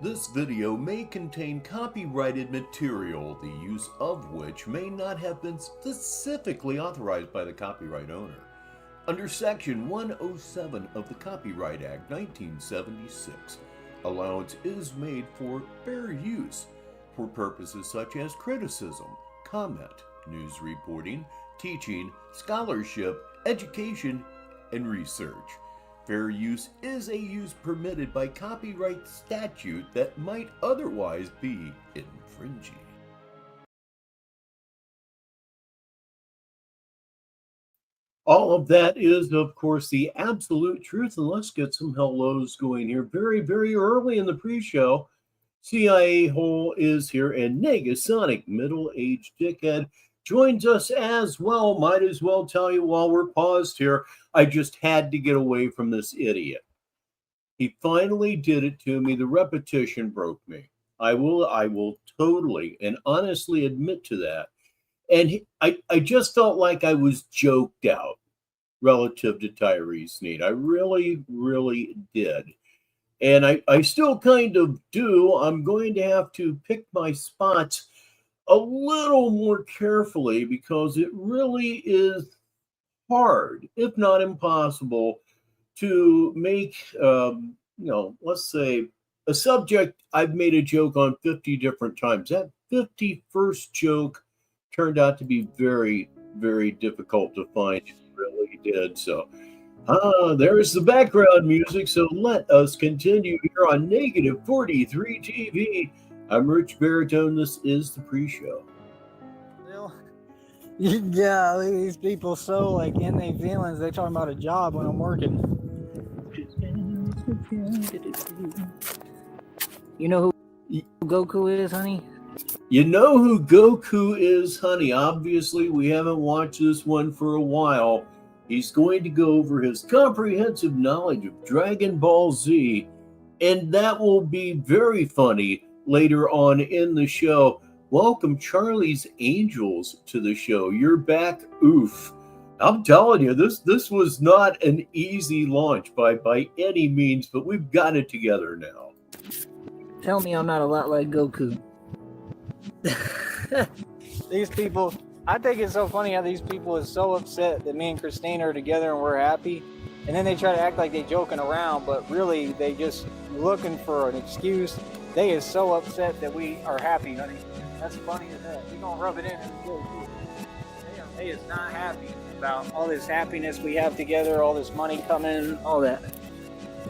This video may contain copyrighted material, the use of which may not have been specifically authorized by the copyright owner. Under Section 107 of the Copyright Act 1976, allowance is made for fair use for purposes such as criticism, comment, news reporting, teaching, scholarship, education, and research. Fair use is a use permitted by copyright statute that might otherwise be infringing. All of that is, of course, the absolute truth. And let's get some hellos going here very, very early in the pre-show. CIA Hole is here, and Negasonic, middle-aged dickhead, joins us as well. Might as well tell you while we're paused here, I just had to get away from this idiot. He finally did it to me. The repetition broke me. I will totally and honestly admit to that. And I just felt like I was joked out relative to Tyree Sneed. I really, really did. And I still kind of do. I'm going to have to pick my spots a little more carefully because it really is hard, if not impossible, to make, let's say a subject I've made a joke on 50 different times. That 51st joke turned out to be very, very difficult to find. It really did. So, there's the background music. So let us continue here on Negative 43 TV. I'm Rich Baritone. This is the pre-show. Well, yeah, these people so like in their feelings. They talking about a job when I'm working. You know who Goku is, honey? You know who Goku is, honey. Obviously, we haven't watched this one for a while. He's going to go over his comprehensive knowledge of Dragon Ball Z, and that will be very funny later on in the show. Welcome Charlie's Angels to the show. You're back. Oof. I'm telling you, this was not an easy launch by any means, but we've got it together now. Tell me I'm not a lot like Goku. These people, I think it's so funny how these people are so upset that me and Christine are together and we're happy, and then they try to act like they're joking around, but really they just looking for an excuse. They is so upset that we are happy, honey. That's funny as that. We're gonna rub it in and go through it. They is not happy about all this happiness we have together, all this money coming, all that.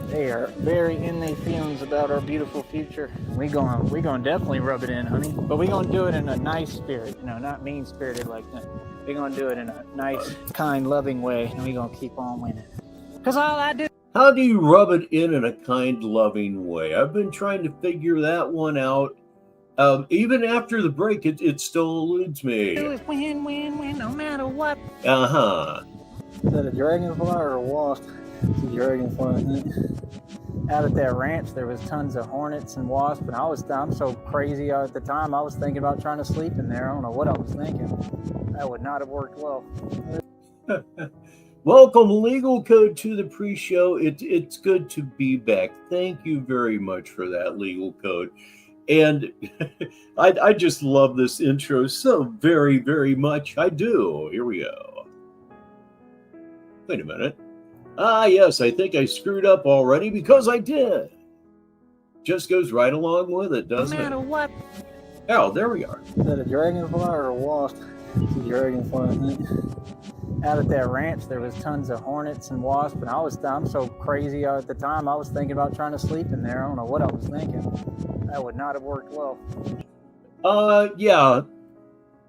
They are very in their feelings about our beautiful future. We gonna definitely rub it in, honey. But we gonna do it in a nice spirit, not mean spirited like that. We gonna do it in a nice, kind, loving way, and we gonna keep on winning. Cause all I do. How do you rub it in a kind, loving way? I've been trying to figure that one out. Even after the break, it still eludes me. Win, win, win, no matter what. Uh-huh. Is that a dragonfly or a wasp? It's a dragonfly. Out at that ranch, there was tons of hornets and wasps, and I'm so crazy at the time, I was thinking about trying to sleep in there. I don't know what I was thinking. That would not have worked well. Welcome, Legal Code, to the pre-show. It's good to be back. Thank you very much for that, Legal Code. And I just love this intro so very, very much. I do. Here we go. Wait a minute. Yes, I think I screwed up already because I did. Just goes right along with it, doesn't it? No matter what. Oh, there we are. Is that a dragonfly or a wasp? It's a dragonfly. Out at that ranch, there was tons of hornets and wasps, and I'm so crazy at the time, I was thinking about trying to sleep in there. I don't know what I was thinking. That would not have worked well. Yeah.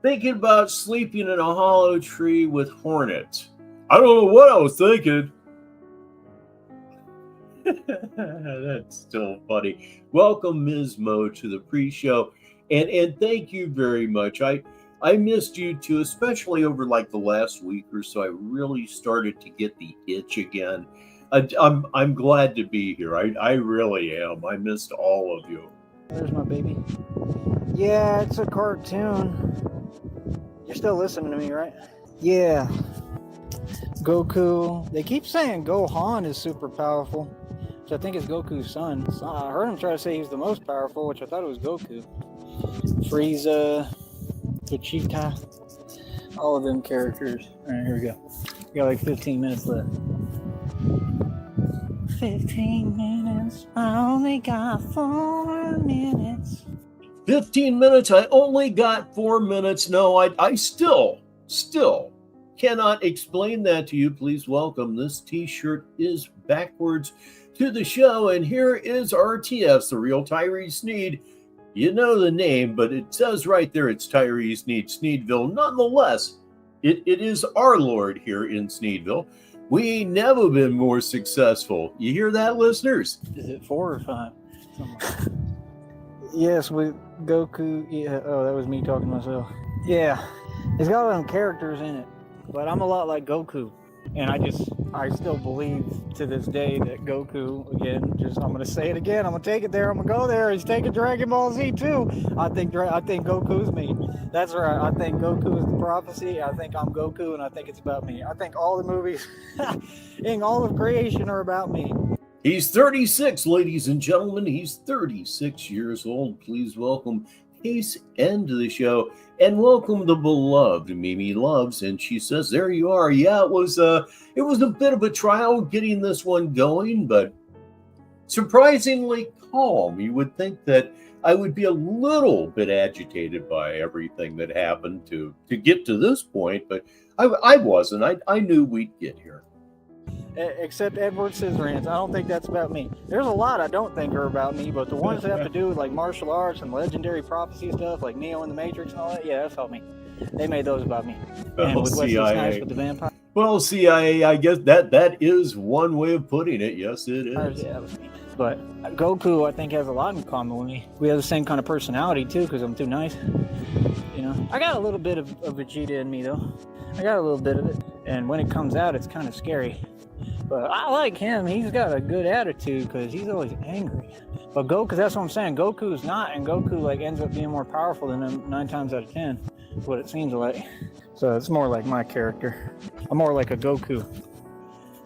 Thinking about sleeping in a hollow tree with hornets. I don't know what I was thinking. That's still funny. Welcome, Ms. Mo, to the pre-show, and thank you very much. I missed you too, especially over like the last week or so. I really started to get the itch again. I'm glad to be here. I really am. I missed all of you. There's my baby. Yeah, it's a cartoon. You're still listening to me, right? Yeah. Goku. They keep saying Gohan is super powerful. which I think is Goku's son. So I heard him try to say he was the most powerful, which I thought it was Goku. Frieza, Vegeta, all of them characters. All right, here we go. We got like 15 minutes left. 15 minutes. I only got 4 minutes. 15 minutes. I only got 4 minutes. No, I still cannot explain that to you. Please welcome. This t-shirt is backwards to the show. And here is RTS, the real Tyree Sneed. You know the name, but it says right there it's Tyree Sneed, Sneedville. Nonetheless, it is our Lord here in Sneedville. We ain't never been more successful. You hear that, listeners? Is it 4 or 5? Yes, with Goku. Yeah. Oh, that was me talking to myself. Yeah, it's got all them characters in it, but I'm a lot like Goku, and I still believe to this day that Goku, again, I'm gonna say it again. I'm gonna take it there. I'm gonna go there. He's taking Dragon Ball Z too. I think Goku's me. That's right. I think Goku is the prophecy. I think I'm Goku, and I think it's about me. I think all the movies in all of creation are about me. He's 36, ladies and gentlemen. He's 36 years old. Please welcome Case N to the show, and welcome the beloved Mimi Loves. And she says, "There you are." Yeah, it was a bit of a trial getting this one going, but surprisingly calm. You would think that I would be a little bit agitated by everything that happened to get to this point, but I wasn't. I knew we'd get here. Except Edward Scissorhands. I don't think that's about me. There's a lot I don't think are about me, but the ones that have to do with like martial arts and legendary prophecy stuff, like Neo in the Matrix and all that, yeah, that's all me. They made those about me. And with Wesley Snipes with the vampire. Well, CIA, I guess that is one way of putting it. Yes, it is. Yeah, that was me. But Goku, I think, has a lot in common with me. We have the same kind of personality too, because I'm too nice. You know, I got a little bit of Vegeta in me though. I got a little bit of it, and when it comes out, it's kind of scary. But I like him. He's got a good attitude because he's always angry. But Goku, that's what I'm saying. Goku's not, and Goku like ends up being more powerful than him 9 times out of 10. That's what it seems like. So it's more like my character. I'm more like a Goku.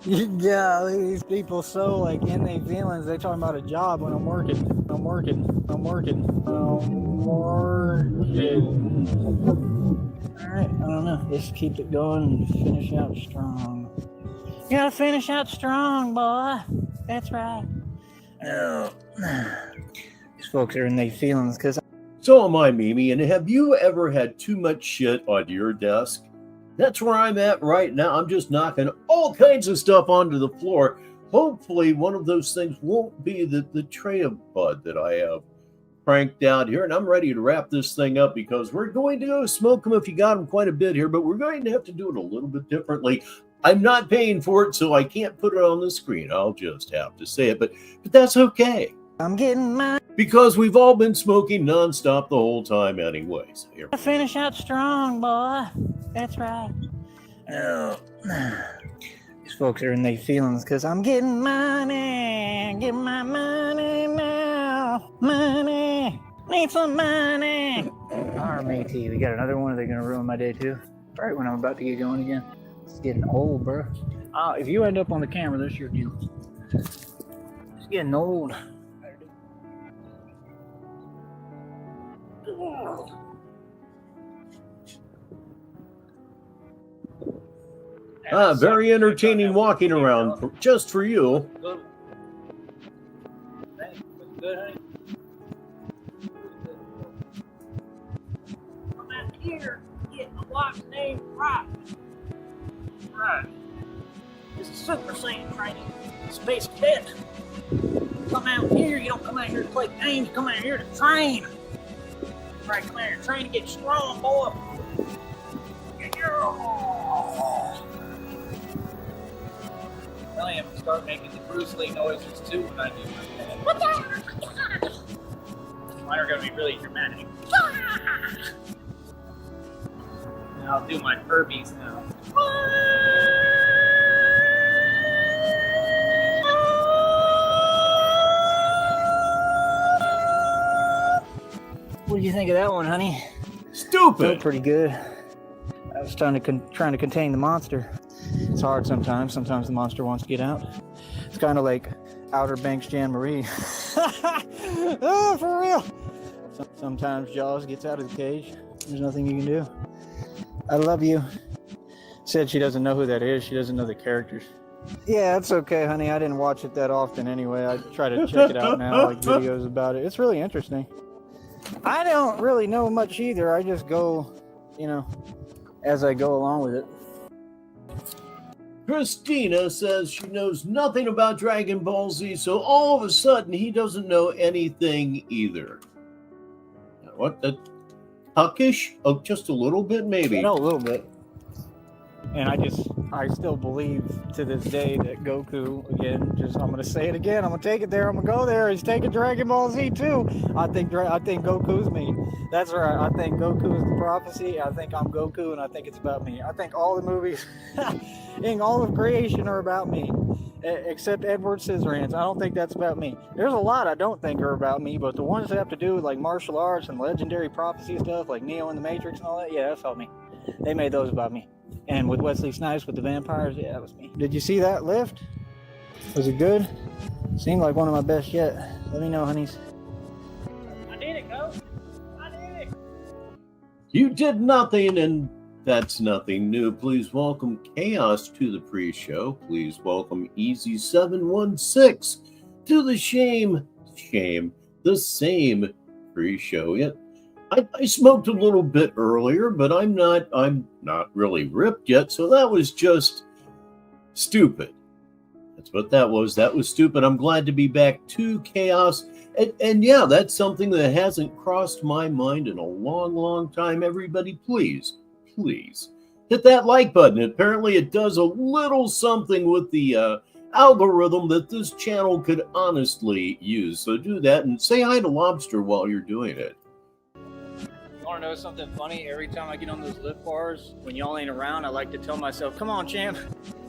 Yeah, these people so like in their feelings. They talking about a job when I'm working. All right, I don't know. Let's keep it going and finish out strong. You gotta finish out strong, boy. That's right. These folks are in their feelings because. So am I, Mimi. And have you ever had too much shit on your desk? That's where I'm at right now. I'm just knocking all kinds of stuff onto the floor. Hopefully, one of those things won't be the tray of bud that I have cranked out here. And I'm ready to wrap this thing up because we're going to go smoke them if you got them quite a bit here, but we're going to have to do it a little bit differently. I'm not paying for it, so I can't put it on the screen. I'll just have to say it, but that's okay. I'm getting mine. Because we've all been smoking nonstop the whole time anyways. Here. Finish out strong, boy. That's right. These folks are in their feelings because I'm getting money. Get my money now. Money. Need some money. RMAT. We got another one. Are they going to ruin my day too? Right when I'm about to get going again. It's getting old, bro. If you end up on the camera, that's your deal. It's getting old. Very entertaining walking around just for you. Good, honey. I'm out here getting a wife's name right. Right. This is Super Saiyan training. Space Cadet. Come out here, you don't come out here to play games, you come out here to train. Right, come out here, train to get strong, boy. I am gonna start making the Bruce Lee noises too when I do my Mine are gonna be really dramatic. And I'll do my Furbies now. What do you think of that one, honey? Stupid. Felt pretty good. I was trying to contain the monster. It's hard sometimes. Sometimes the monster wants to get out. It's kind of like Outer Banks Jan Marie. Oh, for real. Sometimes Jaws gets out of the cage. There's nothing you can do. I love you. Said she doesn't know who that is. She doesn't know the characters. Yeah, it's okay, honey. I didn't watch it that often anyway. I try to check it out now, like videos about it. It's really interesting. I don't really know much either. I just go, as I go along with it. Christina says she knows nothing about Dragon Ball Z, so all of a sudden he doesn't know anything either. What? The Huckish? Oh, just a little bit, maybe. No, a little bit. And I still believe to this day that Goku, again, I'm going to say it again. I'm going to take it there. I'm going to go there. He's taking Dragon Ball Z too. I think Goku's me. That's right. I think Goku is the prophecy. I think I'm Goku, and I think it's about me. I think all the movies in all of creation are about me, except Edward Scissorhands. I don't think that's about me. There's a lot I don't think are about me, but the ones that have to do with like martial arts and legendary prophecy stuff, like Neo in the Matrix and all that, yeah, that's about me. They made those about me. And with Wesley Snipes with the vampires, yeah, that was me. Did you see that lift? Was it good? Seemed like one of my best yet. Let me know, honeys. I did it, Coach. I did it. You did nothing, and that's nothing new. Please welcome Chaos to the pre-show. Please welcome Easy716 to the the same pre-show. Yet I smoked a little bit earlier, but I'm not really ripped yet, so that was just stupid. That's what that was. That was stupid. I'm glad to be back to Chaos. And yeah, that's something that hasn't crossed my mind in a long, long time. Everybody, please hit that like button. Apparently it does a little something with the algorithm that this channel could honestly use. So do that and say hi to Lobster while you're doing it. You want to know something funny? Every time I get on those lift bars, when y'all ain't around, I like to tell myself, come on, champ.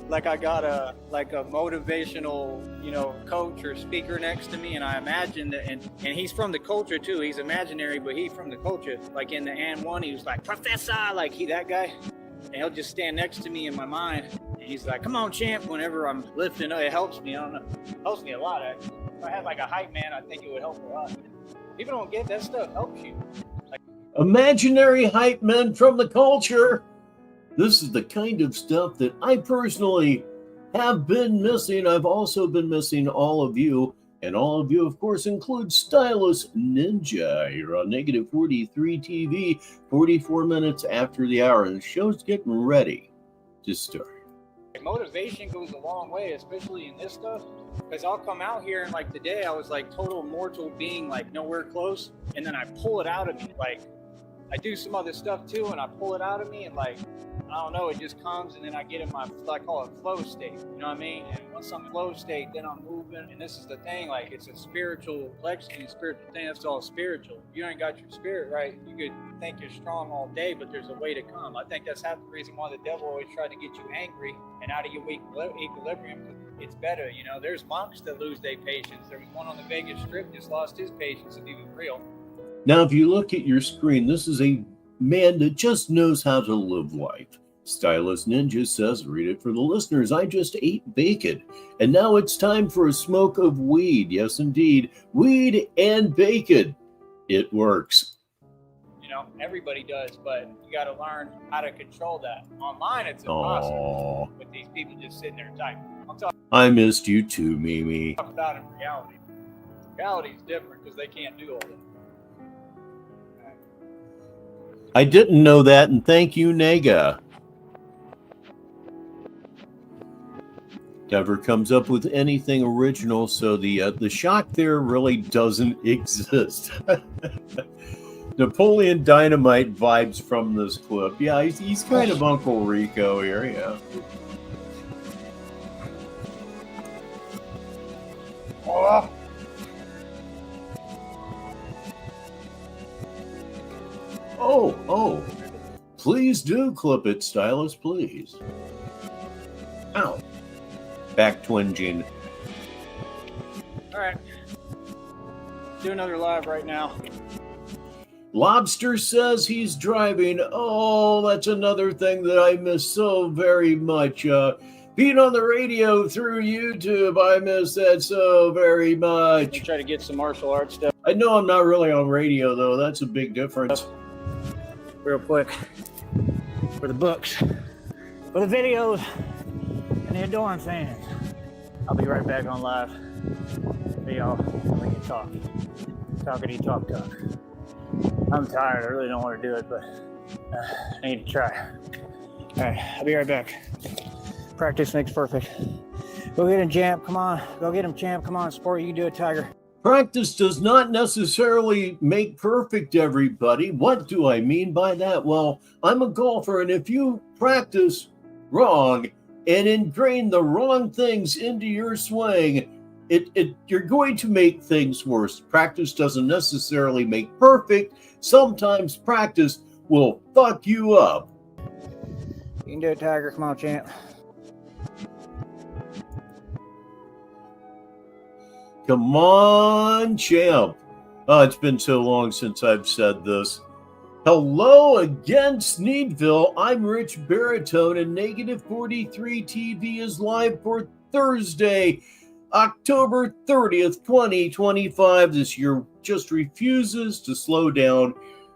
Like I got a motivational, coach or speaker next to me, and I imagine that, and he's from the culture too. He's imaginary, but he's from the culture. Like in the And One, he was like, Professor, like that guy. And he'll just stand next to me in my mind. And he's like, come on, champ, whenever I'm lifting. It helps me. I don't know. It helps me a lot, actually. If I had like a hype man, I think it would help a lot. People don't get that stuff helps you. Imaginary hype men from the culture. This is the kind of stuff that I personally have been missing. I've also been missing all of you. And all of you, of course, include Stylus Ninja. You're on Negative 43 TV, 44 minutes after the hour. And the show's getting ready to start. Motivation goes a long way, especially in this stuff. Because I'll come out here and like today, I was like total mortal being, like nowhere close. And then I pull it out of me. Like I do some other stuff too, and I pull it out of me, and like, I don't know, it just comes, and then I get in my, I call it flow state, you know what I mean? And once I'm in flow state, then I'm moving, and this is the thing, like, it's a spiritual plexus, spiritual thing, that's all spiritual. If you ain't got your spirit right, you could think you're strong all day, but there's a way to come. I think that's half the reason why the devil always tried to get you angry and out of your equilibrium. It's better, there's monks that lose their patience. There was one on the Vegas Strip just lost his patience, if he was real. Now, if you look at your screen, this is a man that just knows how to live life. Stylus Ninja says, read it for the listeners, I just ate bacon. And now it's time for a smoke of weed. Yes, indeed. Weed and bacon. It works. Everybody does, but you got to learn how to control that. Online, it's impossible. With these people just sitting there typing. I missed you too, Mimi. Talk about it in reality. Reality is different because they can't do all that. I didn't know that, and thank you, Nega. Never comes up with anything original, so the shock there really doesn't exist. Napoleon Dynamite vibes from this clip. Yeah, he's kind of Uncle Rico here, yeah. Oh. Oh, please do clip it, Stylus, please. Ow. Back twinging. All right. Do another live right now. Lobster says he's driving. Oh, that's another thing that I miss so very much. Being on the radio through YouTube, I miss that so very Let me much. try to get some martial arts stuff I know I'm not really on radio, though. That's a big difference. real quick for the books, for the videos, and the adoring fans. I'll be right back on live. Hey, y'all, we can talk. Talkity talk. I'm tired. I really don't want to do it, but I need to try. All right, I'll be right back. Practice makes perfect. Go get him, champ. Come on. Go get him, champ. Come on, sport. You can do it, Tiger. Practice does not necessarily make perfect, everybody. What do I mean by that? Well, I'm a golfer, and if you practice wrong and ingrain the wrong things into your swing, you're going to make things worse. Practice doesn't necessarily make perfect. Sometimes practice will fuck you up. You can do it, Tiger. Come on, champ. Come on, champ. Oh, it's been so long since I've said this. Hello again, Sneedville. I'm Rich Baritone, and Negative 43 TV is live for Thursday, October 30th, 2025. This year just refuses to slow down.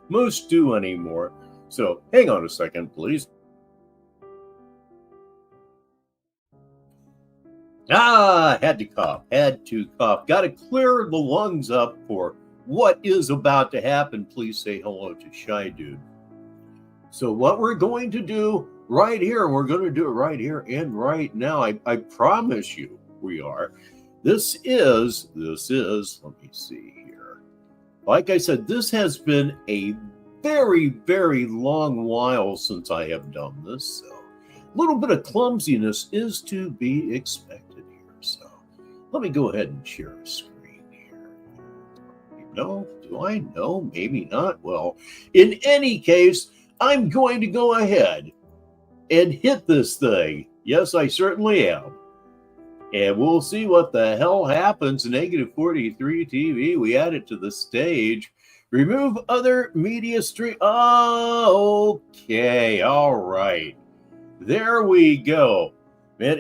Most do anymore. So hang on a second, please. Had to cough. Got to clear the lungs up for what is about to happen. Please say hello to Shy Dude. So what we're going to do right here, we're going to do it right here and right now. I promise you we are. This is, let me see here. Like I said, this has been a very, very long while since I have done this. So a little bit of clumsiness is to be expected. So let me go ahead and share a screen here. No, do I? No, maybe not. Well, in any case, I'm going to go ahead and hit this thing. Yes, I certainly am. And we'll see what the hell happens. Negative 43 TV. We add it to the stage. Remove other media stream. Oh, okay. All right. There we go. Man,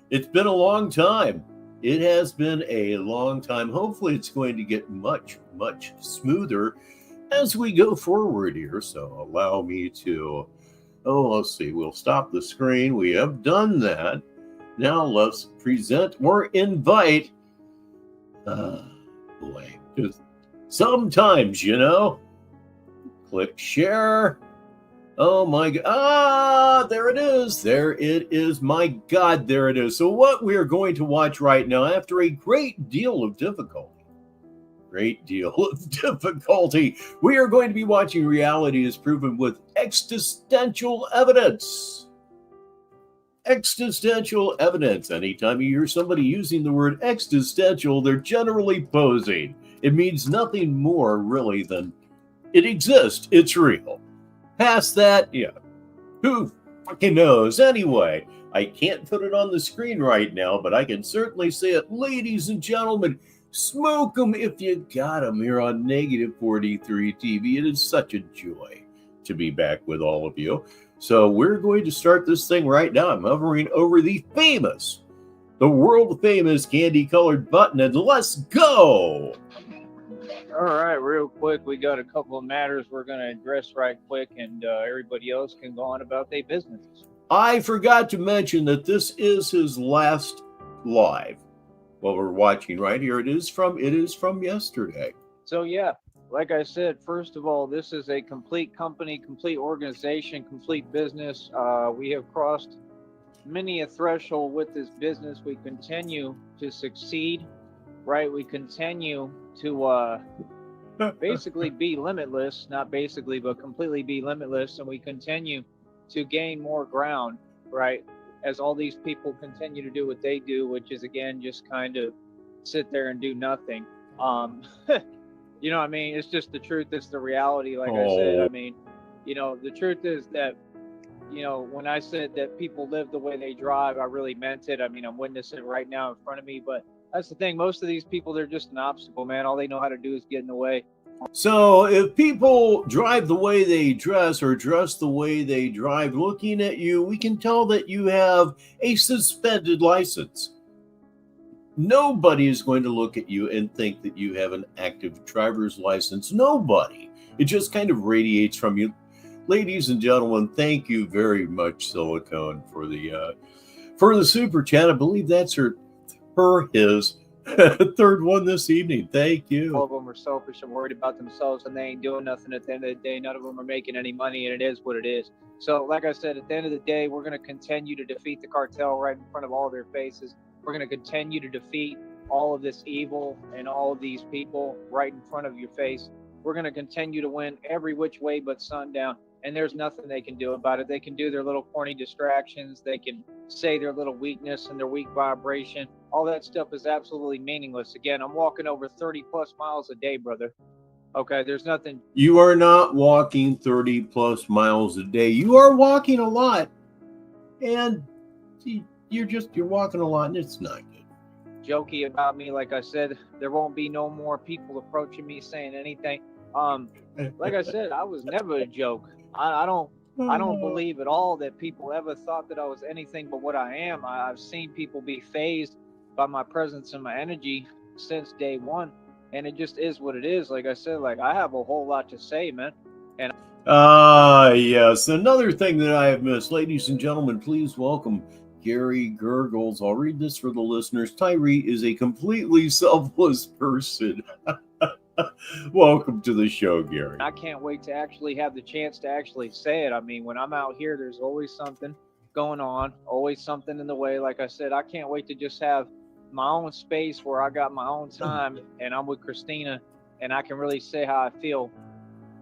it's been a long time. It has been a long time. Hopefully it's going to get much, much smoother as we go forward here. So allow me to, let's see. We'll stop the screen. We have done that. Now let's present or invite. Boy, just sometimes, click share. Oh my God. There it is. There it is. My God, there it is. So what we are going to watch right now, after a great deal of difficulty, we are going to be watching Reality is Proven with existential evidence. Existential evidence. Anytime you hear somebody using the word existential, they're generally posing. It means nothing more really than it exists. It's real. Past that, yeah, who fucking knows? Anyway, I can't put it on the screen right now, but I can certainly say it. Ladies and gentlemen, smoke them if you got them here on Negative 43 TV. It is such a joy to be back with all of you. So we're going to start this thing right now. I'm hovering over the world famous candy-colored button, and let's go! All right, real quick, we got a couple of matters we're going to address right quick, and everybody else can go on about their businesses. I forgot to mention that this is his last live. What we're watching right here, it is from yesterday. So yeah, like I said, first of all, this is a complete company, complete organization, complete business. We have crossed many a threshold with this business. We continue to succeed, right? We continue to basically be limitless, not basically, but completely be limitless. And we continue to gain more ground, right? As all these people continue to do what they do, which is, again, just kind of sit there and do nothing. You know what I mean? It's just the truth. It's the reality. Like I said, I mean, the truth is that, when I said that people live the way they drive, I really meant it. I mean, I'm witnessing it right now in front of me, but that's the thing. Most of these people, they're just an obstacle, man. All they know how to do is get in the way. So if people drive the way they dress or dress the way they drive, looking at you, we can tell that you have a suspended license. Nobody is going to look at you and think that you have an active driver's license. Nobody. It just kind of radiates from you. Ladies and gentlemen, thank you very much, Silicone, for the super chat. I believe that's his third one this evening. Thank you. All of them are selfish and worried about themselves, and they ain't doing nothing at the end of the day. None of them are making any money, and it is what it is. So, like I said, at the end of the day, we're going to continue to defeat the cartel right in front of all their faces. We're going to continue to defeat all of this evil and all of these people right in front of your face. We're going to continue to win every which way but sundown, and there's nothing they can do about it. They can do their little corny distractions. They can say their little weakness and their weak vibration. All that stuff is absolutely meaningless. Again, I'm walking over 30 plus miles a day, brother. Okay, there's nothing. You are not walking 30 plus miles a day. You are walking a lot. And you're walking a lot, and it's not good. Jokey about me, like I said, there won't be no more people approaching me saying anything. Like I said, I was never a joke. I don't believe at all that people ever thought that I was anything but what I am. I've seen people be fazed by my presence and my energy since day one, and it just is what it is. Like I said, like I have a whole lot to say, man. And yes, another thing that I have missed, ladies and gentlemen, please welcome Gary Gurgles. I'll read this for the listeners. Tyree is a completely selfless person. Welcome to the show, Gary. I can't wait to actually have the chance to actually say it. I mean, when I'm out here, there's always something going on, always something in the way. Like I said, I can't wait to just have my own space where I got my own time and I'm with Christina and I can really say how I feel,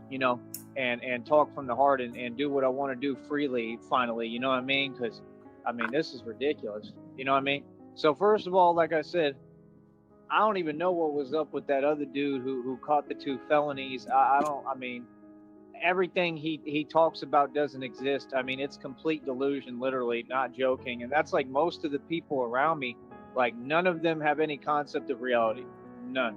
you know, and talk from the heart and do what I want to do freely finally, you know what I mean? Because, I mean, this is ridiculous, you know what I mean? So first of all, like I said, I don't even know what was up with that other dude who caught the 2 felonies. I mean, everything he talks about doesn't exist. I mean, it's complete delusion, literally, not joking. And that's like most of the people around me, like none of them have any concept of reality. None.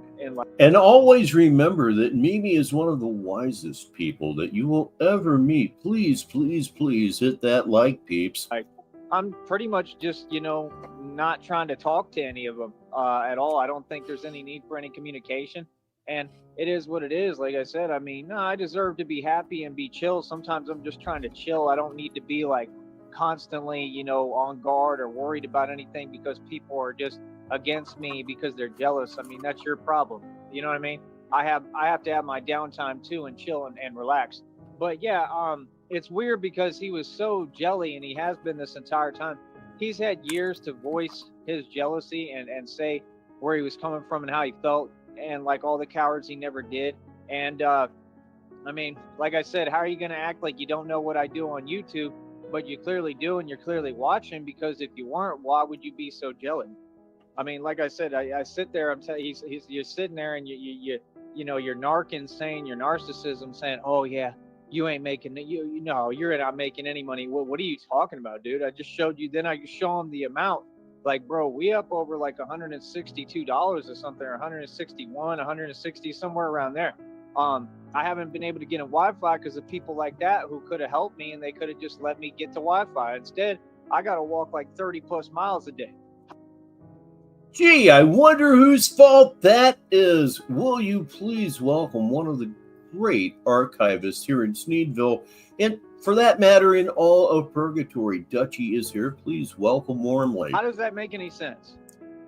And always remember that Mimi is one of the wisest people that you will ever meet. Please, please, please hit that like, peeps. I'm pretty much just, you know, not trying to talk to any of them at all. I don't think there's any need for any communication. And it is what it is. Like I said, I mean, no, I deserve to be happy and be chill. Sometimes I'm just trying to chill. I don't need to be like constantly, you know, on guard or worried about anything because people are just against me because they're jealous. I mean, that's your problem. You know what I mean? I have to have my downtime too and chill and relax. But yeah, it's weird because he was so jelly and he has been this entire time. He's had years to voice his jealousy and say where he was coming from and how he felt. And like all the cowards, he never did. And I mean, like I said, how are you going to act like you don't know what I do on YouTube, but you clearly do and you're clearly watching? Because if you weren't, why would you be so jelly? I mean, like I said, I sit there. I'm telling you, you're sitting there and you know, you're narking, saying your narcissism, saying, "Oh yeah, you ain't making it. You know, you're not making any money." What are you talking about, dude? I just showed you. Then I show him the amount. Like, bro, we up over like $162 or something, or 161, 160, somewhere around there. I haven't been able to get in Wi-Fi because of people like that who could have helped me and they could have just let me get to Wi-Fi. Instead, I got to walk like 30 plus miles a day. Gee, I wonder whose fault that is. Will you please welcome one of the great archivists here in Sneedville, and for that matter, in all of Purgatory. Dutchie is here. Please welcome warmly. How does that make any sense?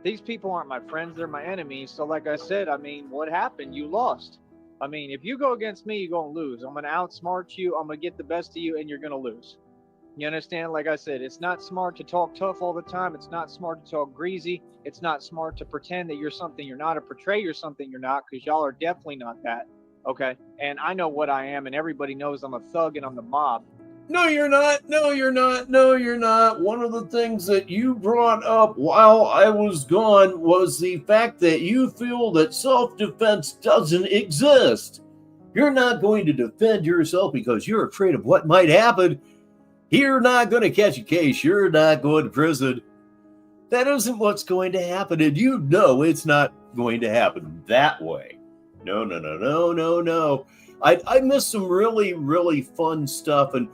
These people aren't my friends, they're my enemies. So like I said, I mean, what happened? You lost. I mean, if you go against me, you're going to lose. I'm going to outsmart you, I'm going to get the best of you, and you're going to lose. You understand? Like I said, it's not smart to talk tough all the time. It's not smart to talk greasy. It's not smart to pretend that you're something you're not or portray you're something you're not, because y'all are definitely not that. Okay? And I know what I am, and everybody knows I'm a thug and I'm the mob. No, you're not. No, you're not. No, you're not. One of the things that you brought up while I was gone was the fact that you feel that self-defense doesn't exist. You're not going to defend yourself because you're afraid of what might happen. You're not going to catch a case. You're not going to prison. That isn't what's going to happen, and you know it's not going to happen that way. No. I missed some really, really fun stuff, and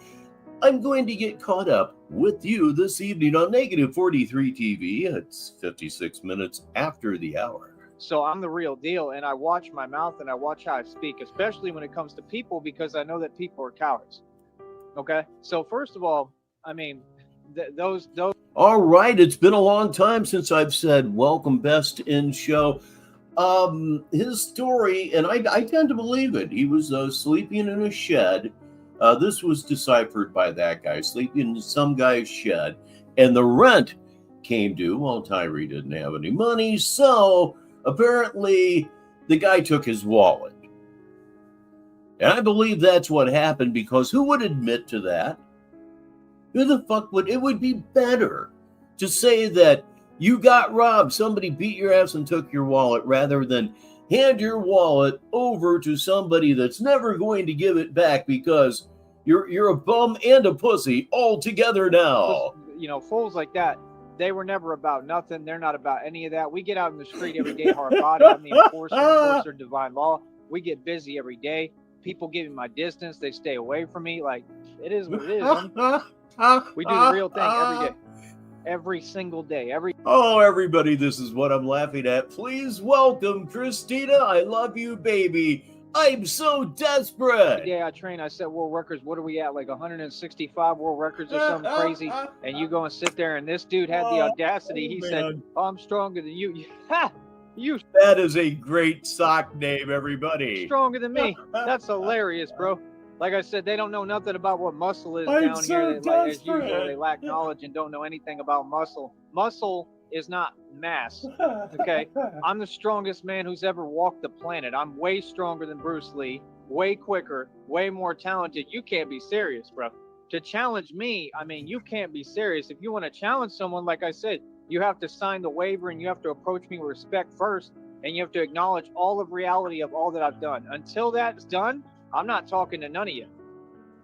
I'm going to get caught up with you this evening on Negative 43 TV. It's 56 minutes after the hour. So I'm the real deal, and I watch my mouth and I watch how I speak, especially when it comes to people, because I know that people are cowards. Okay? So first of all, I mean, those. All right, it's been a long time since I've said welcome best in show. His story, and I tend to believe it. He was sleeping in a shed. This was deciphered by that guy, sleeping in some guy's shed, and the rent came due. Well, Tyree didn't have any money, so apparently the guy took his wallet. And I believe that's what happened, because who would admit to that? Who the fuck would? It would be better to say that you got robbed, somebody beat your ass and took your wallet, rather than hand your wallet over to somebody that's never going to give it back, because you're a bum and a pussy all together now. You know, fools like that, they were never about nothing. They're not about any of that. We get out in the street every day, hard body. I'm the enforcer of divine law. We get busy every day. People give me my distance. They stay away from me. Like, it is what it is. We do the real thing every day. Every single day. Oh, everybody, this is what I'm laughing at. Please welcome Christina. I love you, baby. I'm so desperate. Yeah, I train. I set world records. What are we at? Like 165 world records or something crazy. And you go and sit there, and this dude had the audacity. He said, "Oh, I'm stronger than you." You. That is a great sock name, everybody. Stronger than me. That's hilarious, bro. Like I said, they don't know nothing about what muscle is down here. As usual, they lack knowledge and don't know anything about muscle. Muscle is not mass. Okay, I'm the strongest man who's ever walked the planet. I'm way stronger than Bruce Lee, way quicker, way more talented. You can't be serious, bro. To challenge me, I mean, you can't be serious. If you want to challenge someone, like I said, you have to sign the waiver and you have to approach me with respect first, and you have to acknowledge all of reality of all that I've done. Until that's done, I'm not talking to none of you.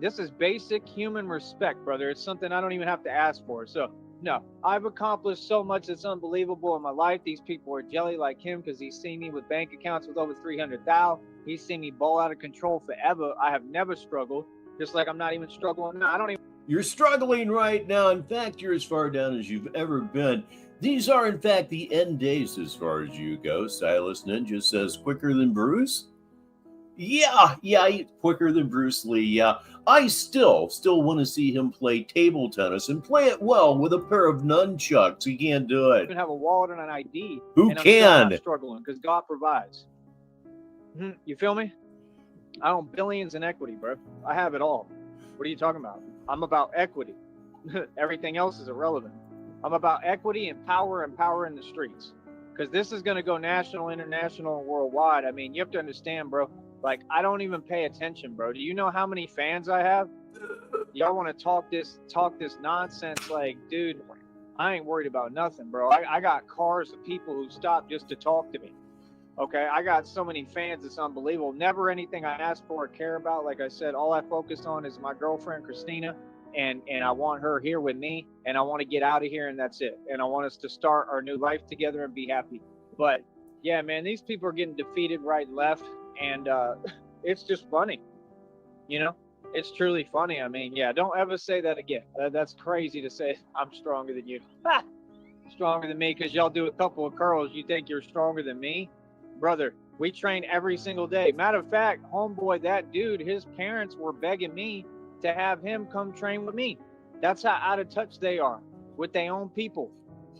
This is basic human respect, brother. It's something I don't even have to ask for. So, no, I've accomplished so much that's unbelievable in my life. These people are jelly like him because he's seen me with bank accounts with over 300,000. He's seen me ball out of control forever. I have never struggled, just like I'm not even struggling now. I don't even. You're struggling right now. In fact, you're as far down as you've ever been. These are, in fact, the end days as far as you go. Stylist Ninja says, quicker than Bruce? Yeah, quicker than Bruce Lee, yeah. I still want to see him play table tennis and play it well with a pair of nunchucks. He can't do it. Even have a wallet and an ID. Who can? I'm struggling because God provides. You feel me? I own billions in equity, bro. I have it all. What are you talking about? I'm about equity. Everything else is irrelevant. I'm about equity and power in the streets. Because this is going to go national, international, and worldwide. I mean, you have to understand, bro. Like, I don't even pay attention, bro. Do you know how many fans I have? Y'all want to talk this nonsense? Like, dude, I ain't worried about nothing, bro. I got cars of people who stop just to talk to me. Okay, I got so many fans, it's unbelievable. Never anything I ask for or care about. Like I said, all I focus on is my girlfriend, Christina, and I want her here with me, and I want to get out of here, and that's it. And I want us to start our new life together and be happy. But, yeah, man, these people are getting defeated right and left. And it's just funny, you know, it's truly funny. I mean, yeah, don't ever say that again. That's crazy to say I'm stronger than you. Stronger than me because y'all do a couple of curls. You think you're stronger than me? Brother, we train every single day. Matter of fact, homeboy, that dude, his parents were begging me to have him come train with me. That's how out of touch they are with their own people.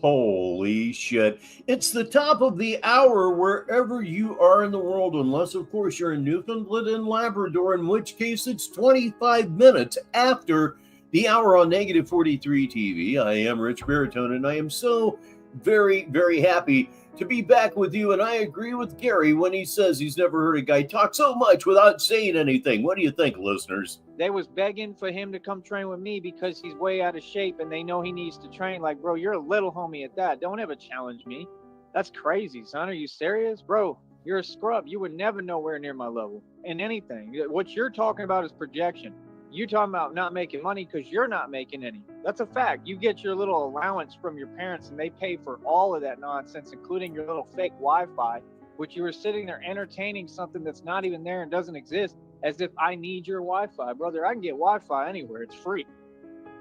Holy shit. It's the top of the hour wherever you are in the world, unless, of course, you're in Newfoundland and Labrador, in which case it's 25 minutes after the hour on Negative 43 TV. I am Rich Baritone, and I am so very, very happy to be back with you. And I agree with Gary when he says he's never heard a guy talk so much without saying anything. What do you think, listeners? They was begging for him to come train with me because he's way out of shape and they know he needs to train. Like, bro, you're a little homie at that. Don't ever challenge me. That's crazy, son. Are you serious? Bro, you're a scrub. You would never nowhere near my level in anything. What you're talking about is projection. You talking about not making money because you're not making any. That's a fact. You get your little allowance from your parents and they pay for all of that nonsense, including your little fake Wi-Fi, which you were sitting there entertaining something that's not even there and doesn't exist, as if I need your Wi-Fi. Brother, I can get Wi-Fi anywhere. It's free.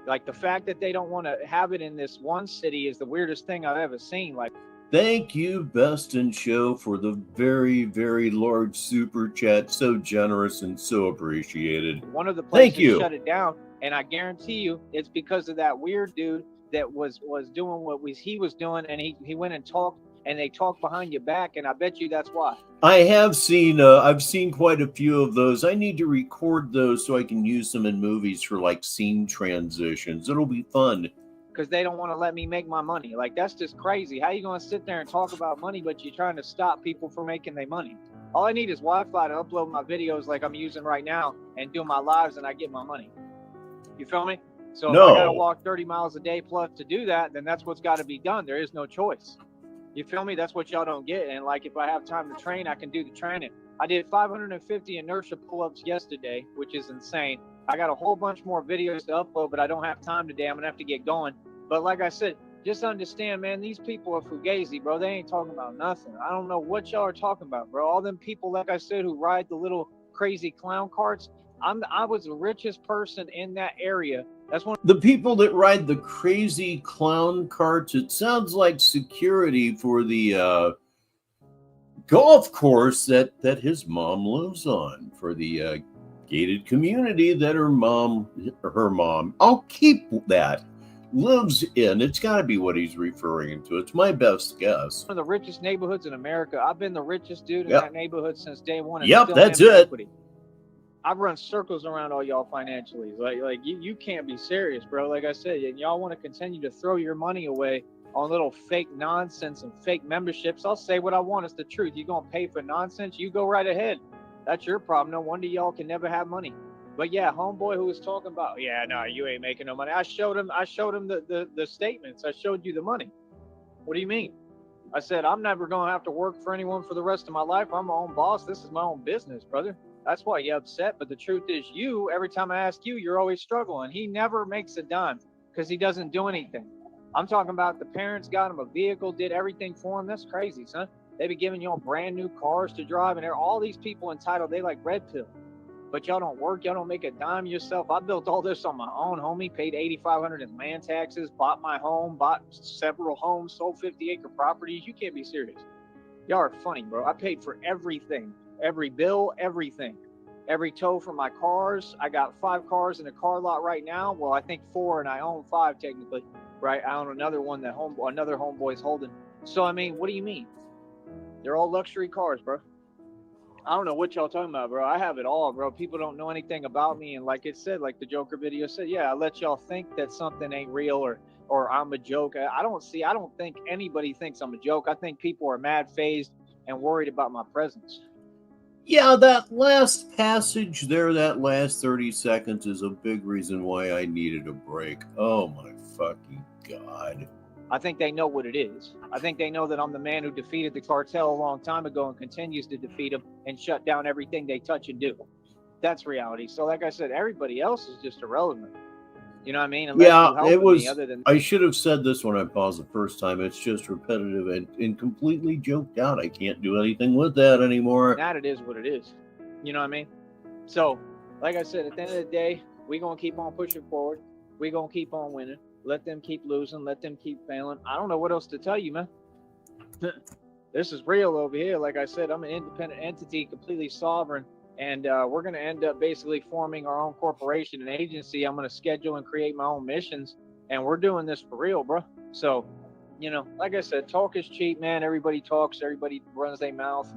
Like, the fact that they don't want to have it in this one city is the weirdest thing I've ever seen. Like, Thank you, Best in Show, for the very, very large super chat. So generous and so appreciated. one of the Thank places you. shut it down, and I guarantee you it's because of that weird dude that was doing what he was doing, and he went and talked, and they talked behind your back, and I bet you that's why. I have seen, I've seen quite a few of those. I need to record those so I can use them in movies for like scene transitions. It'll be fun. Because they don't want to let me make my money. Like, that's just crazy. How you going to sit there and talk about money, but you're trying to stop people from making their money? All I need is Wi-Fi to upload my videos like I'm using right now and do my lives, and I get my money. You feel me? So if I got to walk 30 miles a day plus to do that, then that's what's got to be done. There is no choice. You feel me? That's what y'all don't get. And like, if I have time to train, I can do the training. I did 550 inertia pull-ups yesterday, which is insane. I got a whole bunch more videos to upload, but I don't have time today. I'm going to have to get going. But like I said, just understand, man, these people are fugazi, bro. They ain't talking about nothing. I don't know what y'all are talking about, bro. All them people, like I said, who ride the little crazy clown carts. I was the richest person in that area. That's one. The people that ride the crazy clown carts, it sounds like security for the golf course that his mom lives on, for the gated community that her mom, I'll keep that, lives in. It's got to be what he's referring to. It's my best guess. One of the richest neighborhoods in America. I've been the richest dude in that neighborhood since day one. Yep, that's it. Equity. I've run circles around all y'all financially. Like you can't be serious, bro. Like I said, and y'all want to continue to throw your money away on little fake nonsense and fake memberships. I'll say what I want. It's the truth. You're going to pay for nonsense? You go right ahead. That's your problem. No wonder y'all can never have money. But yeah, homeboy who was talking about, yeah, no, you ain't making no money. I showed him the statements. I showed you the money. What do you mean? I said, I'm never going to have to work for anyone for the rest of my life. I'm my own boss. This is my own business, brother. That's why you're upset. But the truth is, every time I ask you, you're always struggling. He never makes a dime because he doesn't do anything. I'm talking about the parents got him a vehicle, did everything for him. That's crazy, son. They be giving y'all brand new cars to drive, and all these people entitled, they like red pill. But y'all don't work, y'all don't make a dime yourself. I built all this on my own, homie. Paid $8,500 in land taxes, bought my home, bought several homes, sold 50-acre properties. You can't be serious. Y'all are funny, bro. I paid for everything, every bill, everything, every tow for my cars. I got 5 cars in a car lot right now. Well, I think 4, and I own 5 technically, right? I own another one that another homeboy's holding. So I mean, what do you mean? They're all luxury cars, bro. I don't know what y'all talking about, bro. I have it all, bro. People don't know anything about me. And like it said, like the Joker video said, yeah, I let y'all think that something ain't real or I'm a joke. I don't think anybody thinks I'm a joke. I think people are mad phased and worried about my presence. Yeah, that last passage there, that last 30 seconds is a big reason why I needed a break. Oh my fucking God. I think they know what it is. I think they know that I'm the man who defeated the cartel a long time ago and continues to defeat them and shut down everything they touch and do. That's reality. So like I said, everybody else is just irrelevant. You know what I mean? Unless it was, I should have said this when I paused the first time. It's just repetitive and completely joked out. I can't do anything with that anymore. That it is what it is. You know what I mean? So, like I said, at the end of the day, we're going to keep on pushing forward. We're going to keep on winning. Let them keep losing. Let them keep failing. I don't know what else to tell you, man. This is real over here. Like I said, I'm an independent entity, completely sovereign. And we're going to end up basically forming our own corporation and agency. I'm going to schedule and create my own missions. And we're doing this for real, bro. So, you know, like I said, talk is cheap, man. Everybody talks. Everybody runs their mouth.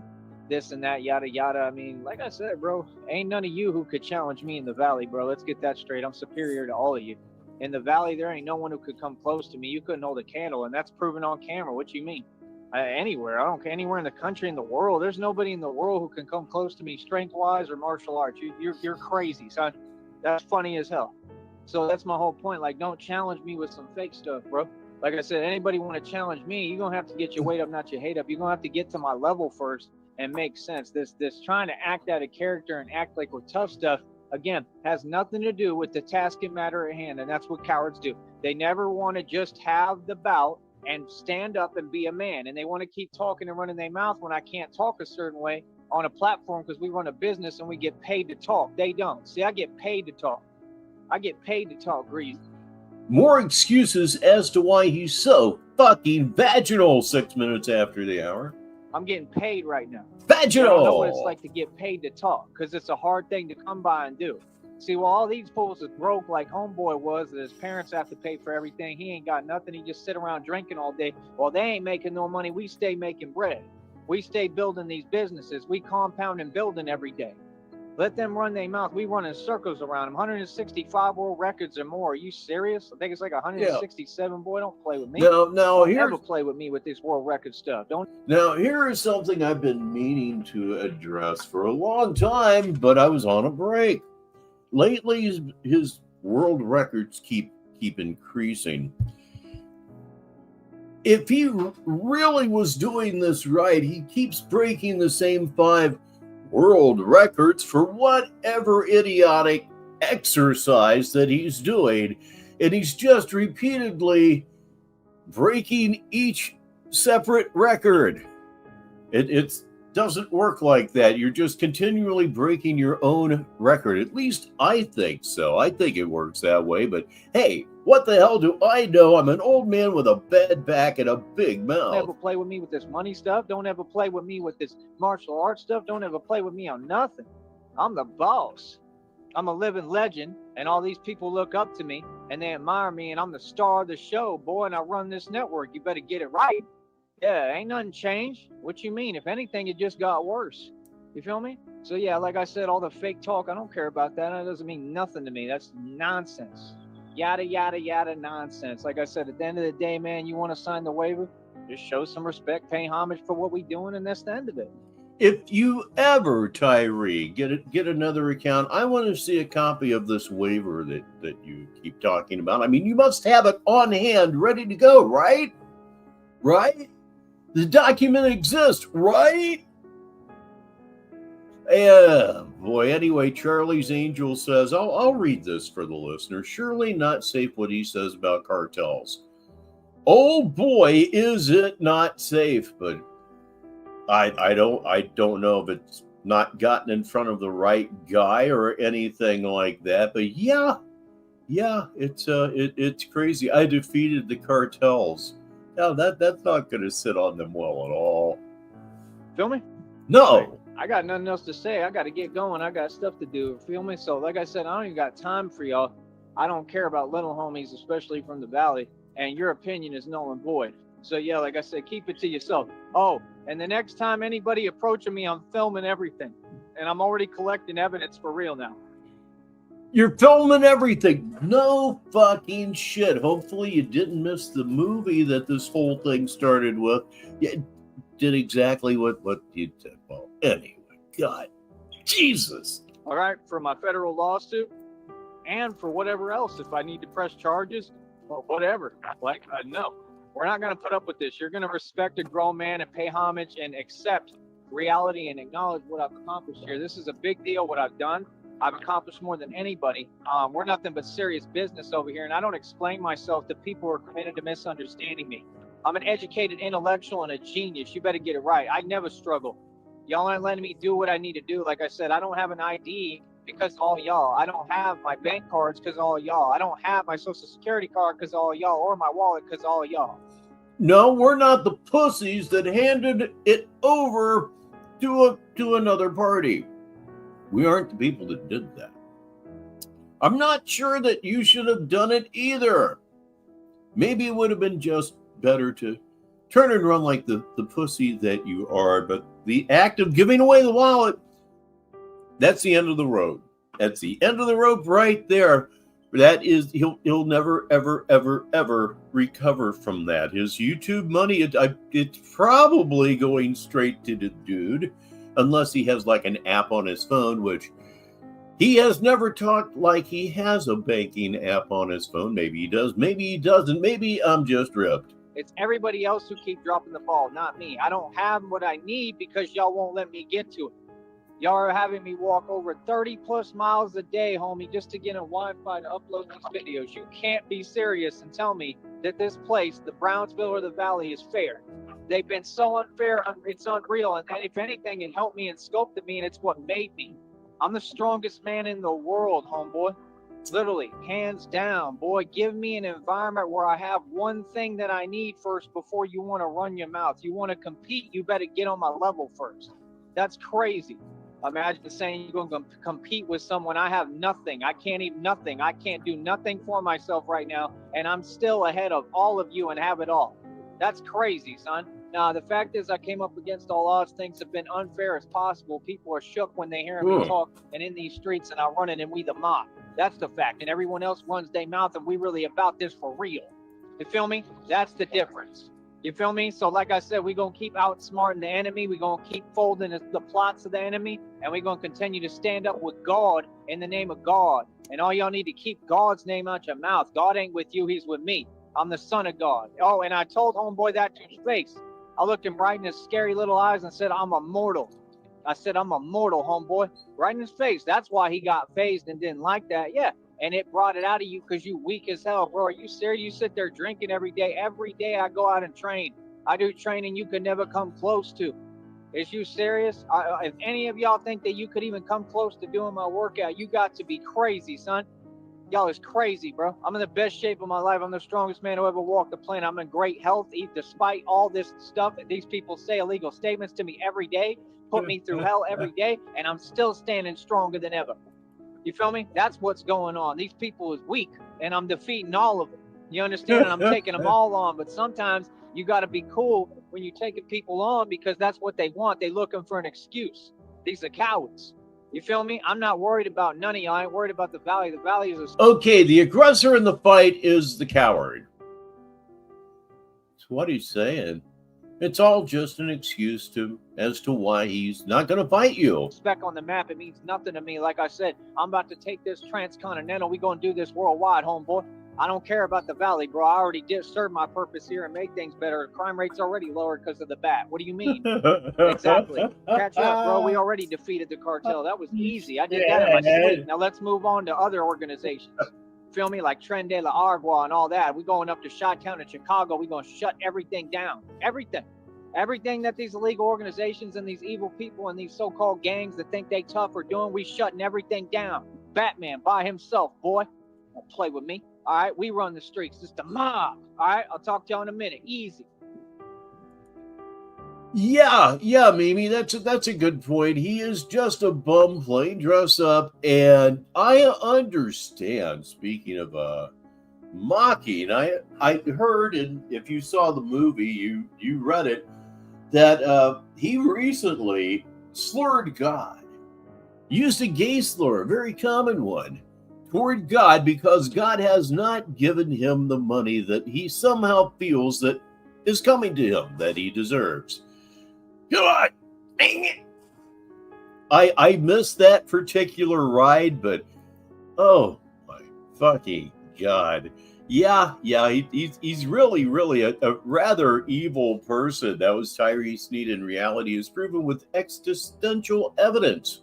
This and that, yada, yada. I mean, like I said, bro, ain't none of you who could challenge me in the valley, bro. Let's get that straight. I'm superior to all of you. In the valley, there ain't no one who could come close to me. You couldn't hold a candle, and that's proven on camera. What you mean? Anywhere. I don't care. Anywhere in the country, in the world. There's nobody in the world who can come close to me strength-wise or martial arts. You're crazy, son. That's funny as hell. So that's my whole point. Like, don't challenge me with some fake stuff, bro. Like I said, anybody want to challenge me, you're going to have to get your weight up, not your hate up. You're going to have to get to my level first and make sense. This trying to act out a character and act like we're tough stuff, again, has nothing to do with the task and matter at hand, and that's what cowards do. They never want to just have the bout and stand up and be a man. And they want to keep talking and running their mouth when I can't talk a certain way on a platform because we run a business and we get paid to talk. They don't. See, I get paid to talk. I get paid to talk, Grease. More excuses as to why he's so fucking vaginal 6 minutes after the hour. I'm getting paid right now. Vaginal! I don't know what it's like to get paid to talk because it's a hard thing to come by and do. See, well, all these fools is broke like Homeboy was, that his parents have to pay for everything. He ain't got nothing. He just sit around drinking all day. Well, they ain't making no money. We stay making bread. We stay building these businesses. We compound and building every day. Let them run their mouth. We run in circles around them. 165 world records or more. Are you serious? I think it's like 167. Boy, don't play with me. No, don't ever play with me with this world record stuff. Don't. Now, here is something I've been meaning to address for a long time, but I was on a break. Lately, his world records keep increasing. If he really was doing this right, he keeps breaking the same 5 world records for whatever idiotic exercise that he's doing, and he's just repeatedly breaking each separate record. It doesn't work like that. You're just continually breaking your own record. At least I think so. I think it works that way, but hey, what the hell do I know? I'm an old man with a bad back and a big mouth. Don't ever play with me with this money stuff. Don't ever play with me with this martial arts stuff. Don't ever play with me on nothing. I'm the boss. I'm a living legend, and all these people look up to me, and they admire me, and I'm the star of the show, boy, and I run this network. You better get it right. Yeah, ain't nothing changed. What you mean? If anything, it just got worse. You feel me? So yeah, like I said, all the fake talk, I don't care about that. That doesn't mean nothing to me. That's nonsense. Yada, yada, yada nonsense. Like I said, at the end of the day, man, you want to sign the waiver, just show some respect, pay homage for what we doing, and that's the end of it. If you ever, Tyree, get another account, I want to see a copy of this waiver that you keep talking about. I mean, you must have it on hand, ready to go, right? Right? The document exists, right? Yeah, boy. Anyway, Charlie's Angel says, I'll read this for the listener. Surely not safe what he says about cartels. Oh boy, is it not safe? But I don't know if it's not gotten in front of the right guy or anything like that. But yeah, it's crazy. I defeated the cartels. Now that's not going to sit on them well at all. Feel me? No. I got nothing else to say. I got to get going. I got stuff to do. Feel me? So like I said, I don't even got time for y'all. I don't care about little homies, especially from the valley. And your opinion is null and void. So yeah, like I said, keep it to yourself. Oh, and the next time anybody approaching me, I'm filming everything. And I'm already collecting evidence for real now. You're filming everything. No fucking shit. Hopefully you didn't miss the movie that this whole thing started with. Yeah, did exactly what you did. Well, anyway, God, Jesus. All right, for my federal lawsuit and for whatever else, if I need to press charges or whatever. Like, no, we're not going to put up with this. You're going to respect a grown man and pay homage and accept reality and acknowledge what I've accomplished here. This is a big deal, what I've done. I've accomplished more than anybody. We're nothing but serious business over here, and I don't explain myself to people who are committed to misunderstanding me. I'm an educated intellectual and a genius. You better get it right. I never struggle. Y'all aren't letting me do what I need to do. Like I said, I don't have an ID because of all y'all. I don't have my bank cards because of all y'all. I don't have my social security card because of all y'all, or my wallet because of all y'all. No, we're not the pussies that handed it over to another party. We aren't the people that did that. I'm not sure that you should have done it either. Maybe it would have been just better to turn and run like the pussy that you are, but the act of giving away the wallet, that's the end of the road. That's the end of the road right there. That is, he'll never, ever, ever, ever recover from that. His YouTube money, it's probably going straight to the dude, unless he has like an app on his phone, which he has never talked like he has a banking app on his phone. Maybe he does, maybe he doesn't, maybe I'm just ripped. It's everybody else who keep dropping the ball, not me. I don't have what I need because y'all won't let me get to it. Y'all are having me walk over 30 plus miles a day, homie, just to get a Wi-Fi to upload these videos. You can't be serious and tell me that this place, the Brownsville or the Valley, is fair. They've been so unfair, it's unreal. And if anything, it helped me and sculpted me, and it's what made me. I'm the strongest man in the world, homeboy. Literally, hands down, boy. Give me an environment where I have one thing that I need first before you want to run your mouth. You want to compete, you better get on my level first. That's crazy. Imagine saying you're going to compete with someone. I have nothing. I can't eat nothing. I can't do nothing for myself right now, and I'm still ahead of all of you and have it all. That's crazy, son. Now, the fact is I came up against all odds. Things have been unfair as possible. People are shook when they hear me talk and in these streets, and I run it and we the mob. That's the fact. And everyone else runs their mouth, and we really about this for real. You feel me? That's the difference. You feel me? So like I said, we're going to keep outsmarting the enemy. We're going to keep folding the plots of the enemy. And we're going to continue to stand up with God in the name of God. And all y'all need to keep God's name out your mouth. God ain't with you. He's with me. I'm the son of God. Oh, and I told homeboy that to his face. I looked him right in his scary little eyes and said, I'm immortal. I said, I'm immortal, homeboy. Right in his face. That's why he got phased and didn't like that. Yeah. And it brought it out of you because you weak as hell, bro. Are you serious? You sit there drinking every day. Every day I go out and train. I do training you could never come close to. Is you serious? If any of y'all think that you could even come close to doing my workout, you got to be crazy, son. Y'all is crazy, bro. I'm in the best shape of my life. I'm the strongest man who ever walked the planet. I'm in great health, despite all this stuff that these people say illegal statements to me every day, put me through hell every day, and I'm still standing stronger than ever. You feel me? That's what's going on. These people is weak, and I'm defeating all of them. You understand? And I'm taking them all on. But sometimes you got to be cool when you're taking people on because that's what they want. They looking for an excuse. These are cowards. You feel me? I'm not worried about none of y'all. I ain't worried about the Valley. The Valley is a... Okay, the aggressor in the fight is the coward. That's what he's saying. It's all just an excuse as to why he's not going to fight you. Speck on the map, it means nothing to me. Like I said, I'm about to take this transcontinental. We're going to do this worldwide, homeboy. I don't care about the Valley, bro. I already did serve my purpose here and make things better. Crime rate's already lower because of the bat. What do you mean? Exactly. Catch up, bro. We already defeated the cartel. That was easy. I did that in my sleep. Now let's move on to other organizations. Feel me? Like Tren de la Agua and all that. We're going up to Chi-Town in Chicago. We're going to shut everything down. Everything. Everything that these illegal organizations and these evil people and these so-called gangs that think they tough are doing, we shutting everything down. Batman by himself, boy. Don't play with me. All right, we run the streets. It's the mob. All right, I'll talk to y'all in a minute. Easy. Yeah, Mimi, that's a good point. He is just a bum playing dress up, and I understand. Speaking of mocking, I heard, and if you saw the movie, you read it, that he recently slurred God, used a gay slur, a very common one, toward God because God has not given him the money that he somehow feels that is coming to him that he deserves. God, dang it! I missed that particular ride, but oh my fucking God. Yeah, he's really a rather evil person. That was Tyree Sneed in reality is proven with existential evidence.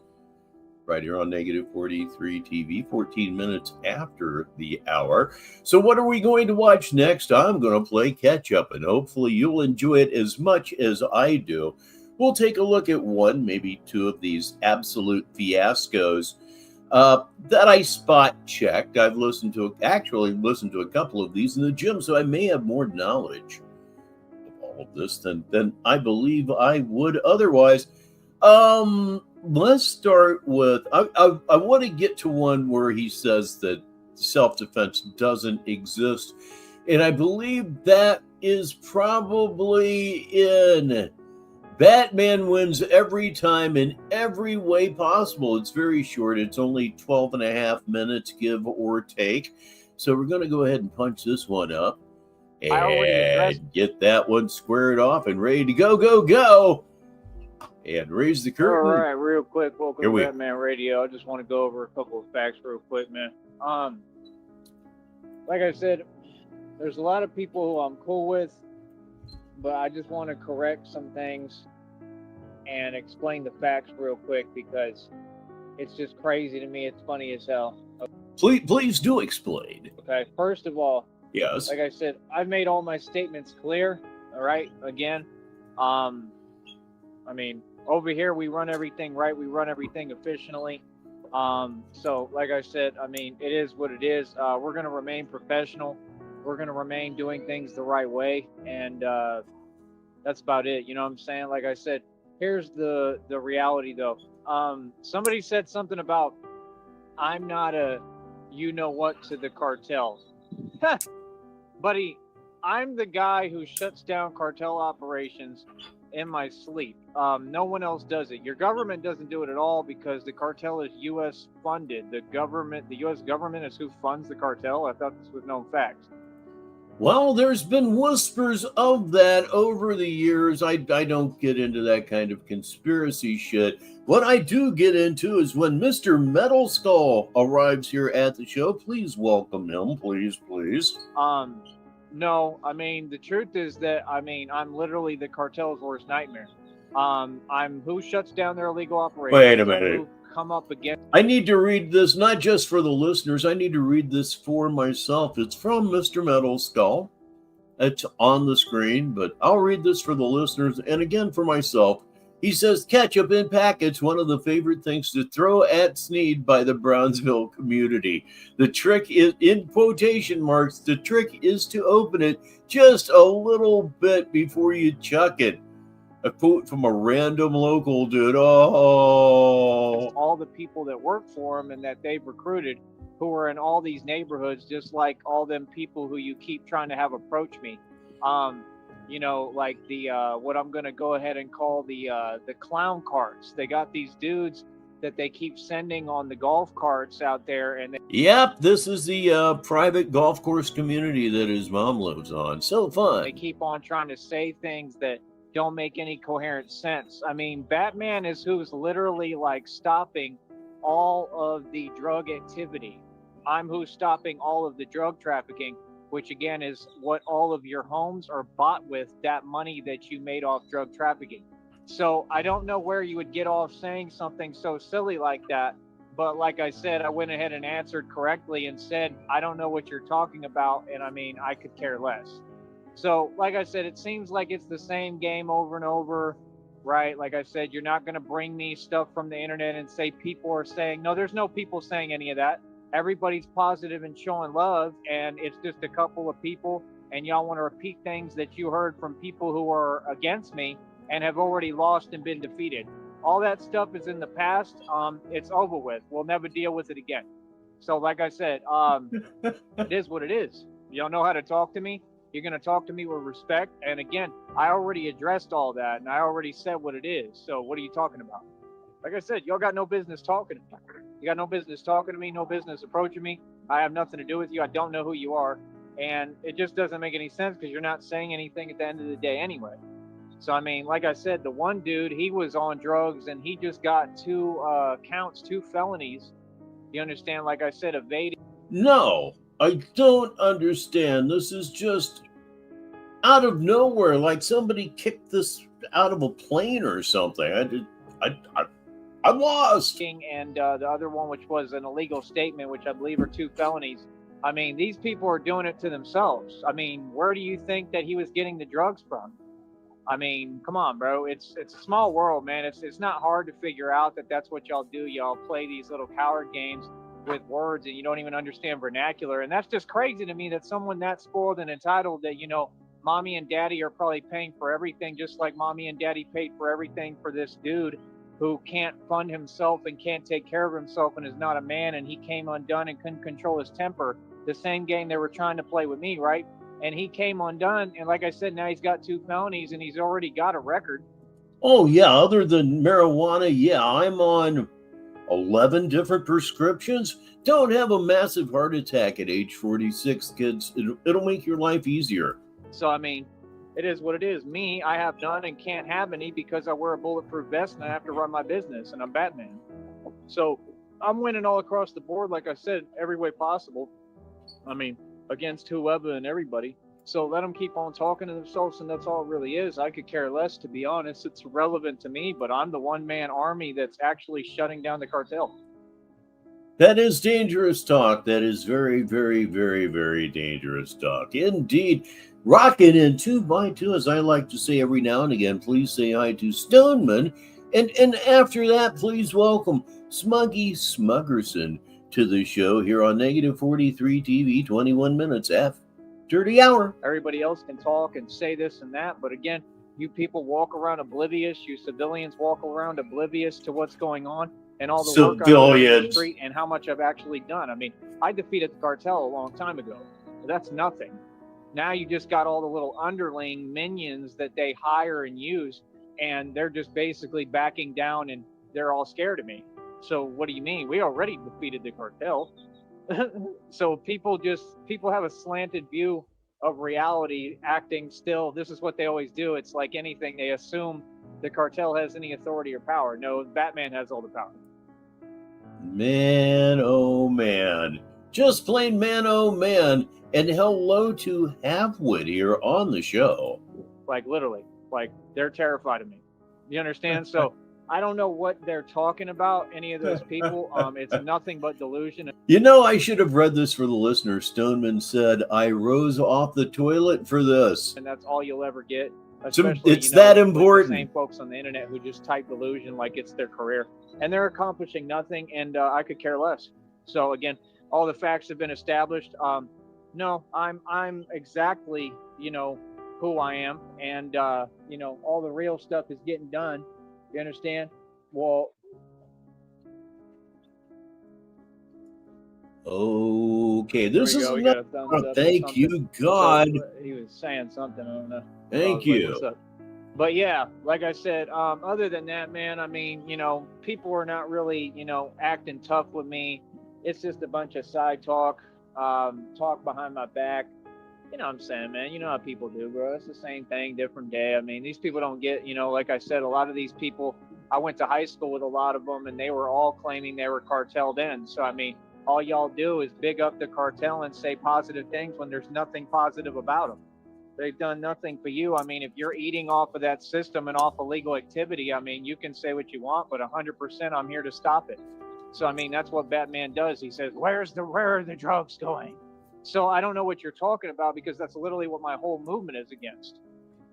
Right here on Negative 43 TV, 14 minutes after the hour. So what are we going to watch next? I'm going to play catch up, and hopefully you'll enjoy it as much as I do. We'll take a look at one, maybe two of these absolute fiascos that I spot checked. I've actually listened to a couple of these in the gym, so I may have more knowledge of all of this than I believe I would otherwise. Let's start with, I want to get to one where he says that self-defense doesn't exist. And I believe that is probably in Batman Wins Every Time in Every Way Possible. It's very short. It's only 12 and a half minutes, give or take. So we're going to go ahead and punch this one up and get that one squared off and ready to go. And raise the curtain. All right, real quick. Welcome to Batman Radio. I just want to go over a couple of facts real quick, man. Like I said, there's a lot of people who I'm cool with, but I just want to correct some things. and explain the facts real quick because it's just crazy to me. It's funny as hell. Please do explain. Okay, first of all, Yes. like I said, I've made all my statements clear. All right, again, I mean, over here we run everything right. We run everything efficiently. So like I said, I mean, it is what it is. We're gonna remain professional. We're gonna remain doing things the right way, and that's about it. You know what I'm saying? Like I said, here's the reality though. Somebody said something about I'm not a you know what to the cartel. Buddy, I'm the guy who shuts down cartel operations in my sleep. No one else does it. Your government doesn't do it at all because the cartel is U.S. funded. The U.S. government is who funds the cartel. I thought this was known fact. Well, there's been whispers of that over the years. I don't get into that kind of conspiracy shit. What I do get into is when Mr. Metal Skull arrives here at the show. Please welcome him, please. No, I mean, the truth is that, I mean, I'm literally the cartel's worst nightmare. I'm who shuts down their illegal operations. Wait a minute. Who come up against. I need to read this, not just for the listeners. I need to read this for myself. It's from Mr. Metal Skull. It's on the screen, but I'll read this for the listeners and again for myself. He says, ketchup in packets, one of the favorite things to throw at Sneed by the Brownsville community. The trick is, in quotation marks, the trick is to open it just a little bit before you chuck it. A quote from a random local dude. Oh. All the people that work for him and that they've recruited who are in all these neighborhoods, just like all them people who you keep trying to have approach me. You know, like the what I'm gonna go ahead and call the clown carts. They got these dudes that they keep sending on the golf carts out there, and yep, this is the private golf course community that his mom lives on. So fun. They keep on trying to say things that don't make any coherent sense. I mean, Batman is who's literally like stopping all of the drug activity. I'm who's stopping all of the drug trafficking, which again is what all of your homes are bought with, that money that you made off drug trafficking. So I don't know where you would get off saying something so silly like that. But like I said, I went ahead and answered correctly and said, I don't know what you're talking about. And I mean, I could care less. So like I said, it seems like it's the same game over and over, right? Like I said, you're not going to bring me stuff from the internet and say people are saying, no, there's no people saying any of that. Everybody's positive and showing love, and it's just a couple of people, and y'all want to repeat things that you heard from people who are against me and have already lost and been defeated. All that stuff is in the past. It's over with. We'll never deal with it again. So like I said, it is what it is. Y'all know how to talk to me. You're going to talk to me with respect. And again, I already addressed all that, and I already said what it is. So what are you talking about? Like I said, y'all got no business talking to me. You got no business talking to me, no business approaching me. I have nothing to do with you. I don't know who you are. And it just doesn't make any sense because you're not saying anything at the end of the day anyway. So, I mean, like I said, the one dude, he was on drugs and he just got 2 felonies. You understand? Like I said, evading. No, I don't understand. This is just out of nowhere, like somebody kicked this out of a plane or something. I'm lost. And the other one, which was an illegal statement, which I believe are 2 felonies. I mean, these people are doing it to themselves. I mean, where do you think that he was getting the drugs from? I mean, come on, bro. It's a small world, man. It's not hard to figure out that that's what y'all do. Y'all play these little coward games with words and you don't even understand vernacular. And that's just crazy to me that someone that spoiled and entitled that, you know, mommy and daddy are probably paying for everything, just like mommy and daddy paid for everything for this dude who can't fund himself and can't take care of himself and is not a man, and he came undone and couldn't control his temper. The same game they were trying to play with me, right? And he came undone, and like I said, now he's got 2 felonies and he's already got a record. Oh, yeah, other than marijuana, yeah, I'm on 11 different prescriptions. Don't have a massive heart attack at age 46, kids. It'll make your life easier. So, I mean, it is what it is. Me, I have none and can't have any because I wear a bulletproof vest and I have to run my business and I'm Batman. So I'm winning all across the board, like I said, every way possible. I mean, against whoever and everybody. So let them keep on talking to themselves, and that's all it really is. I could care less, to be honest. It's irrelevant to me, but I'm the one-man army that's actually shutting down the cartel. That is dangerous talk. That is very, very, very, very dangerous talk. Indeed. Rocking in 2x2, as I like to say every now and again. Please say hi to Stoneman. And after that, please welcome Smuggy Smuggerson to the show here on Negative 43 TV, 21 minutes after the hour. Everybody else can talk and say this and that, but again, you people walk around oblivious. You civilians walk around oblivious to what's going on and all the work I've done in the street and how much I've actually done. I mean, I defeated the cartel a long time ago. That's nothing. Now you just got all the little underling minions that they hire and use, and they're just basically backing down, and they're all scared of me. So what do you mean? We already defeated the cartel. So people have a slanted view of reality, acting still. This is what they always do. It's like anything. They assume the cartel has any authority or power. No, Batman has all the power. Man, oh man. Just plain man, oh man. And hello to Halfwit here on the show. Like literally, like they're terrified of me. You understand? So I don't know what they're talking about, any of those people. It's nothing but delusion. You know, I should have read this for the listener. Stoneman said, I rose off the toilet for this. And that's all you'll ever get. It's that important. The same folks on the internet who just type delusion like it's their career. And they're accomplishing nothing, and I could care less. So again, all the facts have been established. No, I'm exactly, who I am. And, all the real stuff is getting done. You understand? Well, okay, this is got a thumbs up. Thank you, God. He was saying something. I don't know. Thank you. But yeah, like I said, other than that, man, I mean, people are not really, acting tough with me. It's just a bunch of side talk behind my back. You know what I'm saying, man? You know how people do, bro. It's the same thing, different day. I mean, these people don't get, like I said, a lot of these people, I went to high school with a lot of them, and they were all claiming they were cartelled in. So, I mean, all y'all do is big up the cartel and say positive things when there's nothing positive about them. They've done nothing for you. I mean, if you're eating off of that system and off illegal activity, I mean, you can say what you want, but 100% I'm here to stop it. So, I mean, that's what Batman does. He says, where are the drugs going? So I don't know what you're talking about, because that's literally what my whole movement is against.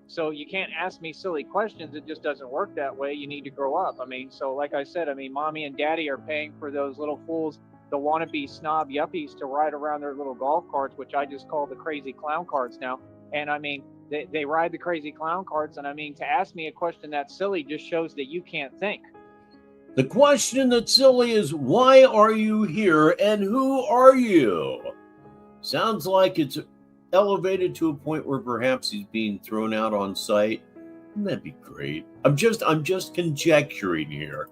So you can't ask me silly questions. It just doesn't work that way. You need to grow up. I mean, so like I said, I mean, mommy and daddy are paying for those little fools, the wannabe snob yuppies, to ride around their little golf carts, which I just call the crazy clown carts now. And I mean, they ride the crazy clown carts. And I mean, to ask me a question that's silly just shows that you can't think. The question that's silly is, why are you here and who are you? Sounds like it's elevated to a point where perhaps he's being thrown out on sight. That'd be great. I'm just conjecturing here.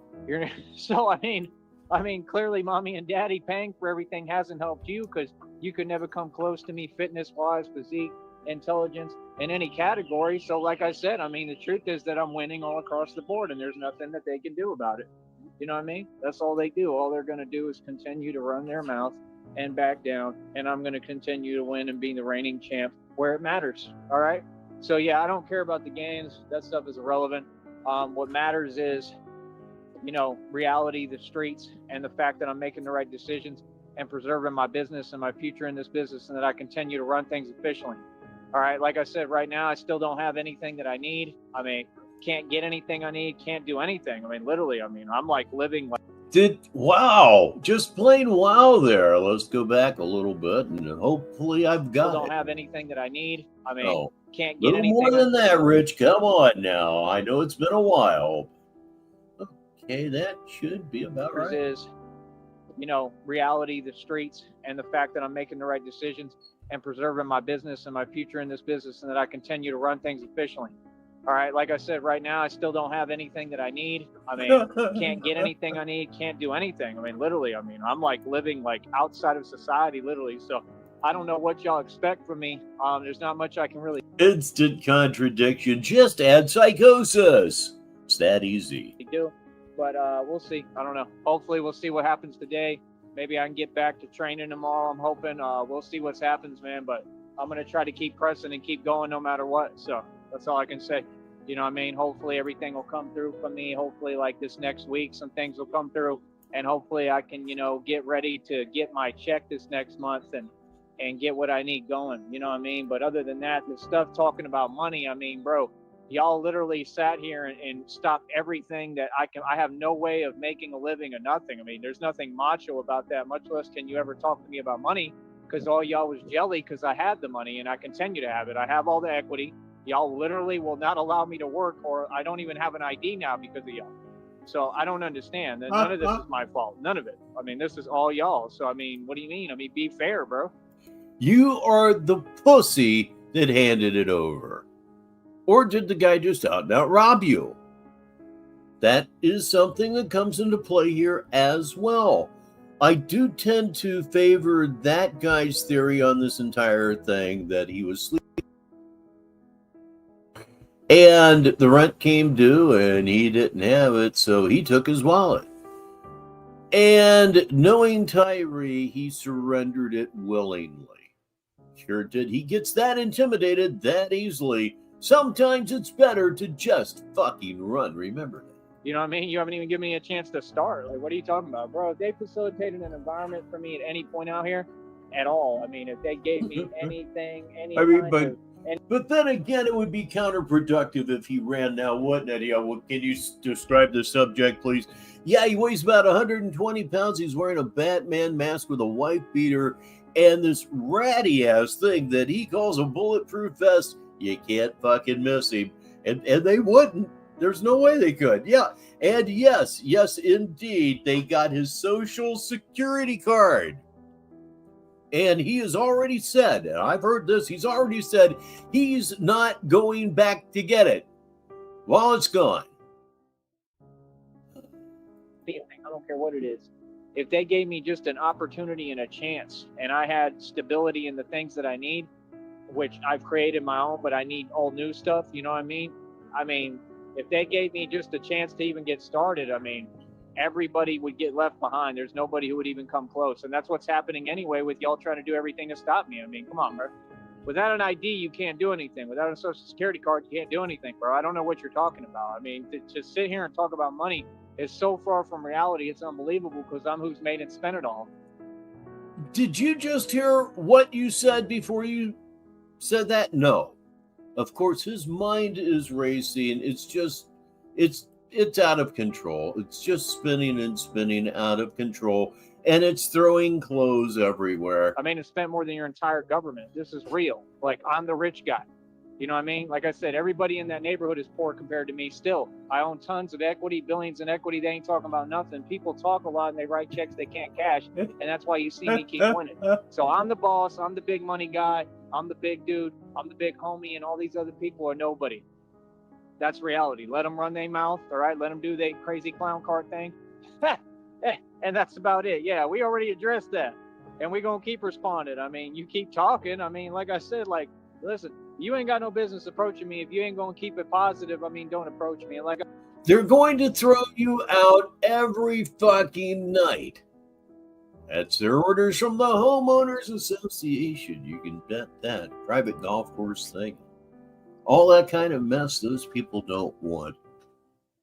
So I mean, clearly, mommy and daddy paying for everything hasn't helped you, because you could never come close to me fitness-wise, physique, intelligence, in any category. So like I said, I mean, the truth is that I'm winning all across the board, and there's nothing that they can do about it. You know what I mean? That's all they do. All they're going to do is continue to run their mouth and back down, and I'm going to continue to win and be the reigning champ where it matters. All right? So yeah, I don't care about the games. That stuff is irrelevant. What matters is, reality, the streets, and the fact that I'm making the right decisions and preserving my business and my future in this business, and that I continue to run things efficiently. All right? Like I said, right now, I still don't have anything that I need. I mean, can't get anything I need, can't do anything. I mean, literally, I'm like living like... Wow, just plain wow there. Let's go back a little bit, and hopefully I've got don't have anything that I need. I mean, can't get anything. More than that, Rich. Come on now. I know it's been a while. Okay, that should be about right. Is, reality, the streets, and the fact that I'm making the right decisions and preserving my business and my future in this business, and that I continue to run things efficiently. All right, like I said, right now, I still don't have anything that I need. I mean, can't get anything I need, can't do anything. I mean, literally, I'm like living like outside of society, literally. So I don't know what y'all expect from me. There's not much I can really... Instant contradiction. Just add psychosis. It's that easy. We do, but we'll see. I don't know. Hopefully, we'll see what happens today. Maybe I can get back to training tomorrow. I'm hoping. We'll see what happens, man. But I'm going to try to keep pressing and keep going no matter what. So that's all I can say. You know what I mean? Hopefully everything will come through for me. Hopefully like this next week, some things will come through, and hopefully I can, you know, get ready to get my check this next month and get what I need going. You know what I mean? But other than that, the stuff talking about money, I mean, bro, y'all literally sat here and stopped everything that I have no way of making a living or nothing. I mean, there's nothing macho about that, much less can you ever talk to me about money, because all y'all was jelly because I had the money and I continue to have it. I have all the equity. Y'all literally will not allow me to work, or I don't even have an ID now because of y'all. So I don't understand. None of this is my fault. None of it. I mean, this is all y'all. So, I mean, what do you mean? I mean, be fair, bro. You are the pussy that handed it over. Or did the guy just out and out rob you? That is something that comes into play here as well. I do tend to favor that guy's theory on this entire thing, that he was sleeping and the rent came due and he didn't have it, so he took his wallet. And knowing Tyree, he surrendered it willingly. Sure did. He gets that intimidated that easily. Sometimes it's better to just fucking run. Remember that. You know what I mean? You haven't even given me a chance to start. Like, what are you talking about, bro? If they facilitated an environment for me at any point out here at all, I mean, if they gave me anything, but then again, it would be counterproductive if he ran now, wouldn't it? Yeah, well, can you describe the subject, please? Yeah, he weighs about 120 pounds. He's wearing a Batman mask with a white beater and this ratty-ass thing that he calls a bulletproof vest. You can't fucking miss him. And they wouldn't. There's no way they could. Yeah. And yes, indeed, they got his social security card. And he has already said, and I've heard this, he's already said he's not going back to get it while it's gone. I don't care what it is. If they gave me just an opportunity and a chance, and I had stability in the things that I need, which I've created my own, but I need all new stuff, you know what I mean? I mean, if they gave me just a chance to even get started, I mean, everybody would get left behind. There's nobody who would even come close. And that's what's happening anyway with y'all trying to do everything to stop me. I mean, come on, bro. Without an ID, you can't do anything. Without a social security card, you can't do anything, bro. I don't know what you're talking about. I mean, to sit here and talk about money is so far from reality. It's unbelievable, because I'm who's made and spent it all. Did you just hear what you said before you said that? No. Of course, his mind is racing. It's out of control. It's just spinning and spinning out of control. And it's throwing clothes everywhere. I mean, it's spent more than your entire government. This is real. Like, I'm the rich guy. You know what I mean? Like I said, everybody in that neighborhood is poor compared to me still. I own tons of equity, billions in equity. They ain't talking about nothing. People talk a lot and they write checks they can't cash. And that's why you see me keep winning. So I'm the boss. I'm the big money guy. I'm the big dude. I'm the big homie. And all these other people are nobody. That's reality. Let them run their mouth. All right. Let them do their crazy clown car thing. And that's about it. Yeah, we already addressed that. And we're going to keep responding. I mean, you keep talking. I mean, like I said, like, listen, you ain't got no business approaching me. If you ain't going to keep it positive, I mean, don't approach me. Like, they're going to throw you out every fucking night. That's their orders from the Homeowners Association. You can bet that. Private golf course thing. All that kind of mess those people don't want.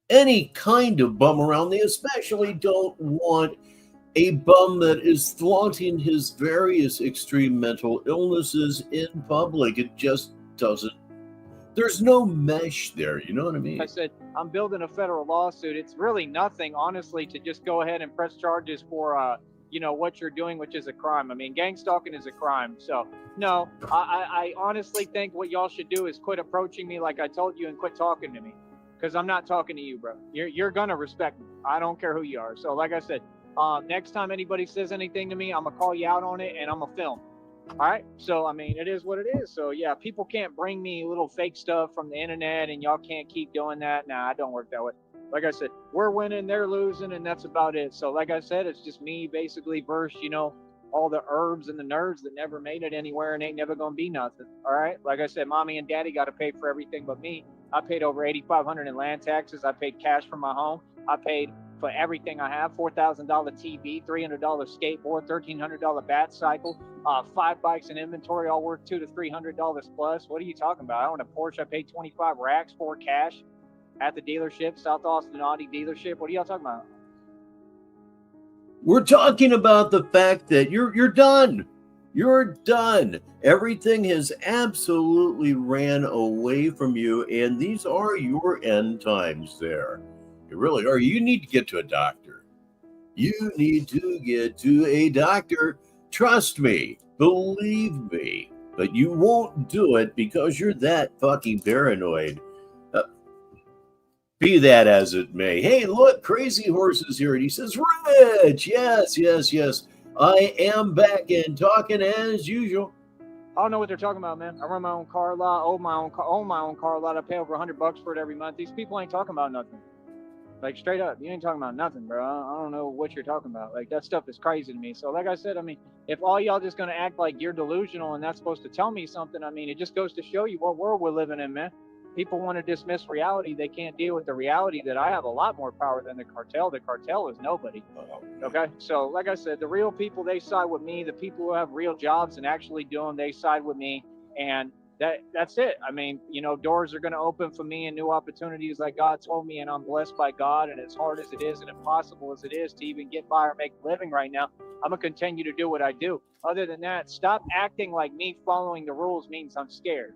Any kind of bum around. They especially don't want a bum that is flaunting his various extreme mental illnesses in public. It just doesn't. There's no mesh there. You know what I mean? I said, I'm building a federal lawsuit. It's really nothing, honestly, to just go ahead and press charges for, what you're doing, which is a crime. I mean, gang stalking is a crime. So, no, I honestly think what y'all should do is quit approaching me like I told you and quit talking to me. Because I'm not talking to you, bro. You're going to respect me. I don't care who you are. So, like I said, next time anybody says anything to me, I'm going to call you out on it and I'm going to film. All right. So, I mean, it is what it is. So, yeah, people can't bring me little fake stuff from the internet and y'all can't keep doing that. Nah, I don't work that way. Like I said, we're winning, they're losing, and that's about it. So, like I said, it's just me basically versus, all the herbs and the nerds that never made it anywhere and ain't never going to be nothing. All right. Like I said, mommy and daddy got to pay for everything but me. I paid over $8,500 in land taxes. I paid cash for my home. I paid for everything I have. $4,000 TV, $300 skateboard, $1,300 bat cycle, 5 bikes in inventory, all worth $200 to $300 plus. What are you talking about? I own a Porsche. I paid 25 racks for cash at the dealership, South Austin Audi dealership. What are y'all talking about? We're talking about the fact that you're done. You're done. Everything has absolutely ran away from you, and these are your end times there. You really are. You need to get to a doctor. You need to get to a doctor. Trust me. Believe me. But you won't do it because you're that fucking paranoid. Be that as it may. Hey, look, Crazy Horse is here. And he says, Rich, yes. I am back and talking as usual. I don't know what they're talking about, man. I run my own car lot, own my own car lot. I pay over $100 for it every month. These people ain't talking about nothing. Like, straight up, you ain't talking about nothing, bro. I don't know what you're talking about. Like, that stuff is crazy to me. So, like I said, I mean, if all y'all just gonna act like you're delusional and that's supposed to tell me something, I mean, it just goes to show you what world we're living in, man. People want to dismiss reality. They can't deal with the reality that I have a lot more power than the cartel. The cartel is nobody. Okay? So, like I said, the real people, they side with me. The people who have real jobs and actually do them, they side with me. And that's it. I mean, you know, doors are going to open for me and new opportunities like God told me, and I'm blessed by God. And as hard as it is and impossible as it is to even get by or make a living right now, I'm going to continue to do what I do. Other than that, stop acting like me following the rules means I'm scared.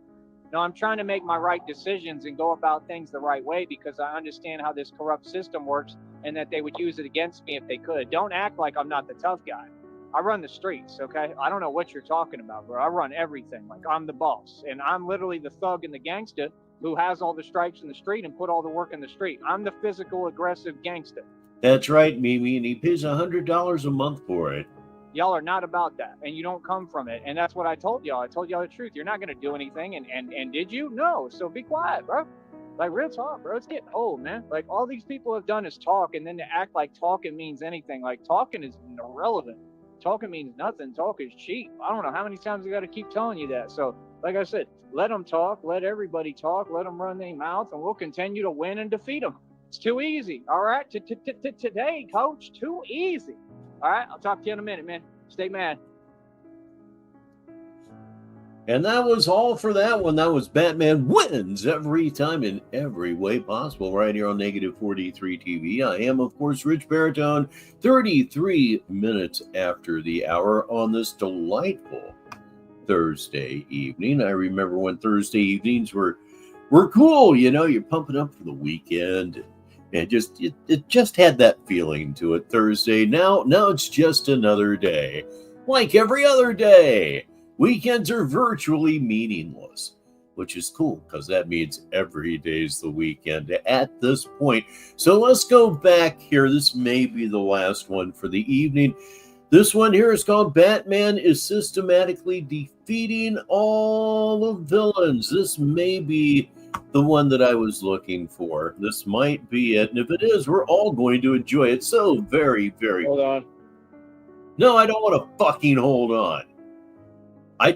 No, I'm trying to make my right decisions and go about things the right way because I understand how this corrupt system works and that they would use it against me if they could. Don't act like I'm not the tough guy. I run the streets, okay? I don't know what you're talking about, bro. I run everything. Like, I'm the boss. And I'm literally the thug and the gangster who has all the stripes in the street and put all the work in the street. I'm the physical, aggressive gangster. That's right, Mimi, and he pays $100 a month for it. Y'all are not about that, and you don't come from it. And that's what I told y'all. I told y'all the truth. You're not going to do anything, and did you? No. So be quiet, bro. Like, real talk, bro. It's getting old, man. Like, all these people have done is talk, and then to act like talking means anything. Like, talking is irrelevant. Talking means nothing. Talk is cheap. I don't know how many times I got to keep telling you that. So, like I said, let them talk. Let everybody talk. Let them run their mouth, and we'll continue to win and defeat them. It's too easy. All right? Today, coach, too easy. All right? I'll talk to you in a minute, man. Stay mad. And that was all for that one. That was Batman Wins every time in every way possible right here on Negative 43 TV. I am, of course, Rich Baritone, 33 minutes after the hour on this delightful Thursday evening. I remember when Thursday evenings were cool. You know, you're pumping up for the weekend. And it just had that feeling to it. Thursday. Now it's just another day. Like every other day. Weekends are virtually meaningless, which is cool because that means every day's the weekend at this point. So let's go back here. This may be the last one for the evening. This one here is called Batman is Systematically Defeating All the Villains. This may be the one that I was looking for. This might be it. And if it is, we're all going to enjoy it so very, very. Hold on. No, I don't want to fucking hold on. I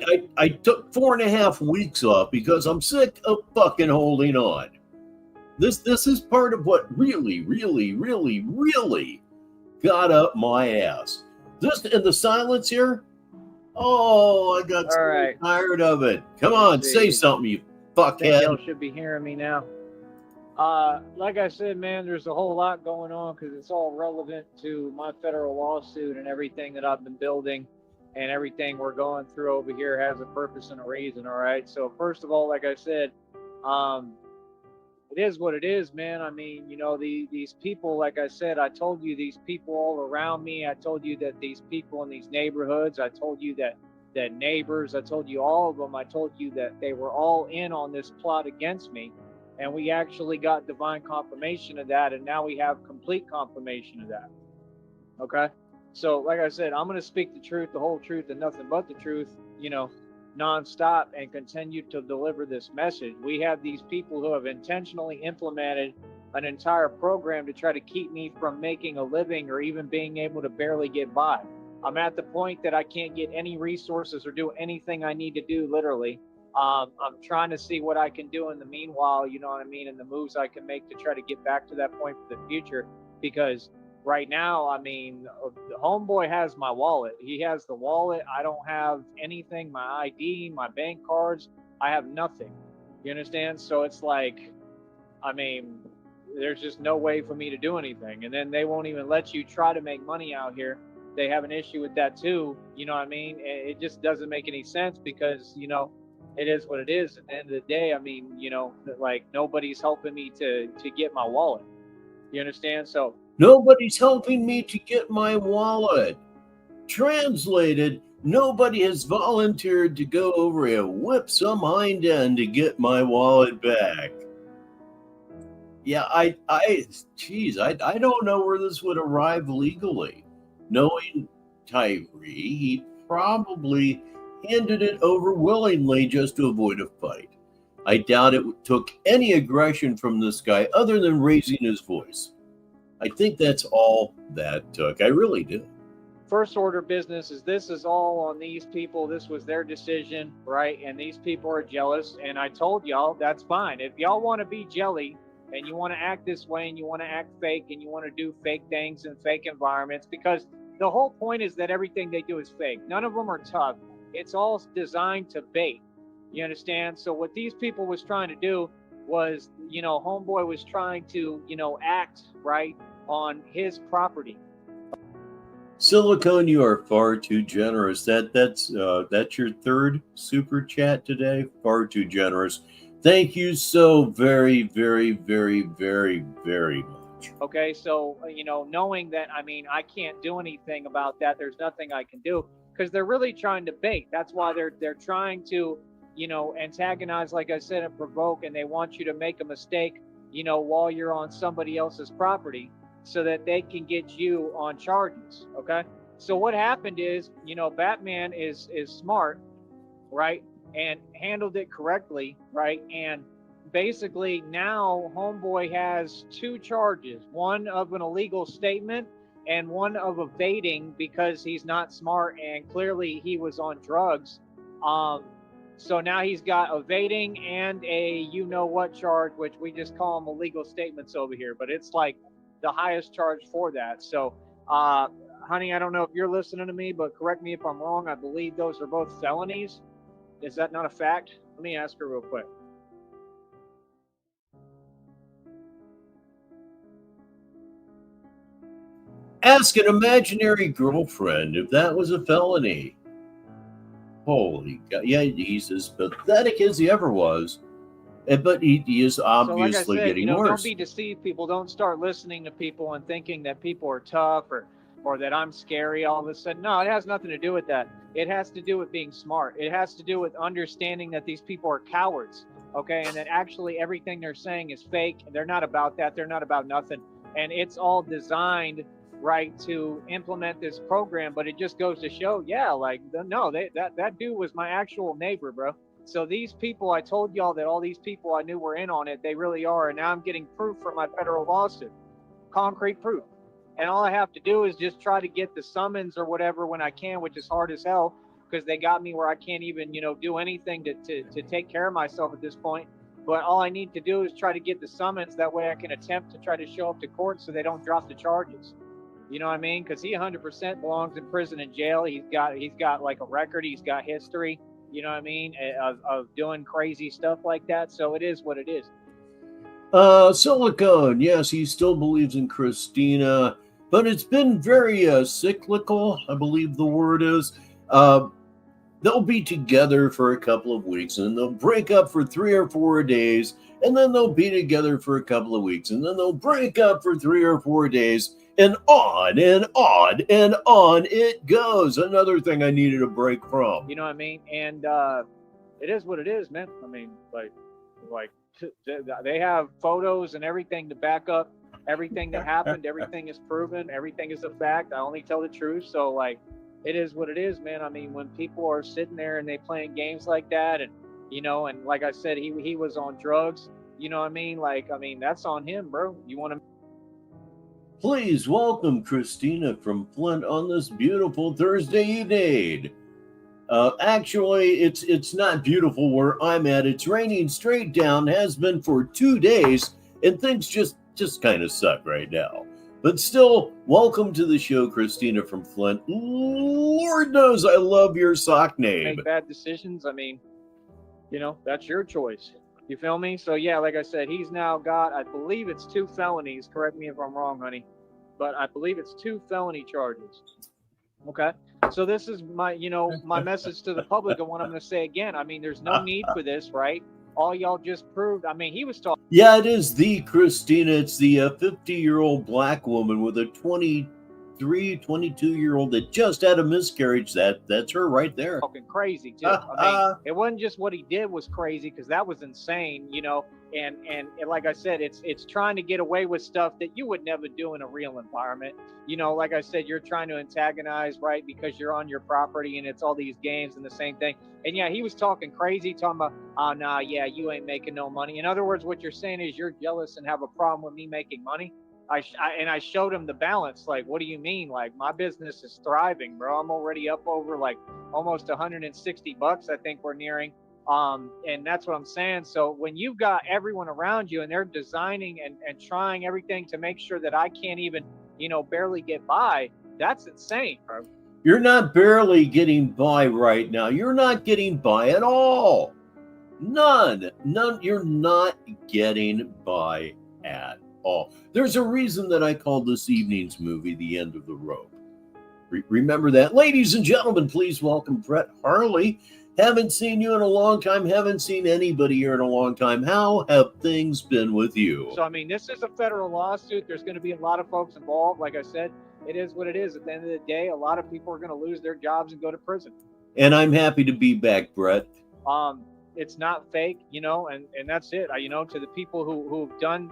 took 4.5 weeks off because I'm sick of fucking holding on. This is part of what really, really, really, really got up my ass. This and the silence here. Oh, I got so tired of it. Come on, say something, you fuckhead. Y'all should be hearing me now. Like I said, man, there's a whole lot going on because it's all relevant to my federal lawsuit and everything that I've been building. And everything we're going through over here has a purpose and a reason, all right? So first of all, like I said, it is what it is, man. I mean, you know, these people, like I said, I told you these people all around me. I told you that these people in these neighborhoods, I told you that neighbors, I told you all of them. I told you that they were all in on this plot against me. And we actually got divine confirmation of that. And now we have complete confirmation of that, okay? So, like I said, I'm going to speak the truth, the whole truth, and nothing but the truth, you know, nonstop and continue to deliver this message. We have these people who have intentionally implemented an entire program to try to keep me from making a living or even being able to barely get by. I'm at the point that I can't get any resources or do anything I need to do, literally. I'm trying to see what I can do in the meanwhile, you know what I mean, and the moves I can make to try to get back to that point for the future, because right now, I mean, the homeboy has my wallet. He has the wallet. I don't have anything, my ID, my bank cards. I have nothing. You understand? So it's like, I mean, there's just no way for me to do anything. And then they won't even let you try to make money out here. They have an issue with that too. You know what I mean? It just doesn't make any sense because, it is what it is. At the end of the day, I mean, like nobody's helping me to get my wallet. You understand? So Nobody's helping me to get my wallet. Translated, nobody has volunteered to go over and whip some hind end to get my wallet back. Yeah, I don't know where this would arrive legally. Knowing Tyree, he probably handed it over willingly just to avoid a fight. I doubt it took any aggression from this guy other than raising his voice. I think that's all that took. I really do. first order business is this is all on these people. This was their decision, right? And these people are jealous. And I told y'all that's fine. If y'all want to be jelly and you want to act this way and you want to act fake and you want to do fake things in fake environments, because the whole point is that everything they do is fake. None of them are tough. It's all designed to bait. You understand? So what these people was trying to do was, homeboy was trying to, act right on his property. Silicone, you are far too generous. That's your third super chat today. Far too generous. Thank you so very, very, very, very, very much. Okay, so knowing that, I mean, I can't do anything about that. There's nothing I can do because they're really trying to bait. That's why they're trying to, antagonize, like I said, and provoke, and they want you to make a mistake, while you're on somebody else's property, so that they can get you on charges. Okay, so what happened is, Batman is smart, right, and handled it correctly, right, and basically now homeboy has two charges, one of an illegal statement and one of evading because he's not smart and clearly he was on drugs. So now he's got evading and a what charge, which we just call them illegal statements over here, but it's like the highest charge for that. So honey, I don't know if you're listening to me, but correct me if I'm wrong. I believe those are both felonies. Is that not a fact? Let me ask her real quick. Ask an imaginary girlfriend if that was a felony. Holy God. Yeah, he's as pathetic as he ever was. But he is obviously so like I said, getting worse. Don't be deceived, people. Don't start listening to people and thinking that people are tough or that I'm scary all of a sudden. No, it has nothing to do with that. It has to do with being smart. It has to do with understanding that these people are cowards, okay? And that actually everything they're saying is fake. They're not about that. They're not about nothing. And it's all designed, right, to implement this program. But it just goes to show, that dude was my actual neighbor, bro. So these people, I told y'all that all these people I knew were in on it. They really are. And now I'm getting proof from my federal lawsuit, concrete proof. And all I have to do is just try to get the summons or whatever when I can, which is hard as hell because they got me where I can't even, do anything to take care of myself at this point. But all I need to do is try to get the summons. That way I can attempt to try to show up to court so they don't drop the charges. You know what I mean? Because he 100% belongs in prison and jail. He's got like a record. He's got history. You know what I mean? Of doing crazy stuff like that. So it is what it is. Silicone, yes, he still believes in Christina, but it's been very cyclical, I believe the word is. They'll be together for a couple of weeks, and they'll break up for 3 or 4 days, and then they'll be together for a couple of weeks, and then they'll break up for 3 or 4 days, and on and on and on it goes. Another thing I needed a break from. You know what I mean? And it is what it is, man. I mean, like they have photos and everything to back up everything that happened. Everything is proven. Everything is a fact. I only tell the truth. So like, it is what it is, man. I mean, when people are sitting there and they playing games like that, and and like I said, he was on drugs. You know what I mean? Like, I mean, that's on him, bro. You want to? Please welcome Christina from Flint on this beautiful Thursday evening. Actually, it's not beautiful where I'm at. It's raining straight down, has been for 2 days, and things just kind of suck right now. But still, welcome to the show, Christina from Flint. Lord knows I love your sock name. Make bad decisions. I mean, that's your choice. You feel me? So yeah, like I said, he's now got, I believe it's 2 felonies. Correct me if I'm wrong, honey, but I believe it's 2 felony charges. Okay. So this is my, my message to the public and what I'm going to say again. I mean, there's no need for this, right? All y'all just proved. I mean, he was talking. Yeah, it is the Christina. It's the 50-year-old black woman with a 22-year-old that just had a miscarriage. That's her right there. Talking crazy too. I mean, it wasn't just what he did was crazy, because that was insane, and like I said, it's trying to get away with stuff that you would never do in a real environment. Like I said, you're trying to antagonize, right? Because you're on your property and it's all these games and the same thing. And yeah, he was talking crazy, talking about, oh, nah, yeah, you ain't making no money. In other words, what you're saying is you're jealous and have a problem with me making money. I showed him the balance. Like, what do you mean? Like, my business is thriving, bro. I'm already up over like almost $160. I think we're nearing. And that's what I'm saying. So when you've got everyone around you and they're designing and trying everything to make sure that I can't even, barely get by, that's insane, bro. You're not barely getting by right now. You're not getting by at all. None. You're not getting by at all. There's a reason that I called this evening's movie The End of the Rope. Remember that. Ladies and gentlemen, please welcome Brett Harley. Haven't seen you in a long time. Haven't seen anybody here in a long time. How have things been with you? So, I mean, this is a federal lawsuit. There's going to be a lot of folks involved. Like I said, it is what it is. At the end of the day, a lot of people are going to lose their jobs and go to prison. And I'm happy to be back, Brett. It's not fake, and that's it. To the people who've done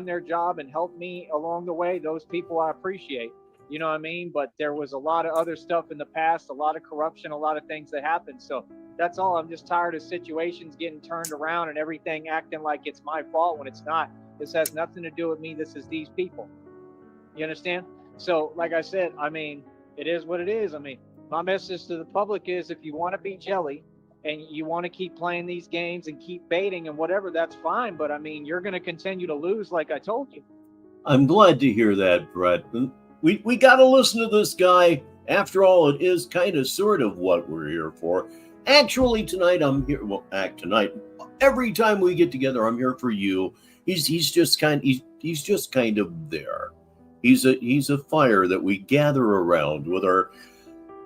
their job and helped me along the way, those people I appreciate. You know what I mean? But there was a lot of other stuff in the past, a lot of corruption, a lot of things that happened. So that's all. I'm just tired of situations getting turned around and everything acting like it's my fault when it's not. This has nothing to do with me. This is these people. You understand? So like I said, I mean, it is what it is. I mean, my message to the public is, if you want to be jelly and you want to keep playing these games and keep baiting and whatever, that's fine. But I mean, you're going to continue to lose, like I told you. I'm glad to hear that, Brett. We got to listen to this guy. After all, it is kind of sort of what we're here for. Actually, tonight I'm here. Well, tonight, every time we get together, I'm here for you. He's just kind of there. He's a fire that we gather around with our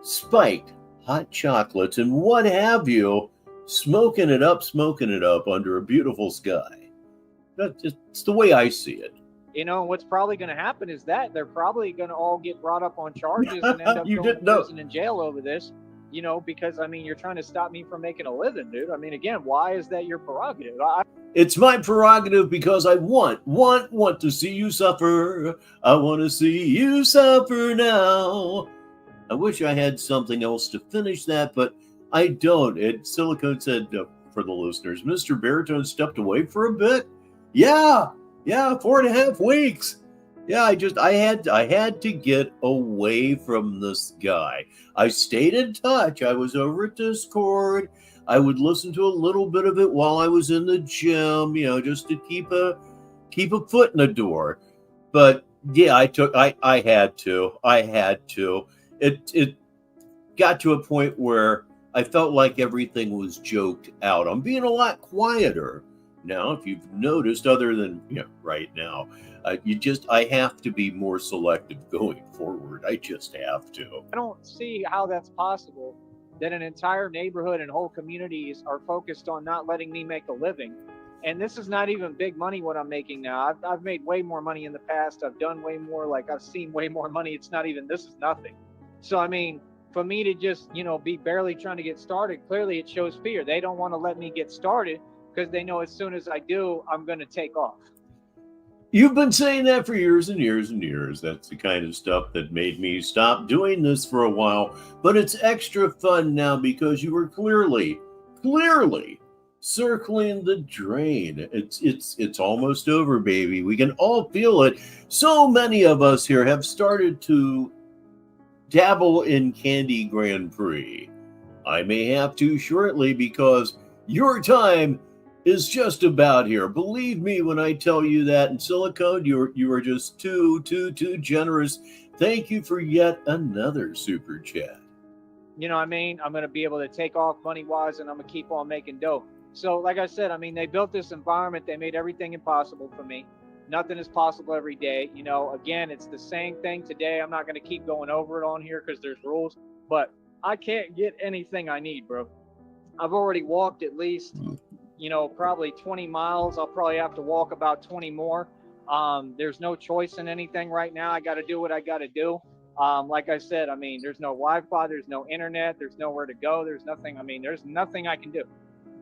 spiked hot chocolates and what have you, smoking it up under a beautiful sky. It's the way I see it. What's probably going to happen is that they're probably going to all get brought up on charges and end up going to prison and jail over this, because, I mean, you're trying to stop me from making a living, dude. I mean, again, why is that your prerogative? It's my prerogative because I want to see you suffer. I want to see you suffer now. I wish I had something else to finish that, but I don't. Silicone said, for the listeners, Mr. Baritone stepped away for a bit. Yeah, 4.5 weeks. Yeah, I had to get away from this guy. I stayed in touch. I was over at Discord. I would listen to a little bit of it while I was in the gym, just to keep a foot in the door. But yeah, I had to. It got to a point where I felt like everything was joked out. I'm being a lot quieter now, if you've noticed, other than right now. I have to be more selective going forward. I just have to. I don't see how that's possible, that an entire neighborhood and whole communities are focused on not letting me make a living. And this is not even big money what I'm making now. I've made way more money in the past. I've done way more. Like, I've seen way more money. It's not even, this is nothing. So, I mean, for me to just, be barely trying to get started, clearly it shows fear. They don't want to let me get started because they know as soon as I do, I'm going to take off. You've been saying that for years and years and years. That's the kind of stuff that made me stop doing this for a while. But it's extra fun now because you were clearly circling the drain. It's almost over, baby. We can all feel it. So many of us here have started to dabble in Candy Grand Prix. I may have to shortly because your time is just about here. Believe me when I tell you that. And Silicone, you are just too generous. Thank you for yet another super chat. You know what I mean? I'm going to be able to take off money-wise, and I'm going to keep on making dough. So, like I said, I mean, they built this environment. They made everything impossible for me. Nothing is possible every day. You know, again, it's the same thing today. I'm not going to keep going over it on here because there's rules. But I can't get anything I need, bro. I've already walked at least, you know, probably 20 miles. I'll probably have to walk about 20 more. There's no choice in anything right now. I got to do what I got to do. Like I said, I mean, there's no Wi-Fi, there's no internet, there's nowhere to go, there's nothing. I mean, there's nothing I can do.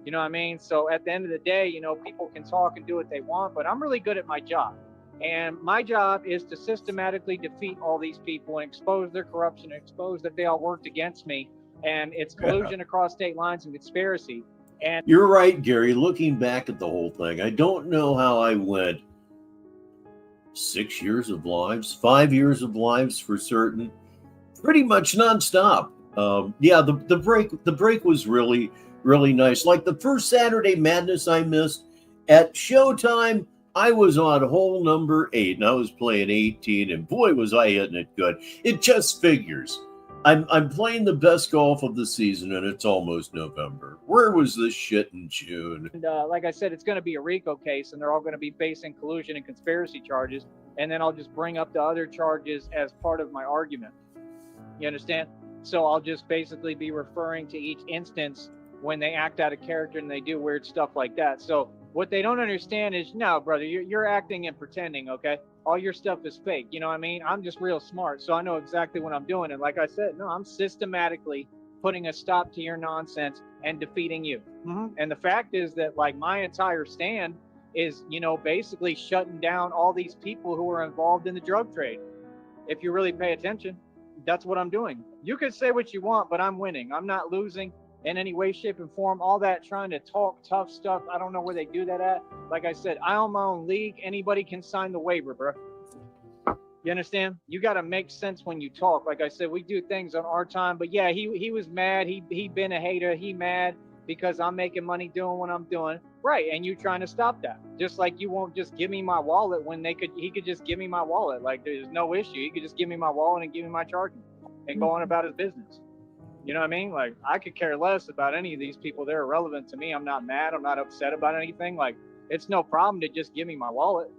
You know what I mean? So at the end of the day, you know, people can talk and do what they want, but I'm really good at my job. And my job is to systematically defeat all these people and expose their corruption, and expose that they all worked against me. And it's collusion across state lines and conspiracy. And you're right, Gary. Looking back at the whole thing, I don't know how I went 6 years of lives, 5 years of lives for certain, pretty much nonstop. Yeah, the break was really nice. Like the first Saturday Madness I missed at Showtime, I was on hole number 8 and I was playing 18, and boy was I hitting it good. It just figures. I'm playing the best golf of the season, and it's almost November. Where was this shit in June? And like I said, it's going to be a RICO case, and they're all going to be facing collusion and conspiracy charges. And then I'll just bring up the other charges as part of my argument. You understand? So I'll just basically be referring to each instance when they act out of character and they do weird stuff like that. So what they don't understand is, no, brother, you're acting and pretending, okay? All your stuff is fake. You know what I mean? I'm just real smart, so I know exactly what I'm doing. And like I said, no, I'm systematically putting a stop to your nonsense and defeating you. And the fact is that, like, my entire stand is, you know, basically shutting down all these people who are involved in the drug trade. If you really pay attention, that's what I'm doing. You can say what you want, but I'm winning. I'm not losing in any way, shape, and form. All that trying to talk tough stuff, I don't know where they do that at. Like I said, I own my own league. Anybody can sign the waiver, bro. You understand? You got to make sense when you talk. Like I said, we do things on our time. But yeah, he was mad. He been a hater. He mad because I'm making money doing what I'm doing. Right, and you trying to stop that. Just like you won't just give me my wallet when he could just give me my wallet. Like, there's no issue. He could just give me my wallet and give me my charging and go on about his business. You know what I mean? Like, I could care less about any of these people. They're irrelevant to me. I'm not mad. I'm not upset about anything. Like, it's no problem to just give me my wallet.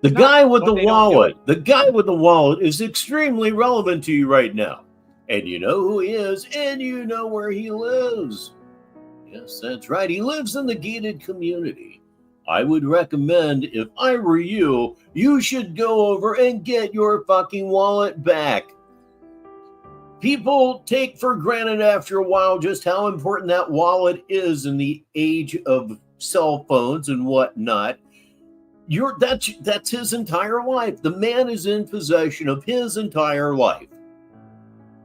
The guy with the wallet is extremely relevant to you right now. And you know who he is, and you know where he lives. Yes, that's right. He lives in the gated community. I would recommend, if I were you, you should go over and get your fucking wallet back. People take for granted after a while just how important that wallet is in the age of cell phones and whatnot. That's his entire life. The man is in possession of his entire life.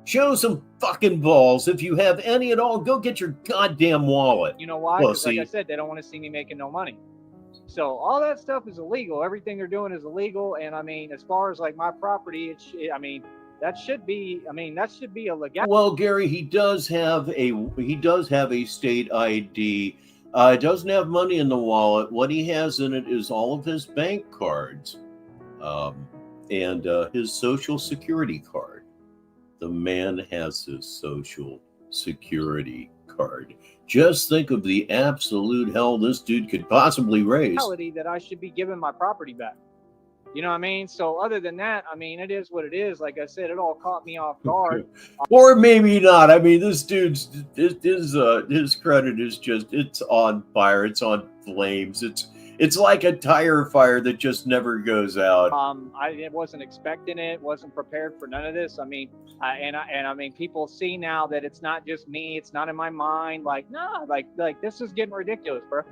Show some fucking balls. If you have any at all, go get your goddamn wallet. You know why? Because like I said, they don't want to see me making no money. So all that stuff is illegal. Everything they're doing is illegal. And I mean, as far as like my property, that should be a legal. Well, Gary, he does have a state ID. Doesn't have money in the wallet. What he has in it is all of his bank cards, and his Social Security card. The man has his Social Security card. Just think of the absolute hell this dude could possibly raise. That I should be giving my property back. You know what I mean? So other than that, I mean, it is what it is. Like I said, it all caught me off guard. Or maybe not. I mean, this dude's his credit is just, it's on fire. It's on flames. It's like a tire fire that just never goes out. I wasn't expecting it. Wasn't prepared for none of this. I mean, I mean, people see now that it's not just me. It's not in my mind. Like, no, like this is getting ridiculous, bro.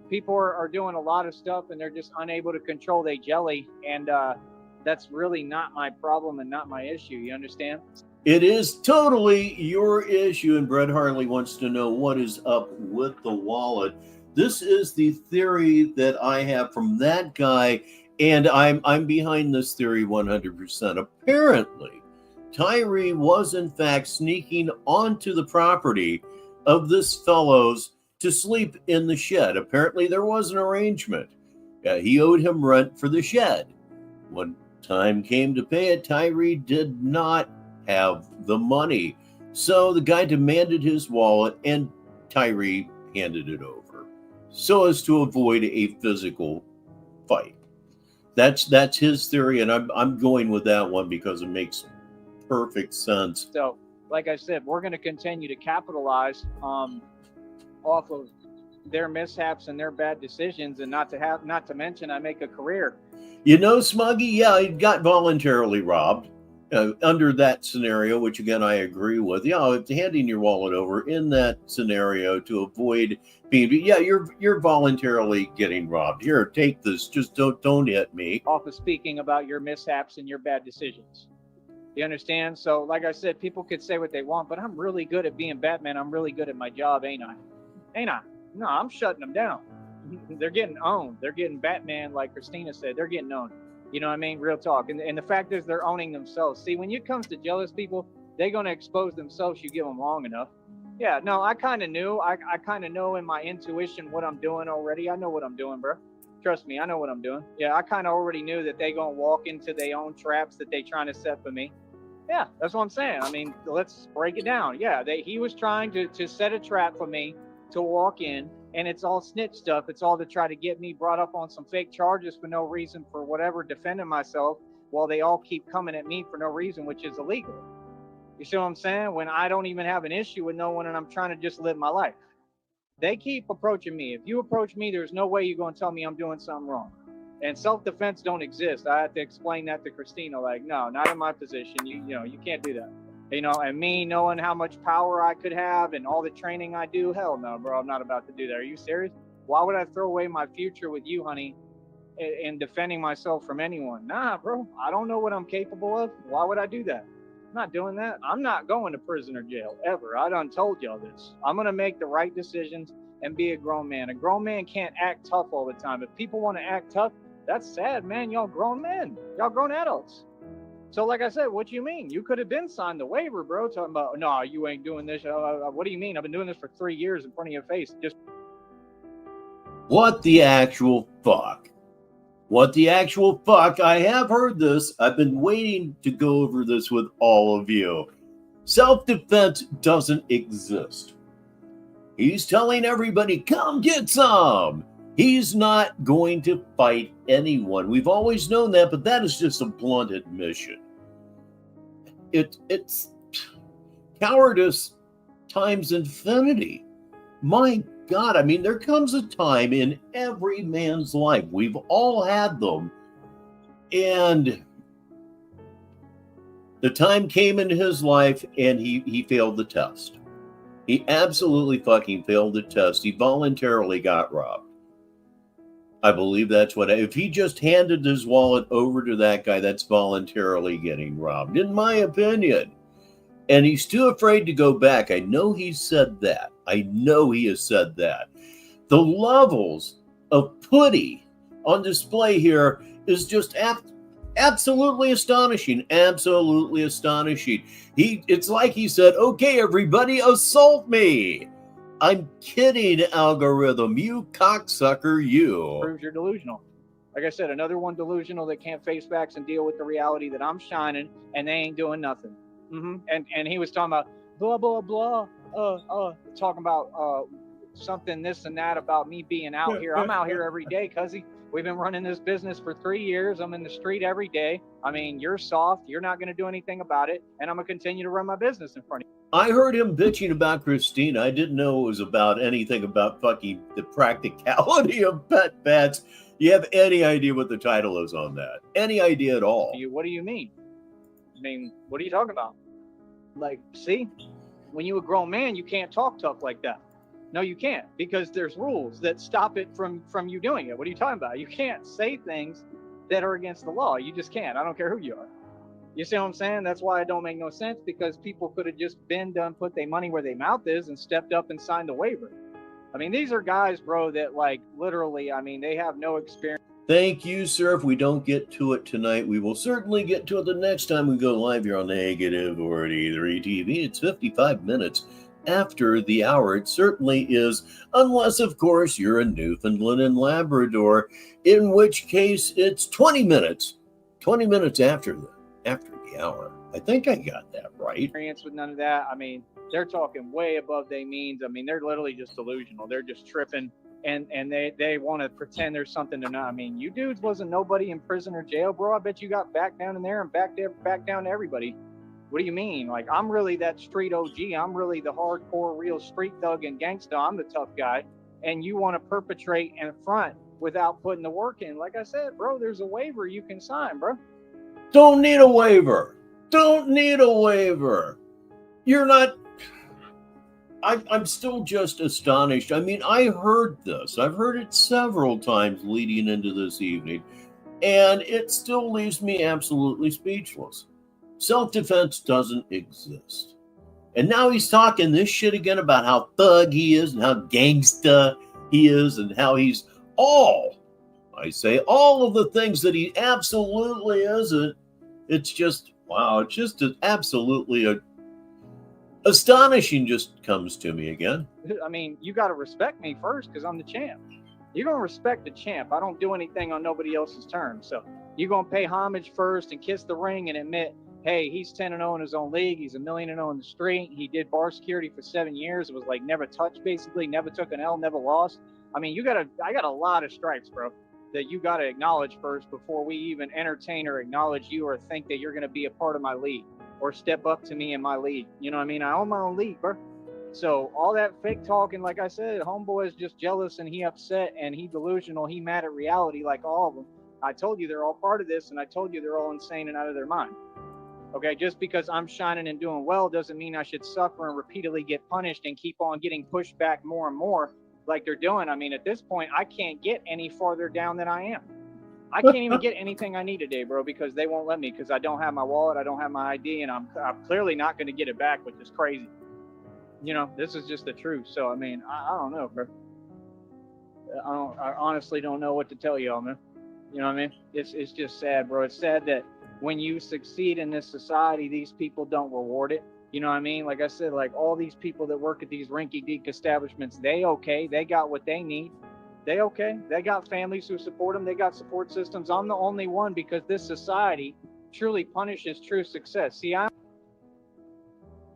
People are doing a lot of stuff and they're just unable to control their jelly. And that's really not my problem and not my issue. You understand? It is totally your issue. And Brett Harley wants to know what is up with the wallet. This is the theory that I have from that guy. And I'm behind this theory 100%. Apparently, Tyree was in fact sneaking onto the property of this fellow's to sleep in the shed. Apparently, there was an arrangement. He owed him rent for the shed. When time came to pay it, Tyree did not have the money. So the guy demanded his wallet, and Tyree handed it over so as to avoid a physical fight. That's his theory, and I'm going with that one because it makes perfect sense. So, like I said, we're going to continue to capitalize off of their mishaps and their bad decisions, and not to mention I make a career. You know, Smuggy, yeah, he got voluntarily robbed under that scenario, which again I agree with. Yeah, handing your wallet over in that scenario to avoid being, yeah, you're voluntarily getting robbed. Here, take this. Just don't hit me. Off of speaking about your mishaps and your bad decisions. You understand? So, like I said, people could say what they want, but I'm really good at being Batman. I'm really good at my job, ain't I? Ain't I? No, I'm shutting them down. They're getting owned. They're getting Batman, like Christina said. They're getting owned. You know what I mean? Real talk. And the fact is, they're owning themselves. See, when it comes to jealous people, they're going to expose themselves. You give them long enough. Yeah, no, I kind of knew. I kind of know in my intuition what I'm doing already. I know what I'm doing, bro. Trust me, I know what I'm doing. Yeah, I kind of already knew that they going to walk into their own traps that they trying to set for me. Yeah, that's what I'm saying. I mean, let's break it down. Yeah, he was trying to set a trap for me to walk in, and it's all snitch stuff. It's all to try to get me brought up on some fake charges for no reason, for whatever, defending myself, while they all keep coming at me for no reason, which is illegal. You see what I'm saying? When I don't even have an issue with no one and I'm trying to just live my life. They keep approaching me. If you approach me, there's no way you're going to tell me I'm doing something wrong. And self-defense don't exist. I have to explain that to Christina. Like, no, not in my position. You know, you can't do that. You know, and me knowing how much power I could have and all the training I do, hell no, bro, I'm not about to do that. Are you serious? Why would I throw away my future with you, honey, in defending myself from anyone? Nah, bro, I don't know what I'm capable of. Why would I do that? I'm not doing that. I'm not going to prison or jail, ever. I done told y'all this. I'm going to make the right decisions and be a grown man. A grown man can't act tough all the time. If people want to act tough, that's sad, man. Y'all grown men. Y'all grown adults. So, like I said, what do you mean? You could have been signed the waiver, bro, talking about, no, you ain't doing this. What do you mean? I've been doing this for 3 years in front of your face. Just what the actual fuck? What the actual fuck? I have heard this. I've been waiting to go over this with all of you. Self-defense doesn't exist. He's telling everybody, come get some. He's not going to fight anyone. We've always known that, but that is just a blunt admission. It's cowardice times infinity. My God, I mean, there comes a time in every man's life. We've all had them. And the time came into his life and he failed the test. He absolutely fucking failed the test. He voluntarily got robbed. I believe that's what, if he just handed his wallet over to that guy, that's voluntarily getting robbed, in my opinion. And he's too afraid to go back. I know he said that. I know he has said that. The levels of putty on display here is just absolutely astonishing. Absolutely astonishing. It's like he said, okay, everybody, assault me. I'm kidding, algorithm. You cocksucker, you. Proves you're delusional. Like I said, another one delusional that can't face facts and deal with the reality that I'm shining, and they ain't doing nothing. And he was talking about blah blah blah, talking about something this and that about me being out here. I'm out here every day, cuzzy. We've been running this business for 3 years. I'm in the street every day. I mean, you're soft. You're not going to do anything about it, and I'm going to continue to run my business in front of you. I heard him bitching about Christina. I didn't know it was about anything about fucking the practicality of pet pets. You have any idea what the title is on that? Any idea at all? What do you mean? I mean, what are you talking about? Like, see, when you're a grown man, you can't talk tough like that. No, you can't, because there's rules that stop it from you doing it. What are you talking about? You can't say things that are against the law. You just can't. I don't care who you are. You see what I'm saying? That's why it don't make no sense, because people could have just been done, put their money where their mouth is, and stepped up and signed a waiver. I mean, these are guys, bro, that like literally, I mean, they have no experience. Thank you, sir. If we don't get to it tonight, we will certainly get to it the next time we go live here on Negative or E3 TV. It's 55 minutes after the hour. It certainly is, unless, of course, you're a Newfoundland and Labrador, in which case it's 20 minutes. 20 minutes after the hour. I think I got that right. Experience with none of that. I mean, they're talking way above their means. I mean, they're literally just delusional. They're just tripping, and they want to pretend there's something to know. I mean, you dudes wasn't nobody in prison or jail, bro. I bet you got back down in there and back down to everybody. What do you mean? Like, I'm really that street OG. I'm really the hardcore, real street thug and gangsta. I'm the tough guy, and you want to perpetrate and front without putting the work in. Like I said, bro, there's a waiver you can sign, bro. Don't need a waiver. Don't need a waiver. You're not. I'm still just astonished. I mean, I heard this. I've heard it several times leading into this evening, and it still leaves me absolutely speechless. Self-defense doesn't exist. And now he's talking this shit again about how thug he is and how gangsta he is and how he's all of the things that he absolutely isn't. It's just, wow, it's just absolutely astonishing just comes to me again. I mean, you got to respect me first because I'm the champ. You're going to respect the champ. I don't do anything on nobody else's terms. So you're going to pay homage first and kiss the ring and admit, hey, he's 10-0 in his own league. He's 1,000,000 in the street. He did bar security for 7 years. It was like never touched, basically, never took an L, never lost. I mean, I got a lot of stripes, bro, that you got to acknowledge first before we even entertain or acknowledge you or think that you're going to be a part of my league or step up to me in my league. You know what I mean? I own my own league, bro. So all that fake talking, like I said, homeboy is just jealous and he upset and he delusional. He mad at reality like all of them. I told you they're all part of this, and I told you they're all insane and out of their mind. Okay, just because I'm shining and doing well doesn't mean I should suffer and repeatedly get punished and keep on getting pushed back more and more like they're doing. I mean, at this point, I can't get any farther down than I am. I can't even get anything I need today, bro, because they won't let me because I don't have my wallet, I don't have my ID, and I'm clearly not going to get it back, which is crazy. You know, this is just the truth. So, I mean, I don't know, bro. I honestly don't know what to tell y'all, man. You know what I mean? It's just sad, bro. It's sad that when you succeed in this society, these people don't reward it. You know what I mean? Like I said, like all these people that work at these rinky-dink establishments, they got what they need. They got families who support them. They got support systems. I'm the only one because this society truly punishes true success. See,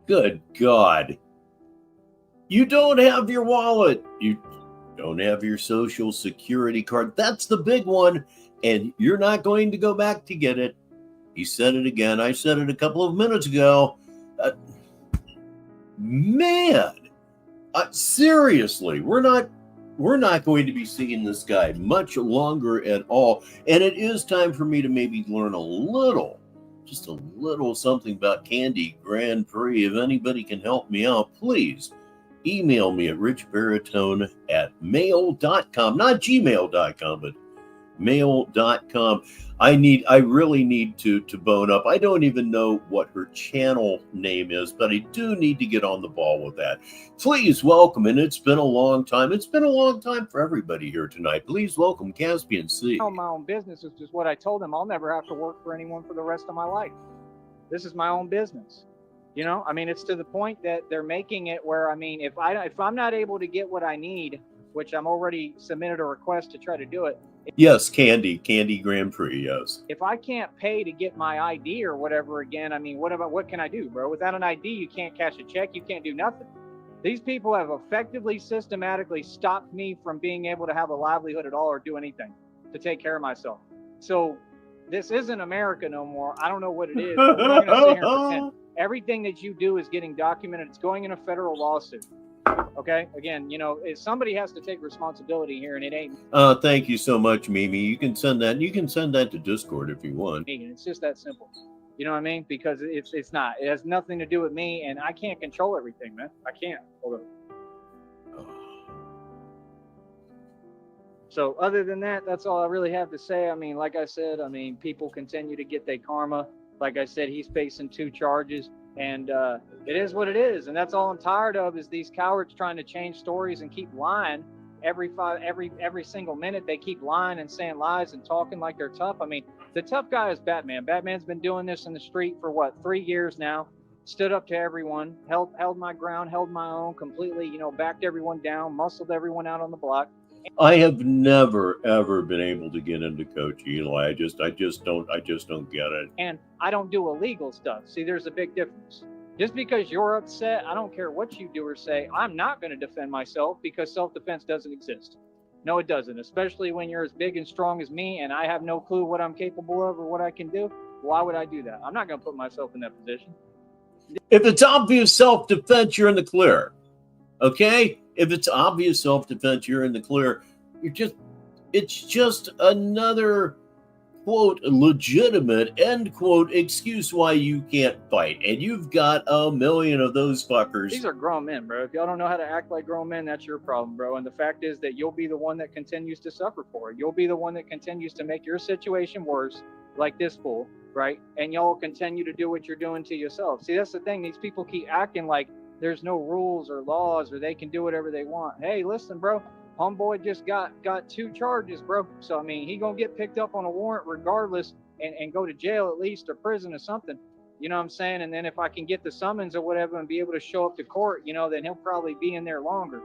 Good God. You don't have your wallet. You don't have your social security card. That's the big one. And you're not going to go back to get it. He said it again. I said it a couple of minutes ago. Man, seriously, we're not going to be seeing this guy much longer at all. And it is time for me to maybe learn just a little something about Candy Grand Prix. If anybody can help me out, please email me at richbartone@mail.com, not gmail.com, but mail.com. I really need to bone up. I don't even know what her channel name is, but I do need to get on the ball with that. Please welcome, and it's been a long time. It's been a long time for everybody here tonight. Please welcome Caspian C. I own my own business, which is what I told them. I'll never have to work for anyone for the rest of my life. This is my own business. You know, I mean, it's to the point that they're making it where, I mean, if I'm not able to get what I need, which I'm already submitted a request to try to do it. Yes, Candy Grand Prix, yes. If I can't pay to get my ID or whatever again, I mean, what can I do, bro? Without an ID, you can't cash a check, you can't do nothing. These people have effectively, systematically stopped me from being able to have a livelihood at all or do anything to take care of myself. So this isn't America no more. I don't know what it is, but we're not going to sit here and pretend. Everything that you do is getting documented. It's going in a federal lawsuit. Okay, again, you know, somebody has to take responsibility here, and it ain't. Thank you so much, Mimi. You can send that to Discord if you want. It's just that simple. You know what I mean? Because it's not. It has nothing to do with me, and I can't control everything, man. I can't. Hold on. So other than that, that's all I really have to say. I mean, like I said, I mean, people continue to get their karma. Like I said, he's facing 2 charges. And it is what it is, and that's all I'm tired of is these cowards trying to change stories and keep lying every single minute. They keep lying and saying lies and talking like they're tough. I mean, the tough guy is Batman. Batman's been doing this in the street for what, 3 years now. stood up to everyone, held my ground, held my own completely, backed everyone down, muscled everyone out on the block. I have never ever been able to get into Coach Eli. I just don't get it. And I don't do illegal stuff. See, there's a big difference. Just because you're upset, I don't care what you do or say, I'm not going to defend myself because self-defense doesn't exist. No, it doesn't, especially when you're as big and strong as me and I have no clue what I'm capable of or what I can do. Why would I do that? I'm not going to put myself in that position. If it's obvious self-defense, you're in the clear. Okay? If it's obvious self-defense, you're in the clear. It's just another, quote, legitimate, end quote, excuse why you can't fight. And you've got a million of those fuckers. These are grown men, bro. If y'all don't know how to act like grown men, that's your problem, bro. And the fact is that you'll be the one that continues to suffer for it. You'll be the one that continues to make your situation worse, like this fool, right? And y'all continue to do what you're doing to yourself. See, that's the thing. These people keep acting like there's no rules or laws or they can do whatever they want. Hey, listen, bro. Homeboy just got 2 charges, bro. So, I mean, he gonna get picked up on a warrant regardless and go to jail at least or prison or something. You know what I'm saying? And then if I can get the summons or whatever and be able to show up to court, then he'll probably be in there longer.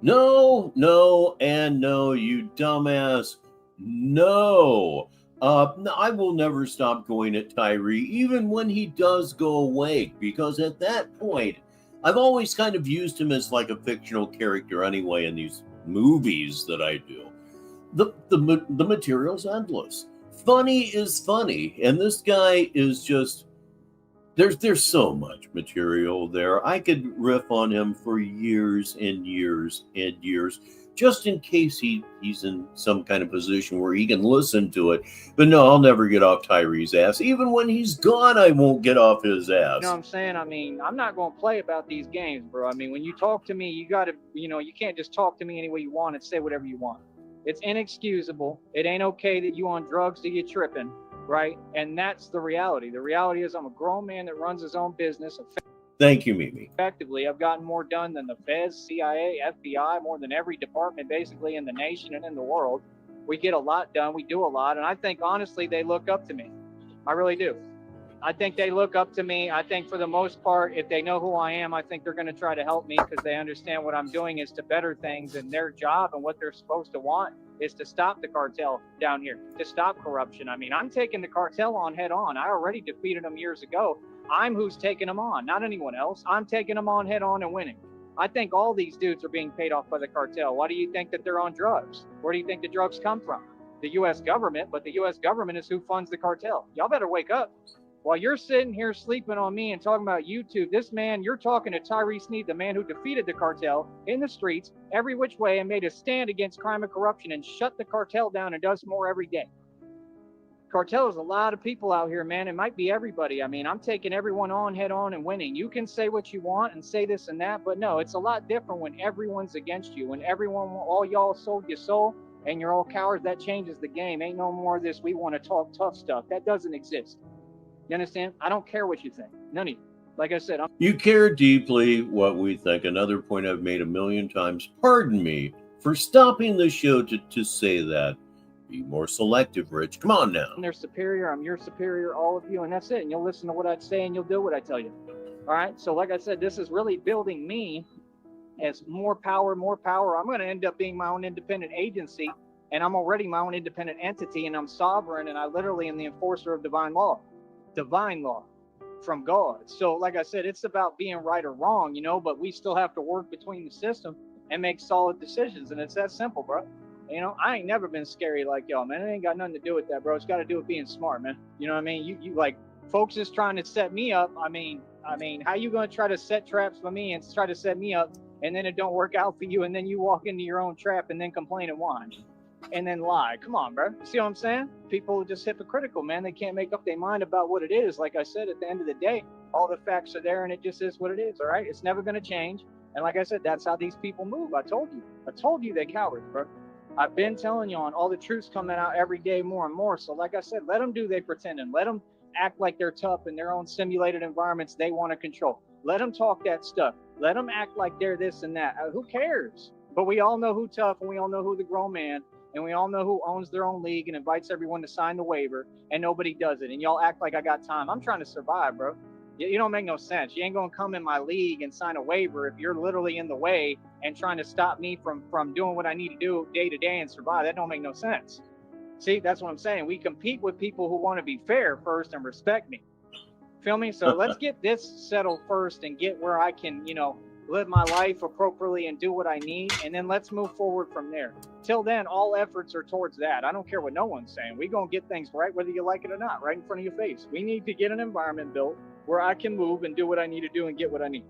No, and no, you dumbass. No. I will never stop going at Tyree, even when he does go away, because at that point, I've always kind of used him as like a fictional character anyway in these movies that I do. The material's endless. Funny is funny, and this guy is just there's so much material there. I could riff on him for years and years and years, just in case he's in some kind of position where he can listen to it. But no, I'll never get off Tyree's ass. Even when he's gone, I won't get off his ass. You know what I'm saying? I mean, I'm not going to play about these games, bro. I mean, when you talk to me, you got to, you can't just talk to me any way you want and say whatever you want. It's inexcusable. It ain't okay that you on drugs to get tripping, right? And that's the reality. The reality is I'm a grown man that runs his own business. Thank you, Mimi. Effectively, I've gotten more done than the Feds, CIA, FBI, more than every department basically in the nation and in the world. We get a lot done. We do a lot. And I think, honestly, they look up to me. I really do. I think they look up to me. I think for the most part, if they know who I am, I think they're going to try to help me because they understand what I'm doing is to better things, and their job and what they're supposed to want is to stop the cartel down here, to stop corruption. I mean, I'm taking the cartel on head on. I already defeated them years ago. I'm who's taking them on, not anyone else. I'm taking them on head on and winning. I think all these dudes are being paid off by the cartel. Why do you think that they're on drugs? Where do you think the drugs come from? The U.S. government, but the U.S. government is who funds the cartel. Y'all better wake up. While you're sitting here sleeping on me and talking about YouTube, this man, you're talking to Tyree Sneed, the man who defeated the cartel in the streets every which way and made a stand against crime and corruption and shut the cartel down and does more every day. Cartel is a lot of people out here, man. It might be everybody. I mean, I'm taking everyone on head on and winning. You can say what you want and say this and that, but no, it's a lot different when everyone's against you. When everyone, all y'all sold your soul and you're all cowards, that changes the game. Ain't no more of this, we want to talk tough stuff. That doesn't exist. You understand? I don't care what you think. None of you. Like I said, you care deeply what we think. Another point I've made a million times. Pardon me for stopping the show to say that. Be more selective, Rich. Come on now. They're superior. I'm your superior, all of you, and that's it. And you'll listen to what I say and you'll do what I tell you. All right? So like I said, this is really building me as more power. I'm going to end up being my own independent agency, and I'm already my own independent entity, and I'm sovereign, and I literally am the enforcer of divine law from God. So like I said, it's about being right or wrong, but we still have to work between the system and make solid decisions. And it's that simple, bro. I ain't never been scary like y'all, man. It ain't got nothing to do with that, bro. It's got to do with being smart, man. You know what I mean? You like folks is trying to set me up. I mean, how you going to try to set traps for me and try to set me up and then it don't work out for you and then you walk into your own trap and then complain and whine and then lie? Come on, bro. You see what I'm saying? People are just hypocritical, man. They can't make up their mind about what it is. Like I said, at the end of the day, all the facts are there and it just is what it is, all right? It's never going to change. And like I said, that's how these people move. I told you they're cowards, bro. I've been telling you on all the truths coming out every day more and more. So like I said, let them do they pretending. Let them act like they're tough in their own simulated environments they want to control. Let them talk that stuff. Let them act like they're this and that. Who cares? But we all know who tough and we all know who the grown man and we all know who owns their own league and invites everyone to sign the waiver and nobody does it. And y'all act like I got time. I'm trying to survive, bro. You don't make no sense. You ain't gonna come in my league and sign a waiver if you're literally in the way and trying to stop me from doing what I need to do day to day and survive. That don't make no sense. See, that's what I'm saying. We compete with people who want to be fair first and respect me. Feel me? So let's get this settled first and get where I can, live my life appropriately and do what I need, and then let's move forward from there. Till then, all efforts are towards that. I don't care what no one's saying. We're going to get things right, whether you like it or not, right in front of your face. We need to get an environment built where I can move and do what I need to do and get what I need.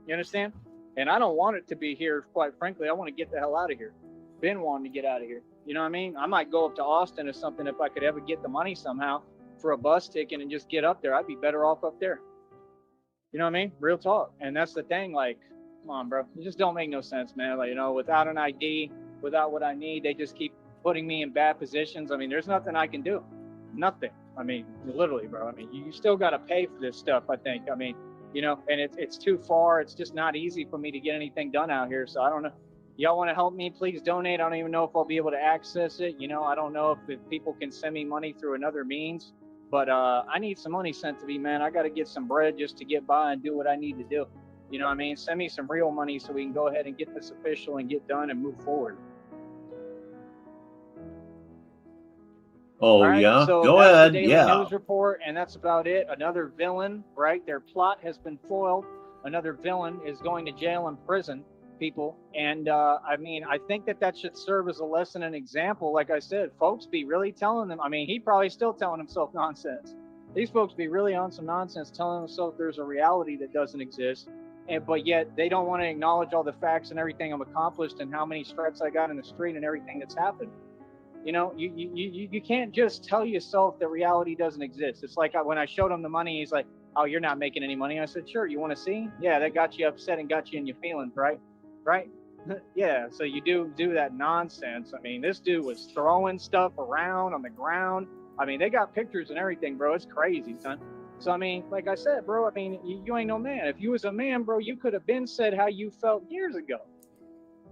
You understand? And I don't want it to be here, quite frankly. I want to get the hell out of here. Been wanting to get out of here. You know what I mean? I might go up to Austin or something if I could ever get the money somehow for a bus ticket and just get up there. I'd be better off up there. You know what I mean? Real talk. And that's the thing, like, come on, bro. You just don't make no sense, man. Like, without an ID, without what I need, they just keep putting me in bad positions. I mean, there's nothing I can do. Nothing. I mean, literally, bro. I mean, you still got to pay for this stuff, I think. I mean, and it's too far. It's just not easy for me to get anything done out here. So I don't know. Y'all want to help me? Please donate. I don't even know if I'll be able to access it. I don't know if people can send me money through another means. But I need some money sent to me, man. I got to get some bread just to get by and do what I need to do. You know what I mean? Send me some real money so we can go ahead and get this official and get done and move forward. Oh, right, yeah? So go that's ahead. The daily news report, and that's about it. Another villain, right? Their plot has been foiled. Another villain is going to jail and prison, people. And I mean, I think that should serve as a lesson and example. Like I said, folks be really telling them. I mean, he probably still telling himself nonsense. These folks be really on some nonsense, telling themselves there's a reality that doesn't exist. But yet they don't want to acknowledge all the facts and everything I've accomplished and how many stripes I got in the street and everything that's happened. You can't just tell yourself that reality doesn't exist. It's like when I showed him the money, he's like, "Oh, you're not making any money." I said, "Sure, you want to see?" Yeah, that got you upset and got you in your feelings, right? Yeah, so you do that nonsense. I mean, this dude was throwing stuff around on the ground. I mean, they got pictures and everything, bro. It's crazy, son. So, I mean, like I said, bro, I mean, you ain't no man. If you was a man, bro, you could have been said how you felt years ago.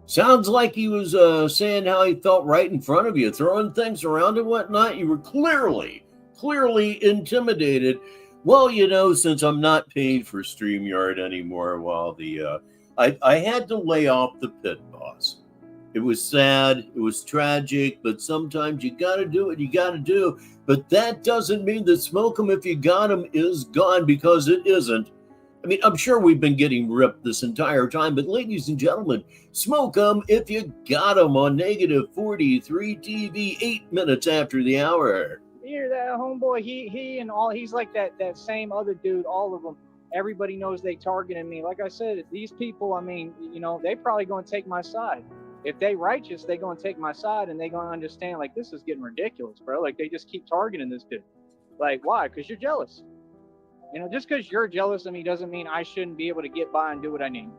Sounds like he was saying how he felt right in front of you, throwing things around and whatnot. You were clearly intimidated. Well, since I'm not paid for StreamYard anymore, I had to lay off the pit boss. It was sad. It was tragic, but sometimes you got to do what you got to do. But that doesn't mean that smoke 'em if you got 'em is gone, because it isn't. I mean, I'm sure we've been getting ripped this entire time, but ladies and gentlemen, smoke 'em if you got 'em on Negative 43 TV, 8 minutes after the hour. You hear that, homeboy? He and all, he's like that same other dude, all of them. Everybody knows they targeted me. Like I said, these people, I mean, they probably going to take my side. If they righteous, they going to take my side, and they going to understand, like, this is getting ridiculous, bro. Like, they just keep targeting this dude. Like, why? Because you're jealous. Just because you're jealous of me doesn't mean I shouldn't be able to get by and do what I need.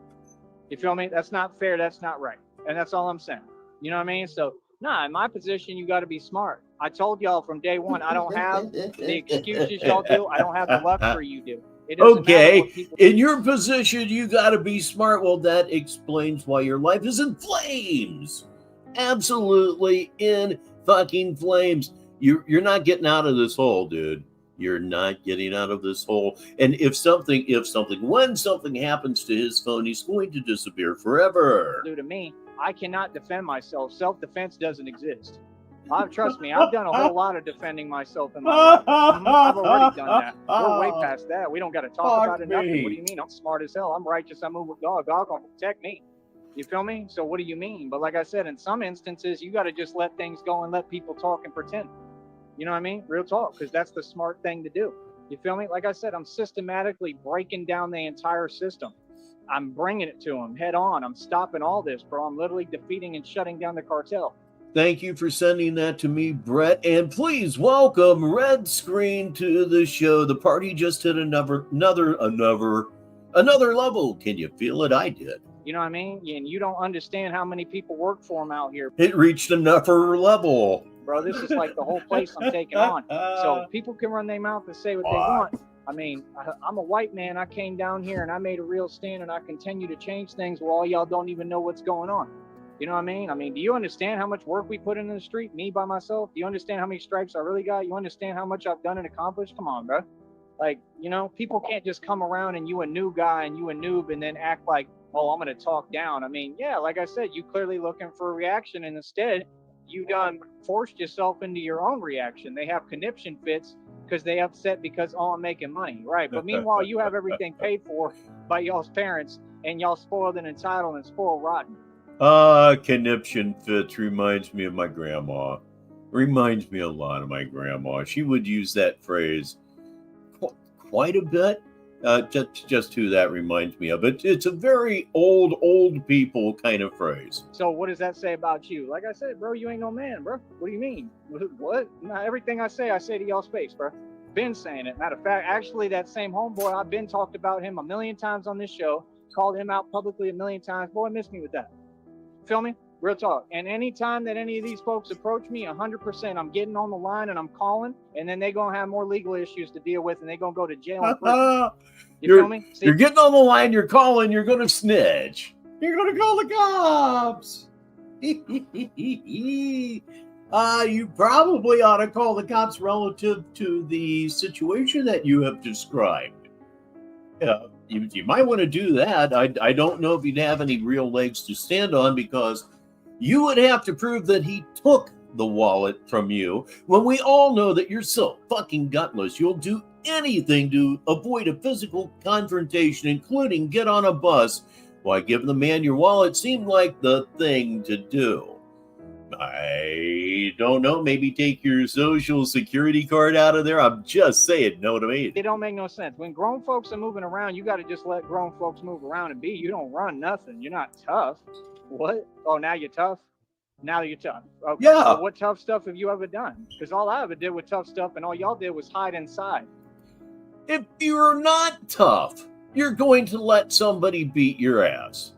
You feel me? That's not fair. That's not right. And that's all I'm saying. You know what I mean? So, in my position, you got to be smart. I told y'all from day one, I don't have the excuses y'all do. I don't have the luxury you do. Okay, in your position, you got to be smart. Well, that explains why your life is in flames. Absolutely in fucking flames. You're not getting out of this hole, dude. You're not getting out of this hole. And when something happens to his phone, he's going to disappear forever. To me, I cannot defend myself. Self-defense doesn't exist. Trust me, I've done a whole lot of defending myself in my life. I've already done that. We're way past that. We don't got to talk about it. Nothing. What do you mean? I'm smart as hell. I'm righteous. I move with God. God gonna protect me. You feel me? So what do you mean? But like I said, in some instances, you got to just let things go and let people talk and pretend. You know what I mean? Real talk, because that's the smart thing to do. You feel me? Like I said, I'm systematically breaking down the entire system. I'm bringing it to them head on. I'm stopping all this, bro. I'm literally defeating and shutting down the cartel. Thank you for sending that to me, Brett. And please welcome Red Screen to the show. The party just hit another level. Can you feel it? I did. You know what I mean? And you don't understand how many people work for them out here. It reached another level. Bro, this is like the whole place I'm taking on. So people can run their mouth and say what they want. I mean, I'm a white man. I came down here and I made a real stand, and I continue to change things while all y'all don't even know what's going on. You know what I mean? I mean, do you understand how much work we put in the street, me by myself? Do you understand how many stripes I really got? You understand how much I've done and accomplished? Come on, bro. Like, you know, people can't just come around and you a new guy and you a noob and then act like, oh, I'm going to talk down. I mean, yeah, like I said, you clearly looking for a reaction, and instead you done forced yourself into your own reaction. They have conniption fits because they upset because, oh, I'm making money. Right. But meanwhile, you have everything paid for by y'all's parents, and y'all spoiled and entitled and spoiled rotten. Conniption fits reminds me of my grandma. Reminds me a lot of my grandma. She would use that phrase quite a bit. Just who that reminds me of. It's a very old people kind of phrase. So what does that say about you? Like I said, bro, you ain't no man, bro. What do you mean? What? Not everything I say to y'all's face, bro. Been saying it. Matter of fact, actually, that same homeboy, I've been talked about him a million times on this show. Called him out publicly a million times. Boy, miss me with that. Feel me? Real talk. And anytime that any of these folks approach me, 100%, I'm getting on the line and I'm calling, and then they're going to have more legal issues to deal with, and they're going to go to jail. You feel me? See? You're getting on the line, you're calling, you're going to snitch. You're going to call the cops. You probably ought to call the cops relative to the situation that you have described. You might want to do that. I don't know if you'd have any real legs to stand on, because you would have to prove that he took the wallet from you, when we all know that you're so fucking gutless. You'll do anything to avoid a physical confrontation, including get on a bus. Why, giving the man your wallet seemed like the thing to do. I don't know, maybe take your social security card out of there. I'm just saying, no to me. It don't make no sense. When grown folks are moving around, you got to just let grown folks move around and be. You don't run nothing. You're not tough. What? Oh, now you're tough? Now you're tough. Okay. Yeah. So what tough stuff have you ever done? Because all I ever did with tough stuff, and all y'all did was hide inside. If you're not tough, you're going to let somebody beat your ass.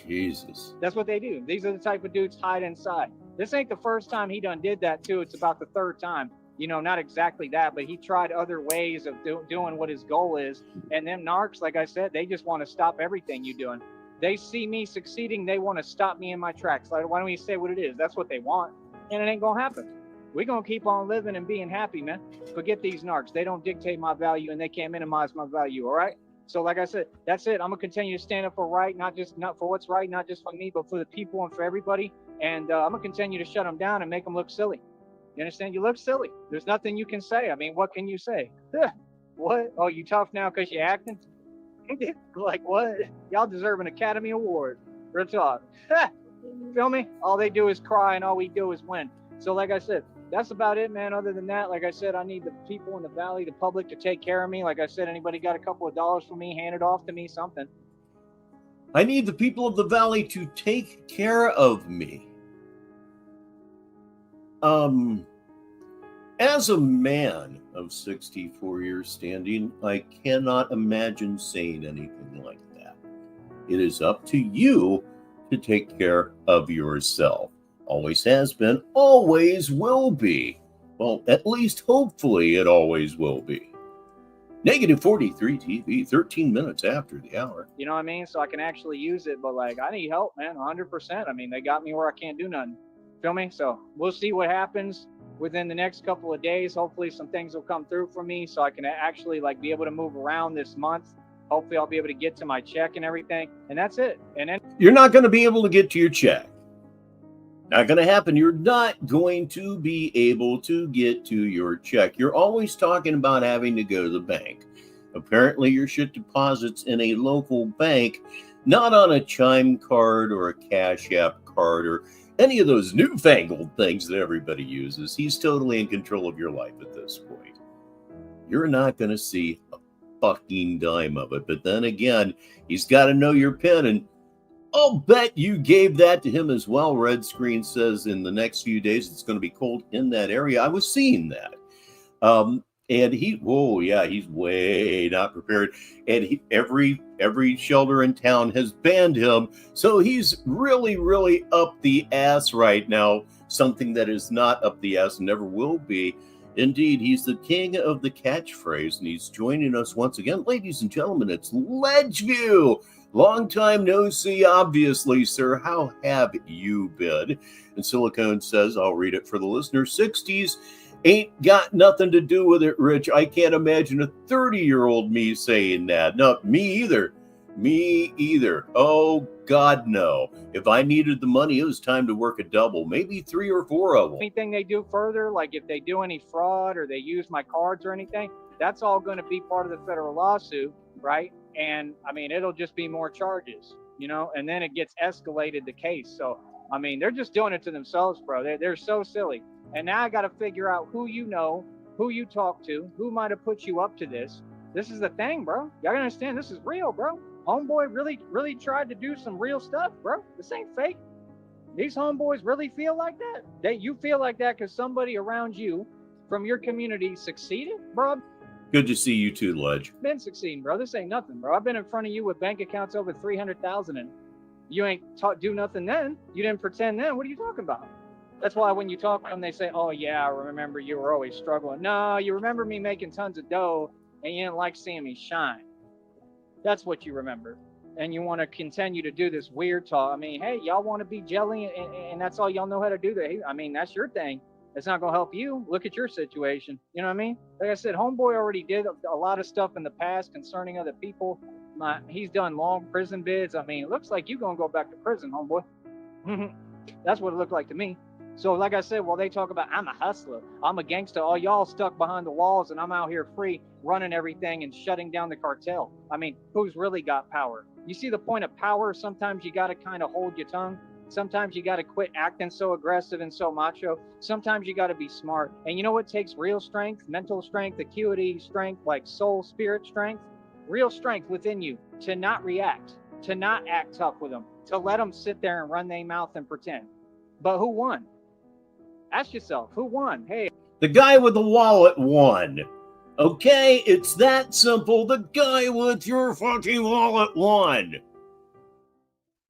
Jesus. That's what they do. These are the type of dudes hide inside. This ain't the first time he done did that too. It's about the third time. You know, not exactly that, but he tried other ways of doing what his goal is. And them narcs, like I said, they just want to stop everything you doing. They see me succeeding, they want to stop me in my tracks. Like, why don't you say what it is? That's what they want, and it ain't gonna happen. We're gonna keep on living and being happy, man. Forget these narcs. They don't dictate my value, and they can't minimize my value. All right. So like I said, that's it. I'm gonna continue to stand up for right, not for what's right, not just for me, but for the people and for everybody. And I'm gonna continue to shut them down and make them look silly. You understand? You look silly. There's nothing you can say. I mean, what can you say? What? Oh, you tough now because you're acting? Like what? Y'all deserve an Academy Award. Real talk. Feel me? All they do is cry, and all we do is win. So like I said, that's about it, man. Other than that, like I said, I need the people in the valley, the public, to take care of me. Like I said, anybody got a couple of dollars for me, hand it off to me, something. I need the people of the valley to take care of me. As a man of 64 years standing, I cannot imagine saying anything like that. It is up to you to take care of yourself. Always has been, always will be. Well, at least hopefully it always will be. Negative 43 TV, 13 minutes after the hour. You know what I mean? So I can actually use it, but like, I need help, man, 100%. I mean, they got me where I can't do nothing. Feel me? So we'll see what happens within the next couple of days. Hopefully some things will come through for me so I can actually like be able to move around this month. Hopefully I'll be able to get to my check and everything. And that's it. And then you're not going to be able to get to your check. Not going to happen. You're not going to be able to get to your check. You're always talking about having to go to the bank. Apparently your shit deposits in a local bank, not on a Chime card or a Cash App card or any of those newfangled things that everybody uses. He's totally in control of your life at this point. You're not going to see a fucking dime of it. But then again, he's got to know your PIN, and I'll bet you gave that to him as well. Red screen says in the next few days it's going to be cold in that area. I was seeing that. And he's way not prepared. And every shelter in town has banned him. So he's really, really up the ass right now. Something that is not up the ass and never will be. Indeed, he's the king of the catchphrase, and he's joining us once again. Ladies and gentlemen, it's Ledgeview. Long time no see, obviously, sir. How have you been? And Silicone says, I'll read it for the listener, 60s Ain't got nothing to do with it, Rich. I can't imagine a 30-year-old me saying that. No, me either. Me either. Oh, God, no. If I needed the money, it was time to work a double, maybe 3 or 4 of them. Anything they do further, like if they do any fraud or they use my cards or anything, that's all going to be part of the federal lawsuit, right? And I mean, it'll just be more charges, you know, and then it gets escalated the case. So, I mean, they're just doing it to themselves, bro. They're so silly. And now I got to figure out who you know, who you talk to, who might have put you up to this. This is the thing, bro. Y'all gotta understand, this is real, bro. Homeboy really tried to do some real stuff, bro. This ain't fake. These homeboys really feel like that. You feel like that because somebody around you from your community succeeded, bro. Good to see you too, Ledge. Been succeeding, bro. This ain't nothing, bro. I've been in front of you with bank accounts over 300,000 and you ain't do nothing then. You didn't pretend then. What are you talking about? That's why when you talk to them, they say, oh, yeah, I remember you were always struggling. No, you remember me making tons of dough and you didn't like seeing me shine. That's what you remember. And you want to continue to do this weird talk. I mean, hey, y'all want to be jelly and that's all y'all know how to do. I mean, that's your thing. It's not going to help you. Look at your situation. You know what I mean? Like I said, homeboy already did a lot of stuff in the past concerning other people. He's done long prison bids. I mean, it looks like you're going to go back to prison, homeboy. That's what it looked like to me. So like I said, well, they talk about I'm a hustler, I'm a gangster, all y'all stuck behind the walls and I'm out here free running everything and shutting down the cartel. I mean, who's really got power? You see the point of power? Sometimes you got to kind of hold your tongue. Sometimes you got to quit acting so aggressive and so macho. Sometimes you got to be smart. And you know what takes real strength, mental strength, acuity strength, like soul, spirit strength? Real strength within you to not react, to not act tough with them, to let them sit there and run their mouth and pretend. But who won? Ask yourself, who won? Hey, the guy with the wallet won. Okay, it's that simple. The guy with your fucking wallet won.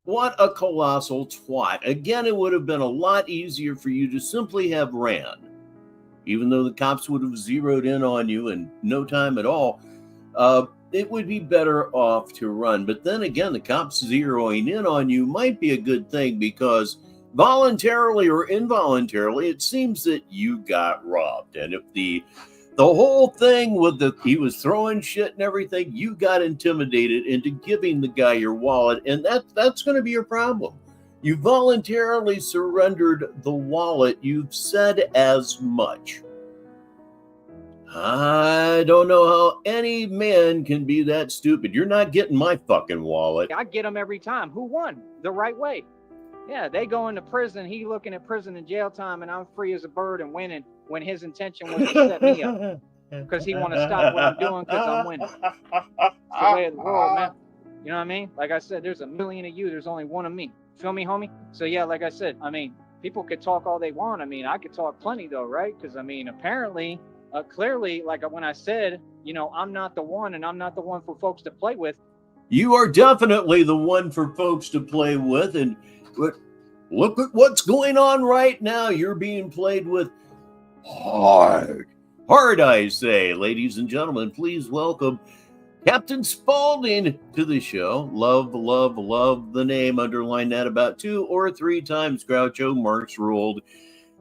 What a colossal twat. Again, it would have been a lot easier for you to simply have ran. Even though the cops would have zeroed in on you in no time at all, it would be better off to run. But then again, the cops zeroing in on you might be a good thing because voluntarily or involuntarily, it seems that you got robbed. And if the whole thing with he was throwing shit and everything, you got intimidated into giving the guy your wallet, and that's going to be your problem. You voluntarily surrendered the wallet. You've said as much. I don't know how any man can be that stupid. You're not getting my fucking wallet. I get them every time. Who won? The right way. Yeah, they go into prison. He looking at prison and jail time, and I'm free as a bird and winning when his intention was to set me up because he want to stop what I'm doing because I'm winning. It's the way of the world, man. You know what I mean? Like I said, there's a million of you. There's only one of me. Feel me, homie? So, yeah, like I said, I mean, people could talk all they want. I mean, I could talk plenty, though, right? Because, I mean, apparently, clearly, like when I said, you know, I'm not the one and I'm not the one for folks to play with. You are definitely the one for folks to play with, and look at what's going on right now. You're being played with hard. Hard, I say. Ladies and gentlemen, please welcome Captain Spaulding to the show. Love, love, love the name. Underline that about 2 or 3 times. Groucho Marx ruled.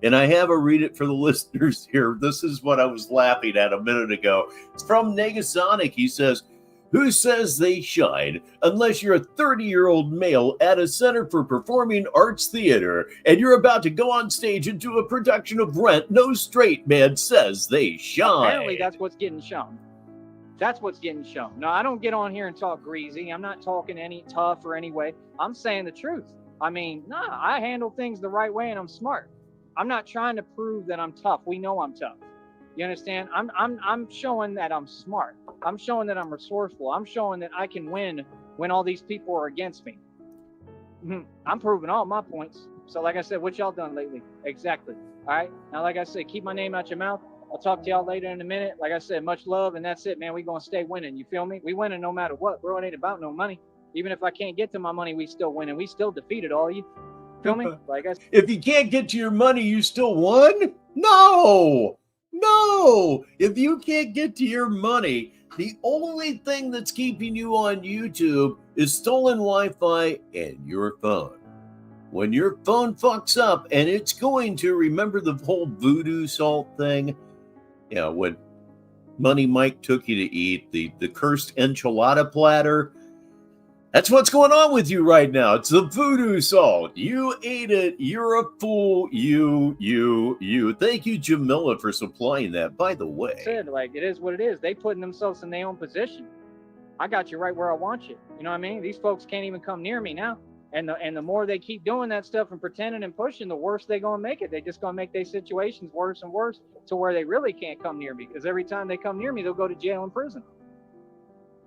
And I have a read it for the listeners here. This is what I was laughing at a minute ago. It's from Negasonic. He says, who says they shine unless you're a 30-year-old male at a Center for Performing Arts Theater and you're about to go on stage and do a production of Rent? No straight man says they shine. Apparently, that's what's getting shown. That's what's getting shown. No, I don't get on here and talk greasy. I'm not talking any tough or any way. I'm saying the truth. I mean, I handle things the right way and I'm smart. I'm not trying to prove that I'm tough. We know I'm tough. You understand? I'm showing that I'm smart. I'm showing that I'm resourceful. I'm showing that I can win when all these people are against me. I'm proving all my points. So like I said, what y'all done lately? Exactly. All right. Now, like I said, keep my name out your mouth. I'll talk to y'all later in a minute. Like I said, much love, and that's it, man. We gonna stay winning. You feel me? We winning no matter what, bro. It ain't about no money. Even if I can't get to my money, we still winning. We still defeated all you. Feel me? Like I said, if you can't get to your money, you still won? No. If you can't get to your money, the only thing that's keeping you on YouTube is stolen Wi-Fi and your phone. when your phone fucks up, and it's going to, remember the whole voodoo salt thing? Yeah, when Money Mike took you to eat the cursed enchilada platter. That's what's going on with you right now. It's the voodoo salt. You ate it. You're a fool. You. Thank you, Jamila, for supplying that, by the way. Said, like, it is what it is. They putting themselves in their own position. I got you right where I want you. You know what I mean? These folks can't even come near me now. And the more they keep doing that stuff and pretending and pushing, the worse they're going to make it. They're just going to make their situations worse and worse to where they really can't come near me. Because every time they come near me, they'll go to jail and prison.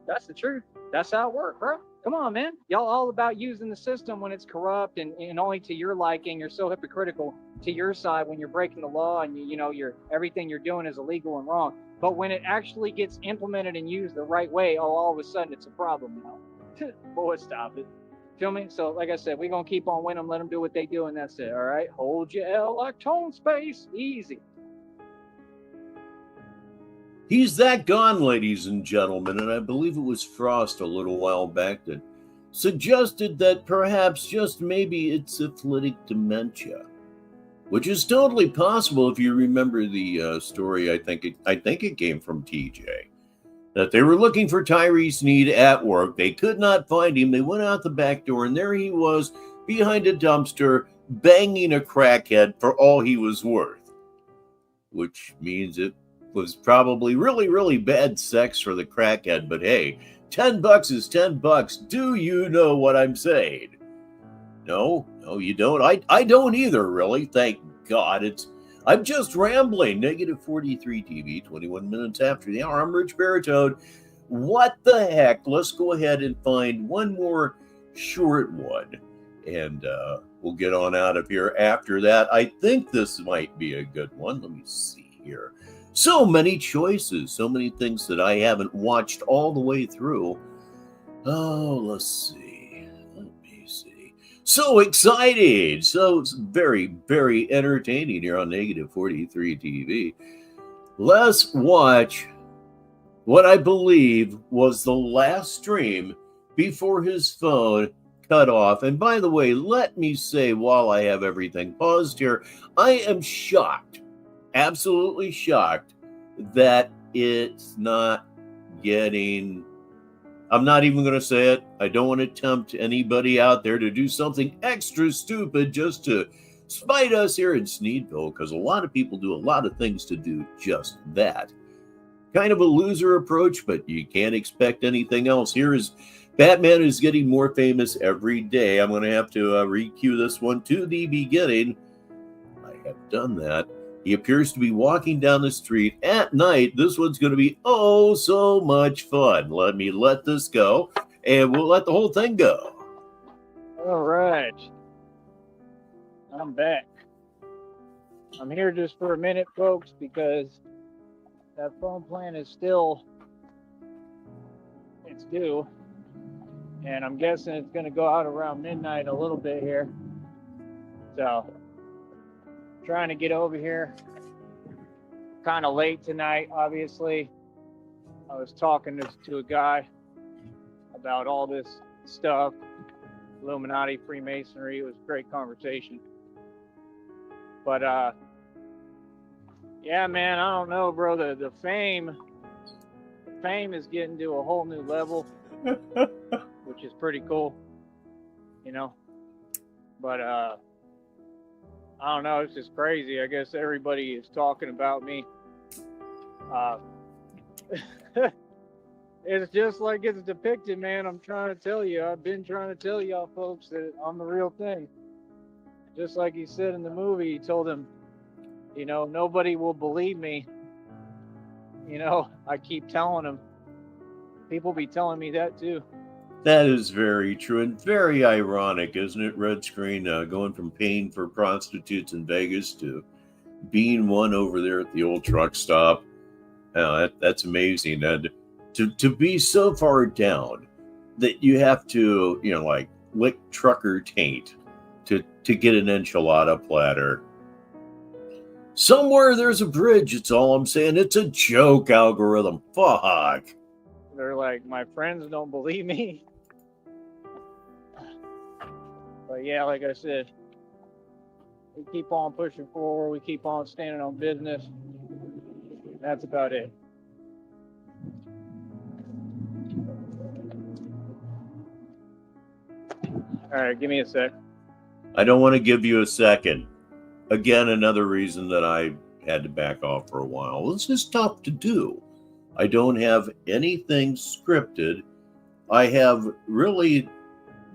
That's the truth. That's how it works, bro. Come on, man. Y'all all about using the system when it's corrupt and only to your liking. You're so hypocritical to your side when you're breaking the law and you're everything you're doing is illegal and wrong. But when it actually gets implemented and used the right way, all of a sudden it's a problem now. Boy, stop it. Feel me? So, like I said, we're going to keep on winning them, let them do what they do, and that's it, all right? Hold your L like tone space. Easy. He's that gone, ladies and gentlemen, and I believe it was Frost a little while back that suggested that perhaps just maybe it's syphilitic dementia, which is totally possible if you remember the story. I think it came from TJ, that they were looking for Tyree Sneed at work. They could not find him. They went out the back door, and there he was behind a dumpster banging a crackhead for all he was worth, which means it was probably really, really bad sex for the crackhead. But hey, $10 is $10. Do you know what I'm saying? No, you don't. I don't either, really. Thank God. I'm just rambling. Negative 43 TV, 21 minutes after the hour. I'm Rich Baritone. What the heck? Let's go ahead and find one more short one, and we'll get on out of here after that. I think this might be a good one. Let me see here. So many choices, so many things that I haven't watched all the way through. Oh, let's see. Let me see. So excited. So it's very, very entertaining here on Negative 43 TV. Let's watch what I believe was the last stream before his phone cut off. And by the way, let me say, while I have everything paused here, I am shocked, absolutely shocked, that it's not getting... I'm not even going to say it. I don't want to tempt anybody out there to do something extra stupid just to spite us here in Sneedville, because a lot of people do a lot of things to do just that. Kind of a loser approach, but you can't expect anything else. Here is Batman is getting more famous every day. I'm going to have to re-cue this one to the beginning. I have done that. He appears to be walking down the street at night. This one's going to be oh so much fun. Let me let this go, and we'll let the whole thing go. All right. I'm back. I'm here just for a minute, folks, because that phone plan is it's due. And I'm guessing it's going to go out around midnight a little bit here. So, trying to get over here. Kind of late tonight, obviously. I was talking to a guy about all this stuff, Illuminati, Freemasonry. It was a great conversation. But, yeah, man, I don't know, bro. The fame is getting to a whole new level, which is pretty cool, you know. But, I don't know, it's just crazy. I guess everybody is talking about me. It's just like it's depicted, man. I'm trying to tell you. I've been trying to tell y'all folks that I'm the real thing. Just like he said in the movie, he told him, you know, nobody will believe me. You know, I keep telling them. People be telling me that too. That is very true and very ironic, isn't it, Red Screen? Going from paying for prostitutes in Vegas to being one over there at the old truck stop. That's amazing. And to be so far down that you have to, you know, like lick trucker taint to get an enchilada platter. Somewhere there's a bridge. It's all I'm saying. It's a joke, algorithm. Fuck. They're like, my friends don't believe me. But yeah, like I said, we keep on pushing forward. We keep on standing on business. That's about it. All right, give me a sec. I don't want to give you a second. Again, another reason that I had to back off for a while. This is tough to do. I don't have anything scripted. I have really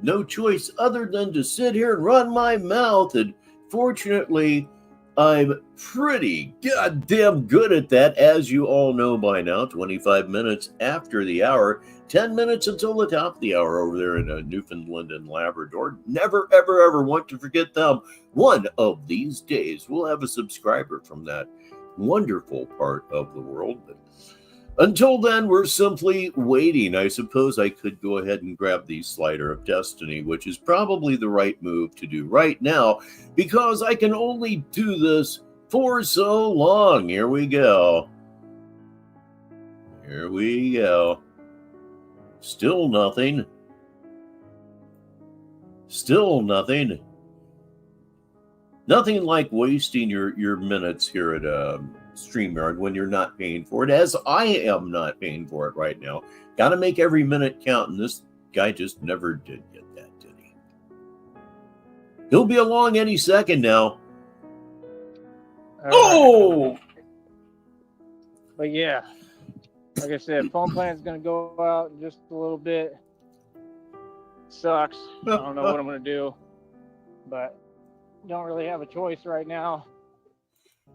no choice other than to sit here and run my mouth. And fortunately, I'm pretty goddamn good at that, as you all know by now. 25 minutes after the hour, 10 minutes until the top of the hour over there in Newfoundland and Labrador. Never, ever, ever want to forget them. One of these days, we'll have a subscriber from that wonderful part of the world. But until then, we're simply waiting. I suppose I could go ahead and grab the Slider of Destiny, which is probably the right move to do right now, because I can only do this for so long. Here we go. Here we go. Still nothing. Still nothing. Nothing like wasting your minutes here at StreamYard when you're not paying for it, as I am not paying for it right now. Got to make every minute count, and this guy just never did get that, did he? He'll be along any second now. Oh! But yeah, like I said, phone plan's going to go out in just a little bit. Sucks. I don't know what I'm going to do, but don't really have a choice right now.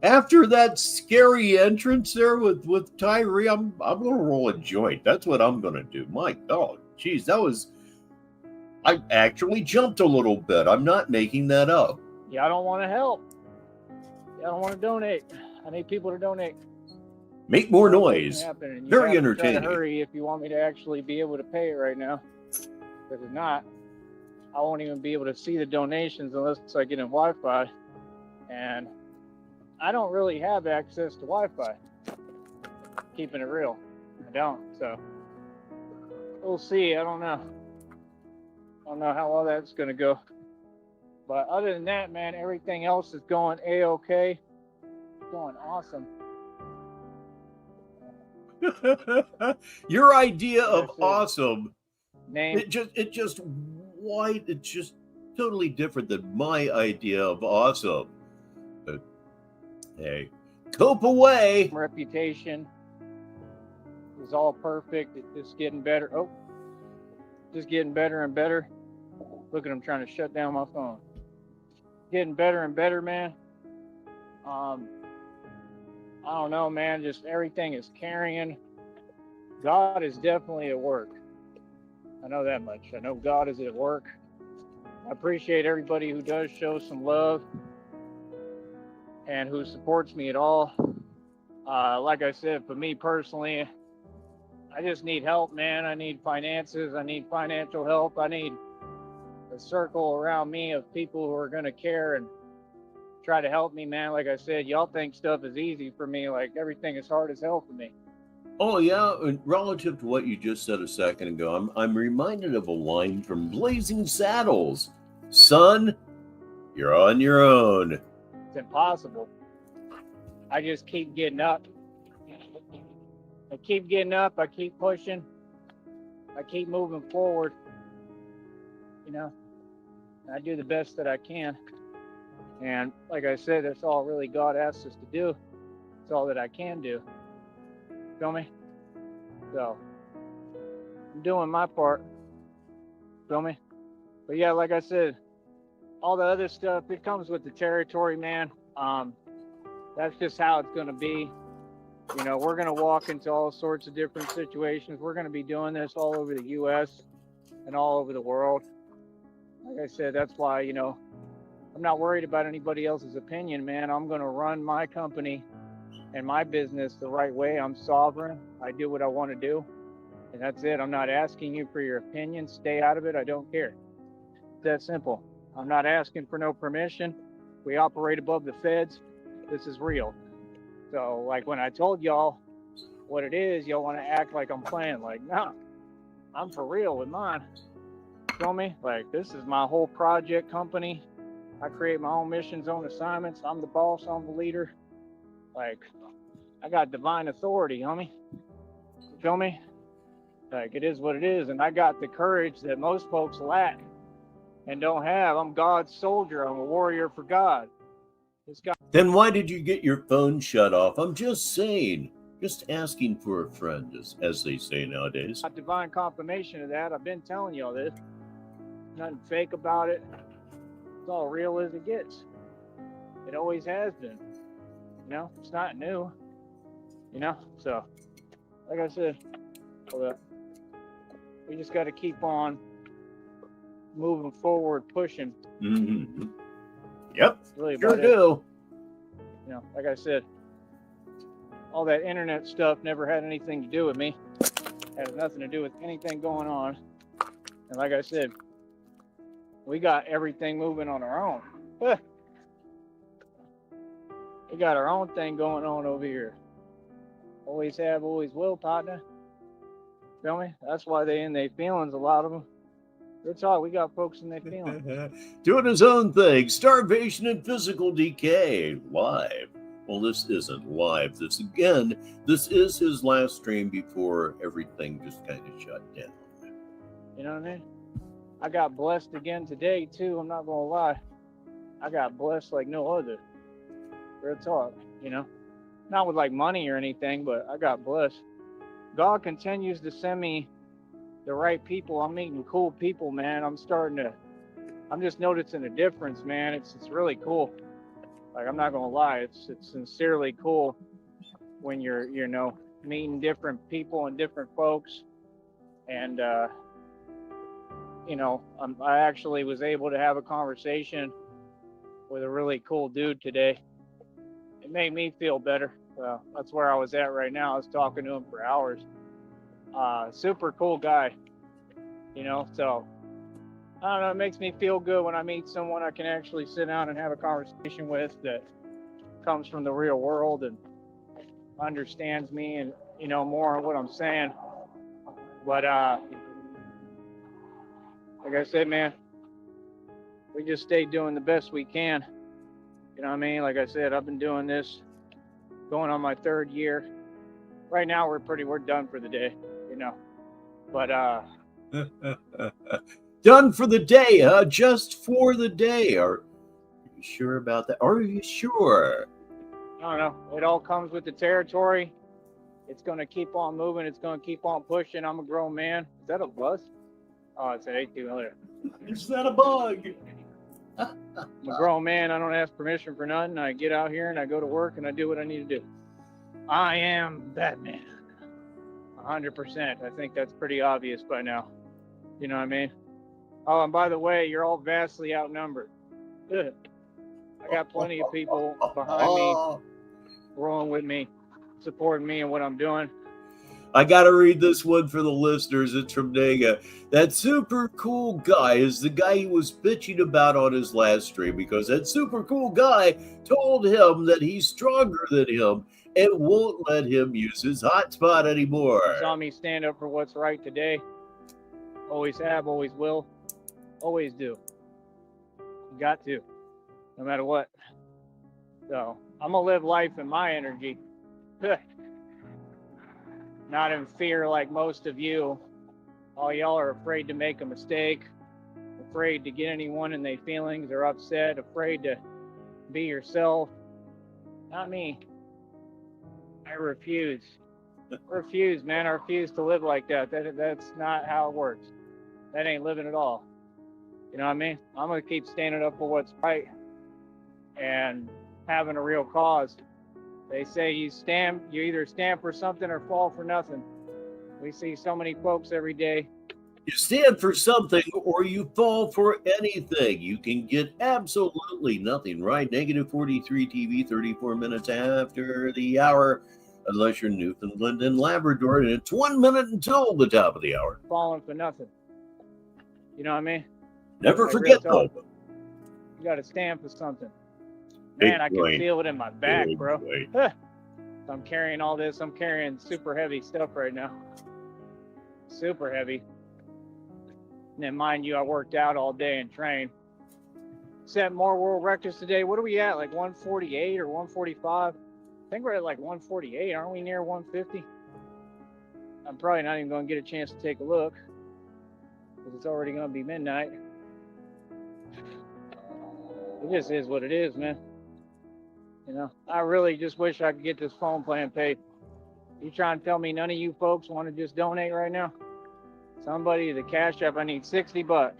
After that scary entrance there with Tyree, I'm gonna roll a joint. That's what I'm gonna do. My God, geez, I actually jumped a little bit. I'm not making that up. Yeah, I don't want to help. Yeah, I don't want to donate. I need people to donate. Make more noise. Very entertaining. Try to hurry if you want me to actually be able to pay it right now. Because if not, I won't even be able to see the donations unless I get in Wi-Fi. And I don't really have access to Wi-Fi. Keeping it real. I don't. So we'll see. I don't know. I don't know how all that's going to go. But other than that, man, everything else is going A-OK. Going awesome. Your idea of awesome, name. It's just totally different than my idea of awesome. But hey, cope away. Reputation is all perfect. It's just getting better. Oh, just getting better and better. Look at him trying to shut down my phone. Getting better and better, man. I don't know, man. Just everything is carrying. God is definitely at work. I know that much. I know God is at work. I appreciate everybody who does show some love and who supports me at all. Like I said, for me personally, I just need help, man. I need finances. I need financial help. I need a circle around me of people who are going to care and try to help me, man. Like I said, y'all think stuff is easy for me. Like everything is hard as hell for me. Oh yeah, relative to what you just said a second ago, I'm reminded of a line from Blazing Saddles. Son, you're on your own. It's impossible. I just keep getting up. I keep getting up. I keep pushing. I keep moving forward. You know, I do the best that I can. And like I said, that's all really God asks us to do. It's all that I can do. Feel me? So, I'm doing my part. Feel me? But yeah, like I said, all the other stuff, it comes with the territory, man. That's just how it's going to be. You know, we're going to walk into all sorts of different situations. We're going to be doing this all over the U.S. and all over the world. Like I said, that's why, you know, I'm not worried about anybody else's opinion, man. I'm going to run my company and my business the right way. I'm sovereign. I do what I want to do. And that's it. I'm not asking you for your opinion. Stay out of it. I don't care. It's that simple. I'm not asking for no permission. We operate above the feds. This is real. So, like when I told y'all what it is, y'all want to act like I'm playing. Like, nah, I'm for real with mine. Feel me? Like, this is my whole project company. I create my own missions, own assignments. I'm the boss, I'm the leader. Like, I got divine authority, homie. You feel me? Like, it is what it is. And I got the courage that most folks lack and don't have. I'm God's soldier. I'm a warrior for God. Then why did you get your phone shut off? I'm just saying. Just asking for a friend, as they say nowadays. Got divine confirmation of that. I've been telling you all this. Nothing fake about it. It's all real as it gets. It always has been. You know, it's not new. You know, so like I said, we just got to keep on moving forward, pushing. Mm-hmm. Yep, really sure do. You know, like I said, all that internet stuff never had anything to do with me. It has nothing to do with anything going on. And like I said, we got everything moving on our own. We got our own thing going on over here. Always have, always will, partner. Feel me? That's why they in their feelings, a lot of them. That's all. We got folks in their feelings. Doing his own thing. Starvation and physical decay. Live. Well, this isn't live. This is his last stream before everything just kind of shut down. You know what I mean? I got blessed again today, too. I'm not going to lie. I got blessed like no other. Real talk, you know? Not with like money or anything, but I got blessed. God continues to send me the right people. I'm meeting cool people, man. I'm just noticing a difference, man. It's really cool. Like, I'm not gonna lie, it's sincerely cool when you're, you know, meeting different people and different folks. And you know, I actually was able to have a conversation with a really cool dude today. It made me feel better. That's where I was at right now. I was talking to him for hours. Super cool guy, you know, so I don't know, it makes me feel good when I meet someone I can actually sit down and have a conversation with that comes from the real world and understands me and, you know, more on what I'm saying. But like I said, man, we just stay doing the best we can. You know what I mean? Like I said, I've been doing this going on my 3rd year. Right now we're done for the day, you know. But done for the day, huh? Just for the day. Are you sure about that? Are you sure? I don't know. It all comes with the territory. It's going to keep on moving. It's going to keep on pushing. I'm a grown man. Is that a bus? Oh, it's an 18-wheeler. Is that a bug? I'm a grown man. I don't ask permission for nothing. I get out here and I go to work and I do what I need to do. I am Batman. 100%. I think that's pretty obvious by now. You know what I mean? Oh, and by the way, you're all vastly outnumbered. I got plenty of people behind me, rolling with me, supporting me and what I'm doing. I got to read this one for the listeners. It's from Nega. That super cool guy is the guy he was bitching about on his last stream because that super cool guy told him that he's stronger than him and won't let him use his hotspot anymore. You saw me stand up for what's right today. Always have, always will, always do. You got to, no matter what. So I'm going to live life in my energy. Not in fear like most of you. All y'all are afraid to make a mistake, afraid to get anyone in their feelings or upset, afraid to be yourself. Not me. I refuse. Refuse, man. I refuse to live like that. That's not how it works. That ain't living at all. You know what I mean? I'm going to keep standing up for what's right and having a real cause. They say you either stand for something or fall for nothing. We see so many folks every day. You stand for something or you fall for anything. You can get absolutely nothing, right? Negative 43 TV, 34 minutes after the hour, unless you're Newfoundland and Labrador, and it's 1 minute until the top of the hour. Falling for nothing. You know what I mean? Never forget, though. You got to stand for something. Man, I can feel it in my back, bro. I'm carrying all this. I'm carrying super heavy stuff right now. Super heavy. And then, mind you, I worked out all day and trained. Set more world records today. What are we at? Like 148 or 145? I think we're at like 148. Aren't we near 150? I'm probably not even going to get a chance to take a look because it's already going to be midnight. It just is what it is, man. You know, I really just wish I could get this phone plan paid. You trying to tell me none of you folks want to just donate right now? Somebody, the Cash App, I need $60.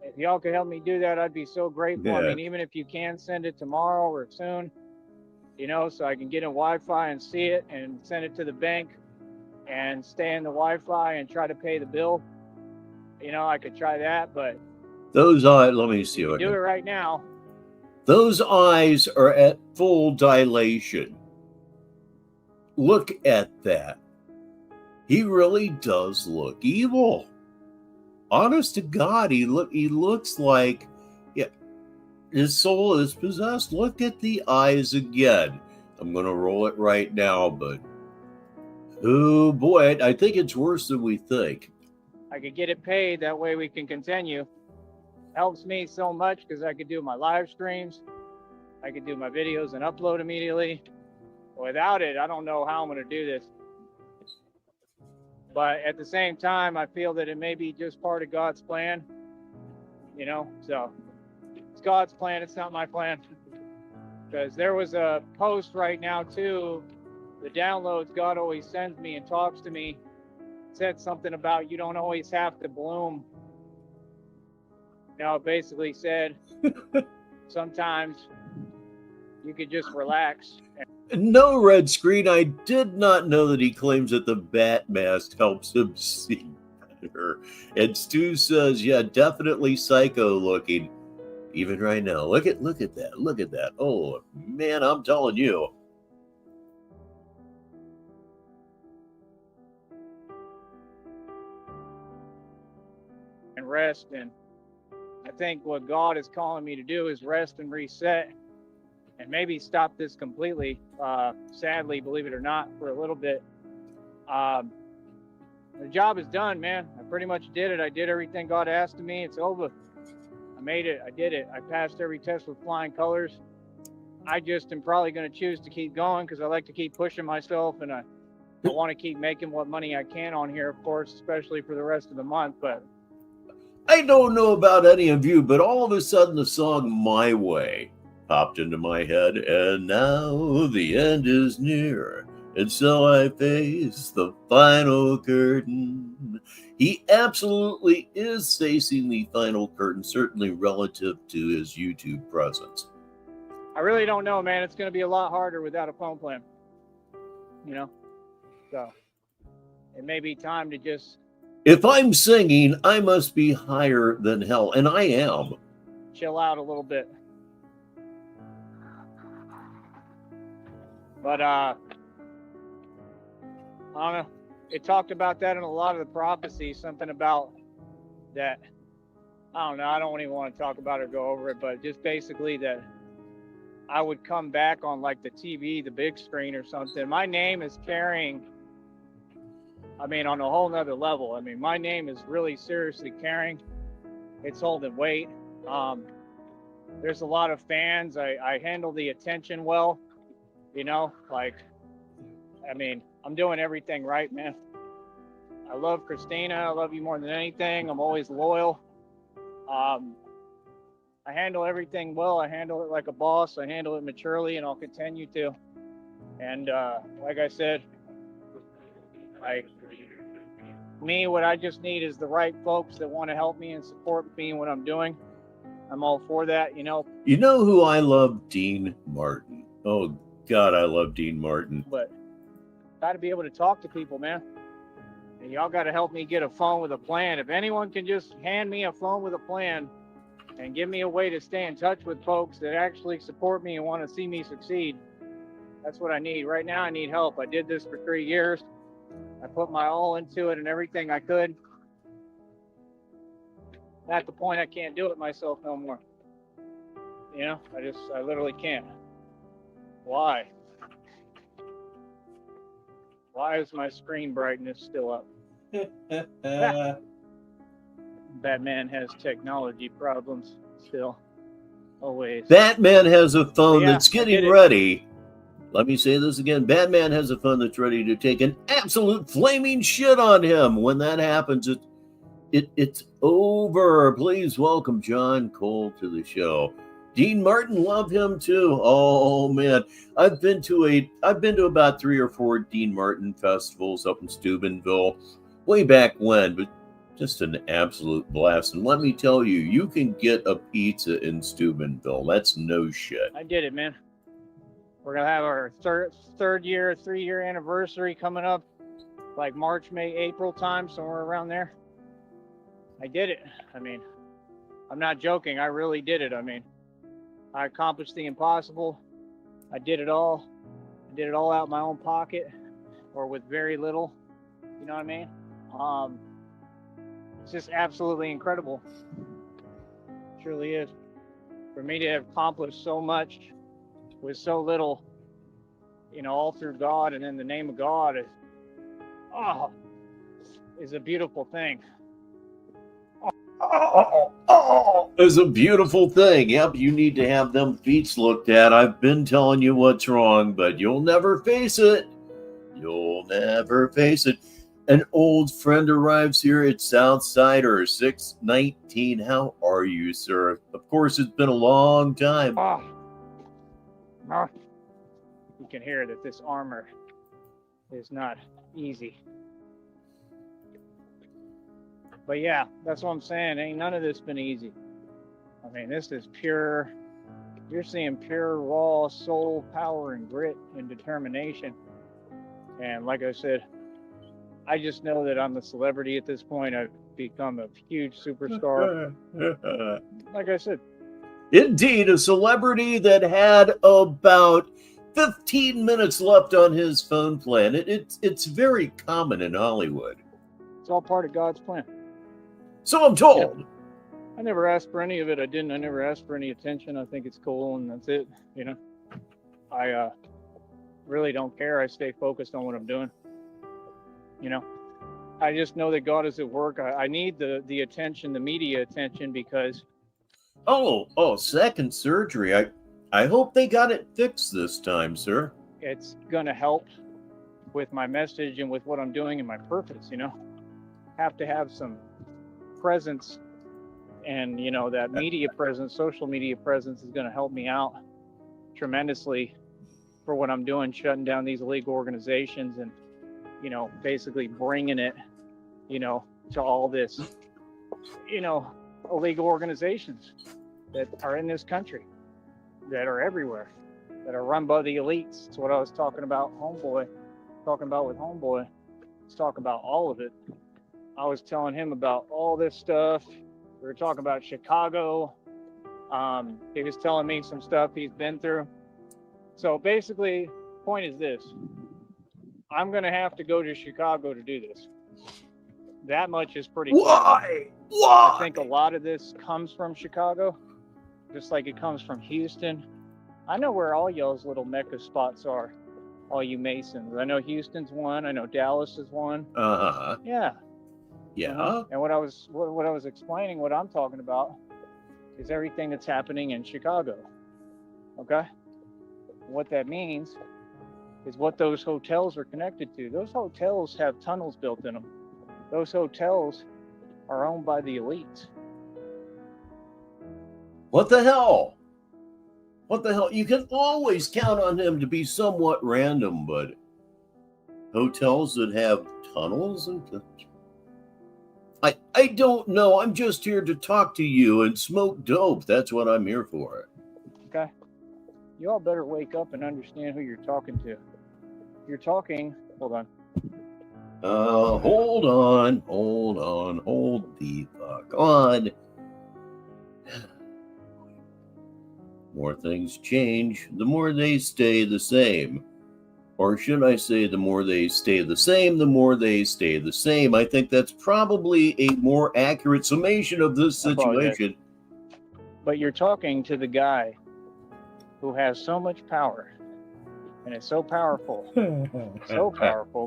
If y'all could help me do that, I'd be so grateful. I mean, even if you can send it tomorrow or soon, you know, so I can get in Wi-Fi and see it and send it to the bank and stay in the Wi-Fi and try to pay the bill. You know, I could try that, but those eyes, let me see. You can do it right now. Those eyes are at full dilation. Look at that. He really does look evil. Honest to God, he looks like, yeah, his soul is possessed. Look at the eyes again. I'm going to roll it right now, but oh boy, I think it's worse than we think. I could get it paid. That way we can continue. Helps me so much because I could do my live streams. I could do my videos and upload immediately. Without it, I don't know how I'm going to do this. But at the same time, I feel that it may be just part of God's plan, you know, so it's God's plan. It's not my plan. Because there was a post right now too, the downloads God always sends me and talks to me, said something about you don't always have to bloom. You know, it basically said sometimes you could just relax. No red screen. I did not know that he claims that the bat mask helps him see better. And Stu says, yeah, definitely psycho looking. Even right now. Look at that. Look at that. Oh, man, I'm telling you. And rest. And I think what God is calling me to do is rest and reset. And maybe stop this completely, sadly, believe it or not, for a little bit. The job is done, man. I pretty much did it. I did everything God asked of me. It's over. I made it. I did it. I passed every test with flying colors. I just am probably going to choose to keep going because I like to keep pushing myself, and I want to keep making what money I can on here, of course, especially for the rest of the month. But I don't know about any of you, but all of a sudden the song My Way popped into my head, and now the end is near, and so I face the final curtain. He absolutely is facing the final curtain, certainly relative to his YouTube presence. I really don't know, man. It's going to be a lot harder without a phone plan, you know? So it may be time to just... If I'm singing, I must be higher than hell, and I am. Chill out a little bit. But I don't know. It talked about that in a lot of the prophecies, something about that. I don't know. I don't even want to talk about it or go over it, but just basically that I would come back on like the TV, the big screen or something. My name is carrying, I mean, on a whole nother level. I mean, my name is really seriously carrying. It's holding weight. There's a lot of fans. I handle the attention well. You know, like, I mean, I'm doing everything right, man. I love Christina. I love you more than anything. I'm always loyal. I handle everything well. I handle it like a boss. I handle it maturely, and I'll continue to. And like I said, what I just need is the right folks that want to help me and support me in what I'm doing. I'm all for that, you know. You know who I love? Dean Martin. Oh, God, I love Dean Martin. But got to be able to talk to people, man. And y'all got to help me get a phone with a plan. If anyone can just hand me a phone with a plan and give me a way to stay in touch with folks that actually support me and want to see me succeed, that's what I need. Right now, I need help. I did this for 3 years. I put my all into it and everything I could. At the point I can't do it myself no more. You know, I literally can't. Why? Why is my screen brightness still up? There Batman has technology problems still. Always. Batman has a phone Yeah, that's I did getting it. ready. Let me say this again. Batman has a phone that's ready to take an absolute flaming shit on him. When that happens, it's over. Please welcome John Cole to the show. Dean Martin, love him too. Oh man, I've been to about 3 or 4 Dean Martin festivals up in Steubenville, way back when, but just an absolute blast. And let me tell you, you can get a pizza in Steubenville. That's no shit. I did it, man. We're gonna have our three-year anniversary coming up, like March, May, April time, somewhere around there. I did it. I mean, I'm not joking. I really did it. I mean, I accomplished the impossible. I did it all. I did it all out of my own pocket, or with very little. You know what I mean? It's just absolutely incredible. It truly is. For me to have accomplished so much with so little, you know, all through God and in the name of God is a beautiful thing. It's a beautiful thing. Yep, you need to have them feet looked at. I've been telling you what's wrong, but you'll never face it. You'll never face it. An old friend arrives here at Southsider 619. How are you, sir? Of course, it's been a long time. You can hear that this armor is not easy. But yeah, that's what I'm saying. Ain't none of this been easy. I mean, this is pure, you're seeing pure raw soul power and grit and determination. And like I said, I just know that I'm a celebrity at this point. I've become a huge superstar. Like I said. Indeed, a celebrity that had about 15 minutes left on his phone plan. It's very common in Hollywood. It's all part of God's plan. So I'm told. Yeah. I never asked for any of it. I never asked for any attention. I think it's cool and that's it. You know, I really don't care. I stay focused on what I'm doing. You know, I just know that God is at work. I need the attention, the media attention, because second surgery. I hope they got it fixed this time, sir. It's gonna help with my message and with what I'm doing and my purpose. You know, have to have some presence, and you know, that media presence, social media presence, is gonna help me out tremendously for what I'm doing, shutting down these illegal organizations and, you know, basically bringing it, you know, to all this, you know, illegal organizations that are in this country, that are everywhere, that are run by the elites. That's what I was talking about with Homeboy. Let's talk about all of it. I was telling him about all this stuff. We were talking about Chicago. He was telling me some stuff he's been through. So basically, point is this. I'm going to have to go to Chicago to do this. That much is pretty clear. Why? I think a lot of this comes from Chicago, just like it comes from Houston. I know where all y'all's little mecca spots are, all you Masons. I know Houston's one. I know Dallas is one. Yeah. Yeah. And what I was explaining, what I'm talking about, is everything that's happening in Chicago. Okay? What that means is what those hotels are connected to. Those hotels have tunnels built in them. Those hotels are owned by the elites. What the hell? What the hell? You can always count on him to be somewhat random, but hotels that have tunnels and I don't know. I'm just here to talk to you and smoke dope. That's what I'm here for. Okay. You all better wake up and understand who you're talking to. You're talking, hold on. Hold the fuck on. More things change, the more they stay the same. Or should I say, the more they stay the same, the more they stay the same. I think that's probably a more accurate summation of this situation. But you're talking to the guy who has so much power And it's so powerful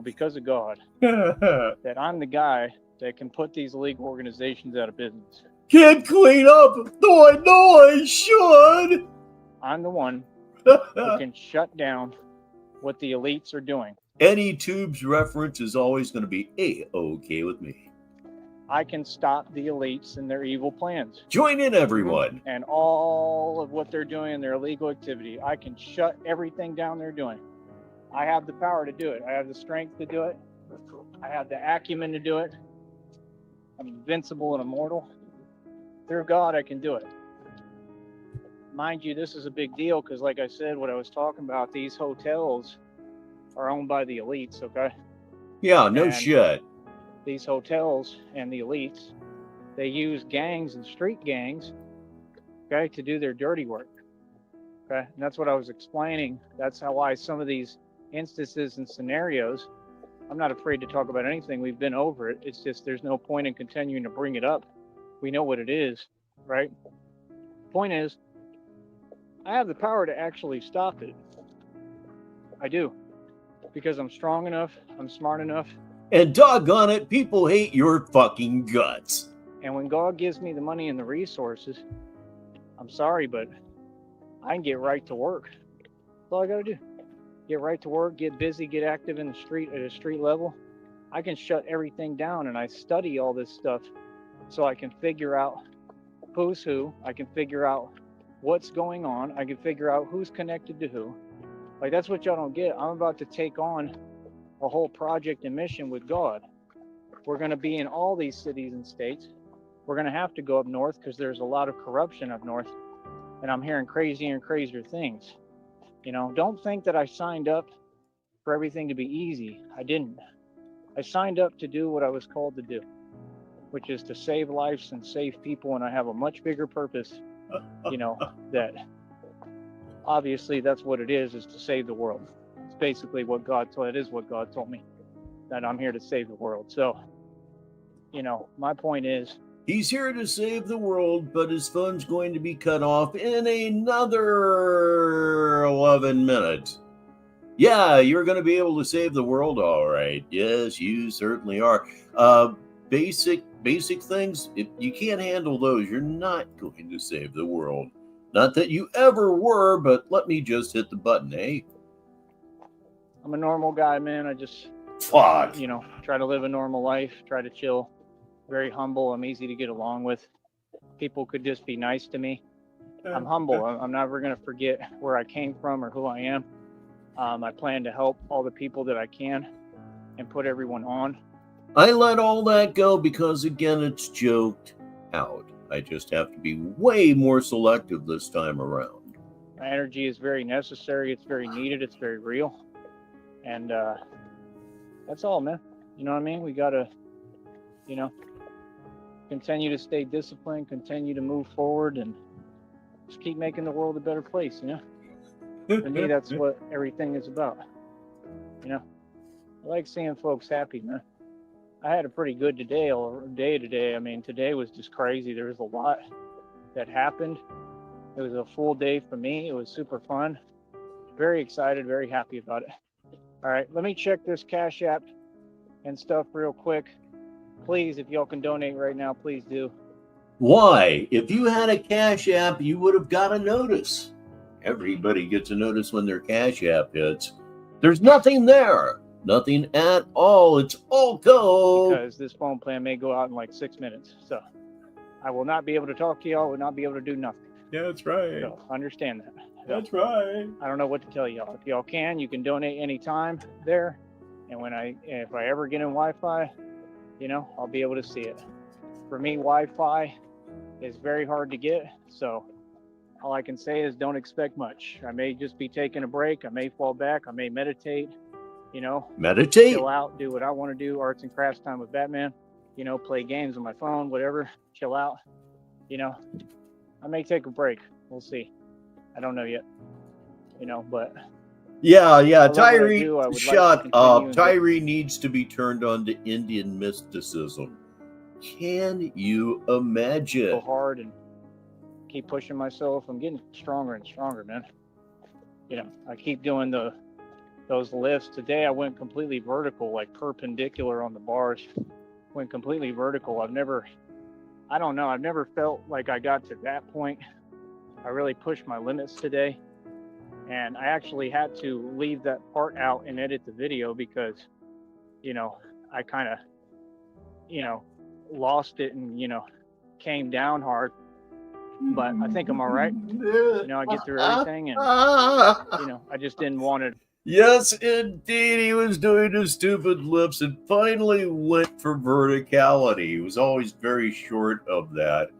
because of God, that I'm the guy that can put these illegal organizations out of business. Can't clean up. No, I should. I'm the one who can shut down what the elites are doing. Any Tubes reference is always going to be A-okay with me. I can stop the elites and their evil plans. Join in, everyone. And all of what they're doing in their illegal activity. I can shut everything down they're doing. I have the power to do it. I have the strength to do it. I have the acumen to do it. I'm invincible and immortal. Through God, I can do it. Mind you, this is a big deal because, like I said, what I was talking about, these hotels are owned by the elites, okay? Yeah, no shit. These hotels and the elites, they use gangs and street gangs, okay, to do their dirty work, okay? And that's what I was explaining. That's why some of these instances and scenarios, I'm not afraid to talk about anything. We've been over it. It's just there's no point in continuing to bring it up. We know what it is, right? Point is, I have the power to actually stop it. I do. Because I'm strong enough, I'm smart enough. And doggone it, people hate your fucking guts. And when God gives me the money and the resources, I'm sorry, but I can get right to work. That's all I gotta do. Get right to work, get busy, get active in the street at a street level. I can shut everything down, and I study all this stuff so I can figure out who's who. I can figure out what's going on. I can figure out who's connected to who. Like, that's what y'all don't get. I'm about to take on a whole project and mission with God. We're going to be in all these cities and states. We're going to have to go up north because there's a lot of corruption up north. And I'm hearing crazier and crazier things. You know, don't think that I signed up for everything to be easy. I didn't. I signed up to do what I was called to do, which is to save lives and save people. And I have a much bigger purpose, you know, that obviously that's what it is to save the world. It's basically what God told, it is what God told me, that I'm here to save the world. So, you know, my point is, he's here to save the world, but his phone's going to be cut off in another 11 minutes. Yeah, you're going to be able to save the world, all right. Yes, you certainly are. Basic things, if you can't handle those, you're not going to save the world. Not that you ever were, but let me just hit the button, eh? I'm a normal guy, man. I just, you know, try to live a normal life, try to chill. Very humble. I'm easy to get along with. People could just be nice to me. I'm humble. I'm never going to forget where I came from or who I am. I plan to help all the people that I can and put everyone on. I let all that go because, again, it's joked out. I just have to be way more selective this time around. My energy is very necessary. It's very needed. It's very real. And that's all, man. You know what I mean? We got to, you know, continue to stay disciplined, continue to move forward, and just keep making the world a better place, you know? For me, that's what everything is about. You know, I like seeing folks happy, man. I had a pretty good day today. I mean, today was just crazy. There was a lot that happened. It was a full day for me. It was super fun. Very excited, very happy about it. All right, let me check this Cash App and stuff real quick. Please, if y'all can donate right now, please do. Why? If you had a Cash App, you would have got a notice. Everybody gets a notice when their Cash App hits. There's nothing there. Nothing at all. It's all go. Because this phone plan may go out in like 6 minutes. So I will not be able to talk to y'all. I will not be able to do nothing. Yeah, that's right. So understand that. That's right. I don't know what to tell y'all. If y'all can, you can donate anytime there. And if I ever get in Wi-Fi, you know, I'll be able to see it. For me, Wi-Fi is very hard to get. So all I can say is don't expect much. I may just be taking a break. I may fall back. I may meditate, you know. Meditate. Chill out, do what I want to do. Arts and crafts time with Batman. You know, play games on my phone, whatever. Chill out. You know, I may take a break. We'll see. I don't know yet. You know, but... Yeah. Tyree, shut up. Like Tyree needs to be turned on to Indian mysticism. Can you imagine? Go hard and keep pushing myself. I'm getting stronger and stronger, man. You know, I keep doing the those lifts. Today I went completely vertical, like perpendicular on the bars. Went completely vertical. I've never felt like I got to that point. I really pushed my limits today. And I actually had to leave that part out and edit the video because, I kind of, lost it and, came down hard. But I think I'm all right. I get through everything, and, I just didn't want to. Yes, indeed. He was doing his stupid lips and finally went for verticality. He was always very short of that.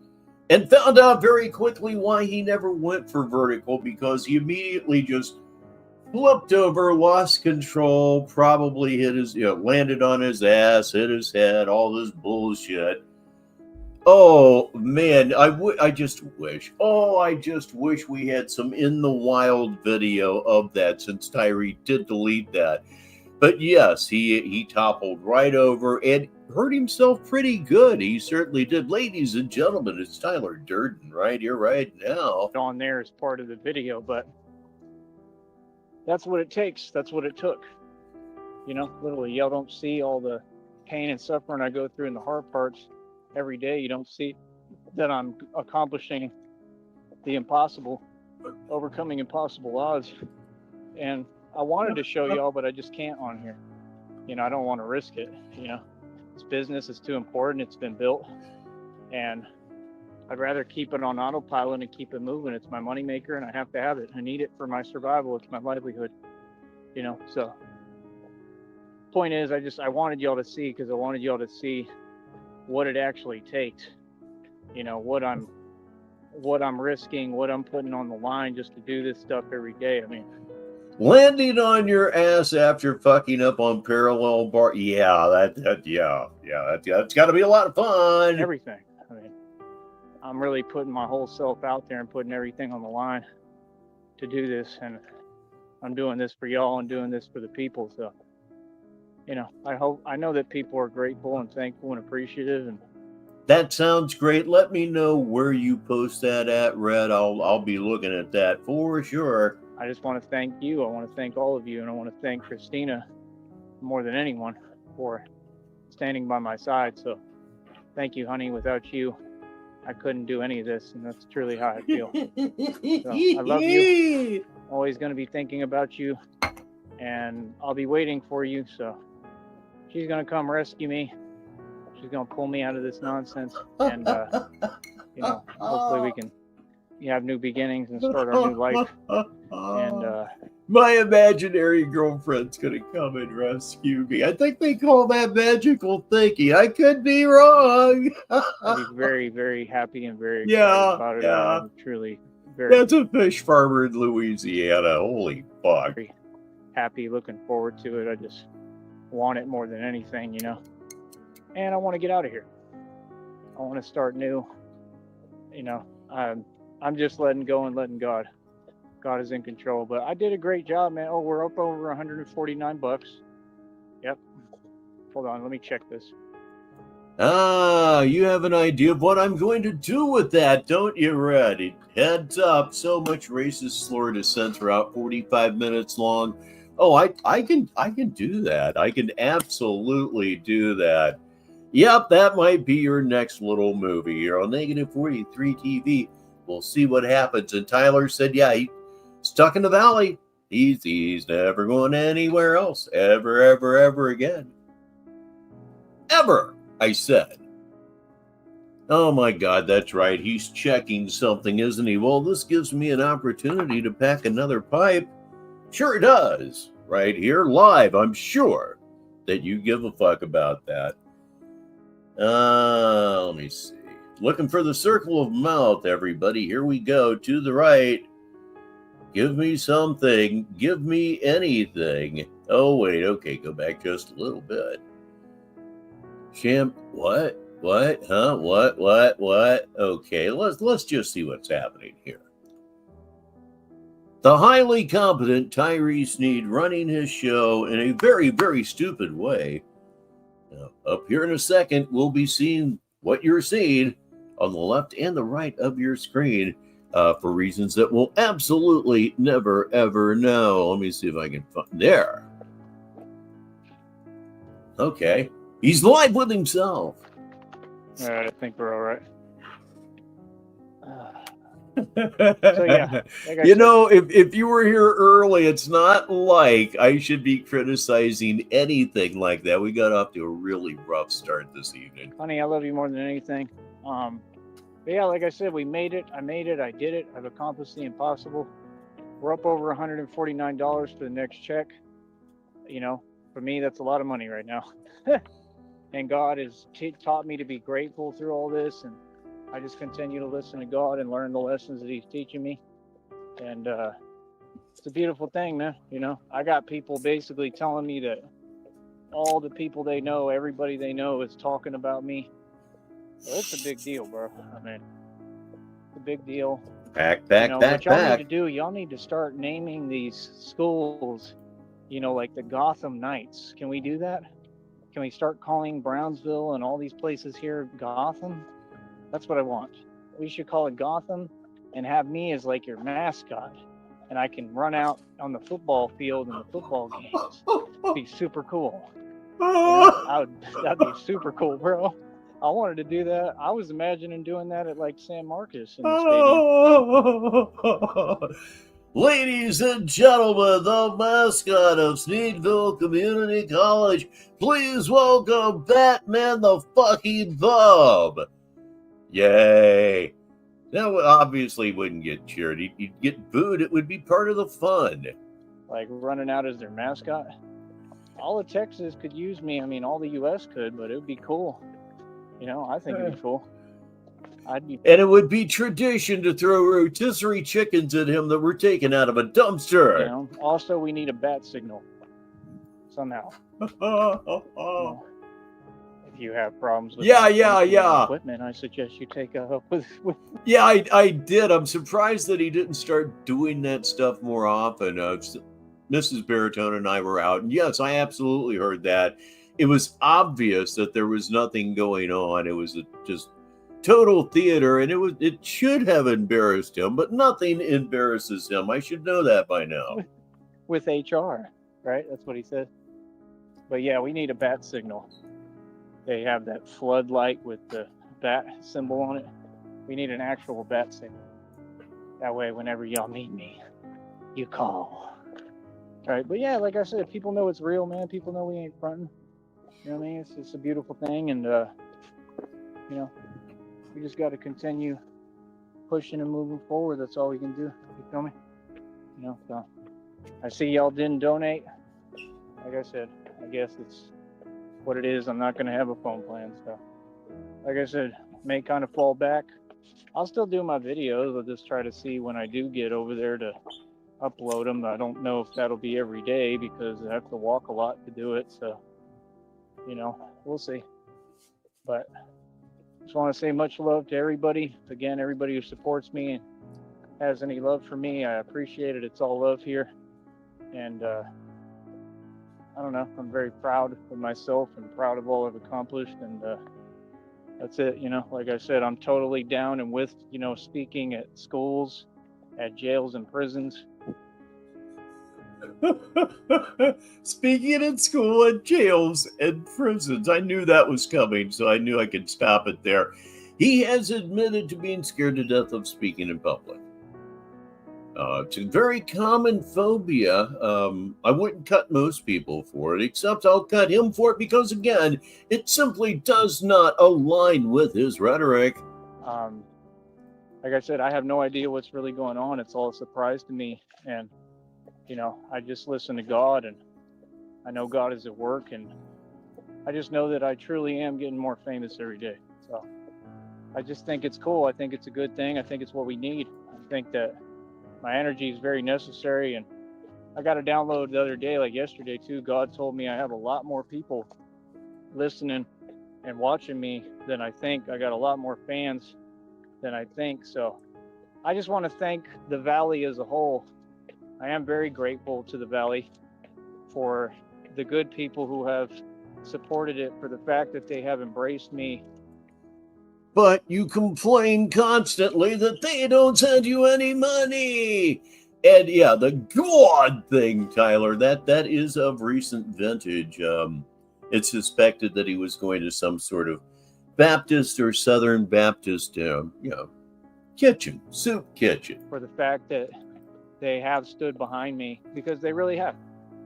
And found out very quickly why he never went for vertical, because he immediately just flipped over, lost control, probably hit his, landed on his ass, hit his head, all this bullshit. Oh man, I just wish we had some in the wild video of that, since Tyree did delete that. But yes, he toppled right over and hurt himself pretty good. He certainly did. Ladies and gentlemen, it's Tyler Durden right here, right now. On there as part of the video, but that's what it takes. That's what it took. Literally, y'all don't see all the pain and suffering I go through in the hard parts every day. You don't see that I'm accomplishing the impossible, overcoming impossible odds. And I wanted to show y'all, but I just can't on here. I don't want to risk it. This business is too important. It's been built, and I'd rather keep it on autopilot and keep it moving. It's my moneymaker, and I have to have it. I need it for my survival. It's my livelihood. So point is, I wanted y'all to see, because I wanted y'all to see what it actually takes. What I'm risking, what I'm putting on the line just to do this stuff every day. I mean, landing on your ass after fucking up on parallel bar. Yeah, that's got to be a lot of fun. Everything. I mean, I'm really putting my whole self out there and putting everything on the line to do this, and I'm doing this for y'all and doing this for the people. So, I know that people are grateful and thankful and appreciative. And that sounds great. Let me know where you post that at, Red. I'll be looking at that for sure. I just want to thank you. I want to thank all of you, and I want to thank Christina more than anyone for standing by my side. So thank you, honey. Without you, I couldn't do any of this, and that's truly how I feel. So, I love you. Always going to be thinking about you, and I'll be waiting for you. So she's going to come rescue me. She's going to pull me out of this nonsense, and hopefully we can have new beginnings and start our new life. And my imaginary girlfriend's gonna come and rescue me. I think they call that magical thinking. I could be wrong. I'll be very, very happy and very excited about it. Yeah. I'm truly very. That's a fish farmer in Louisiana. Holy fuck! Very happy, looking forward to it. I just want it more than anything, And I want to get out of here. I want to start new. I'm just letting go and letting God. God is in control. But I did a great job, man. Oh, we're up over $149. Yep. Hold on, let me check this. You have an idea of what I'm going to do with that, don't you, Red? Heads up, so much racist slur to censor out 45 minutes long. Oh, I can do that. I can absolutely do that. Yep, that might be your next little movie here on Negative 43 TV. We'll see what happens. And Tyler said, yeah, he's stuck in the valley. He's never going anywhere else. Ever again. Ever, I said. Oh my God, that's right. He's checking something, isn't he? Well, this gives me an opportunity to pack another pipe. Sure it does. Right here, live. I'm sure that you give a fuck about that. Let me see. Looking for the circle of mouth, everybody. Here we go. To the right. Give me something. Give me anything. Oh, wait. Okay, go back just a little bit. What? What? Huh? What? Okay, let's just see what's happening here. The highly competent Tyree Sneed running his show in a very, very stupid way. Now, up here in a second, we'll be seeing what you're seeing on the left and the right of your screen. for reasons that we'll absolutely never, ever know. Let me see if I can find there. Okay. He's live with himself. All right, I think we're all right. So yeah, like I you said, know, if you were here early, it's not like I should be criticizing anything like that. We got off to a really rough start this evening. honey, I love you more than anything. But yeah, like I said, we made it. I made it. I did it. I've accomplished the impossible. We're up over $149 for the next check. You know, for me, that's a lot of money right now. And God has taught me to be grateful through all this, and I just continue to listen to God and learn the lessons that He's teaching me. And it's a beautiful thing, man. You know, I got people basically telling me that all the people they know, everybody they know is talking about me. So it's a big deal, bro. I mean, it's a big deal. Back. What y'all need to do, y'all need to start naming these schools, like the Gotham Knights. Can we do that? Can we start calling Brownsville and all these places here Gotham? That's what I want. We should call it Gotham and have me as like your mascot. And I can run out on the football field in the football games. It'd be super cool. That'd be super cool, bro. I wanted to do that. I was imagining doing that at like San Marcos in the stadium. Ladies and gentlemen, the mascot of Sneedville Community College, please welcome Batman the fucking Bub. Yay. That obviously wouldn't get cheered. He'd get booed. It would be part of the fun. Like running out as their mascot. All of Texas could use me. I mean, all the U.S. could, but it would be cool. I think it'd be cool. And it would be tradition to throw rotisserie chickens at him that were taken out of a dumpster. Also, we need a bat signal somehow. If you have problems with equipment, I suggest you take up with. Yeah, I did. I'm surprised that he didn't start doing that stuff more often. Mrs. Baritone and I were out, and yes, I absolutely heard that. It was obvious that there was nothing going on. It was just total theater, and it should have embarrassed him, but nothing embarrasses him. I should know that by now. With HR, right? That's what he said. But yeah, we need a bat signal. They have that floodlight with the bat symbol on it. We need an actual bat signal. That way, whenever y'all need me, you call. All right, but yeah, like I said, people know it's real, man. People know we ain't fronting. You know what I mean? It's just a beautiful thing, and we just got to continue pushing and moving forward. That's all we can do. You feel me? So I see y'all didn't donate. Like I said, I guess it's what it is. I'm not going to have a phone plan. So, like I said, may kind of fall back. I'll still do my videos. I'll just try to see when I do get over there to upload them. I don't know if that'll be every day because I have to walk a lot to do it. So, we'll see. But just want to say much love to everybody. Again, everybody who supports me and has any love for me, I appreciate it. It's all love here. And I don't know, I'm very proud of myself and proud of all I've accomplished. And that's it. Like I said, I'm totally down and with, speaking at schools, at jails and prisons. Speaking in school and jails and prisons. I knew that was coming, so I knew I could stop it there. He has admitted to being scared to death of speaking in public. It's a very common phobia. I wouldn't cut most people for it, except I'll cut him for it because, again, it simply does not align with his rhetoric. Like I said, I have no idea what's really going on. It's all a surprise to me. And I just listen to God, and I know God is at work, and I just know that I truly am getting more famous every day. So I just think it's cool. I think it's a good thing. I think it's what we need. I think that my energy is very necessary, and I got a download the other day, like yesterday too. God told me I have a lot more people listening and watching me than I think. I got a lot more fans than I think. So I just want to thank the Valley as a whole. I am very grateful to the Valley for the good people who have supported it, for the fact that they have embraced me but you complain constantly that they don't send you any money. And yeah, the God thing, Tyler, that is of recent vintage. It's suspected that he was going to some sort of Baptist or Southern Baptist, kitchen, soup kitchen. For the fact that they have stood behind me, because they really have.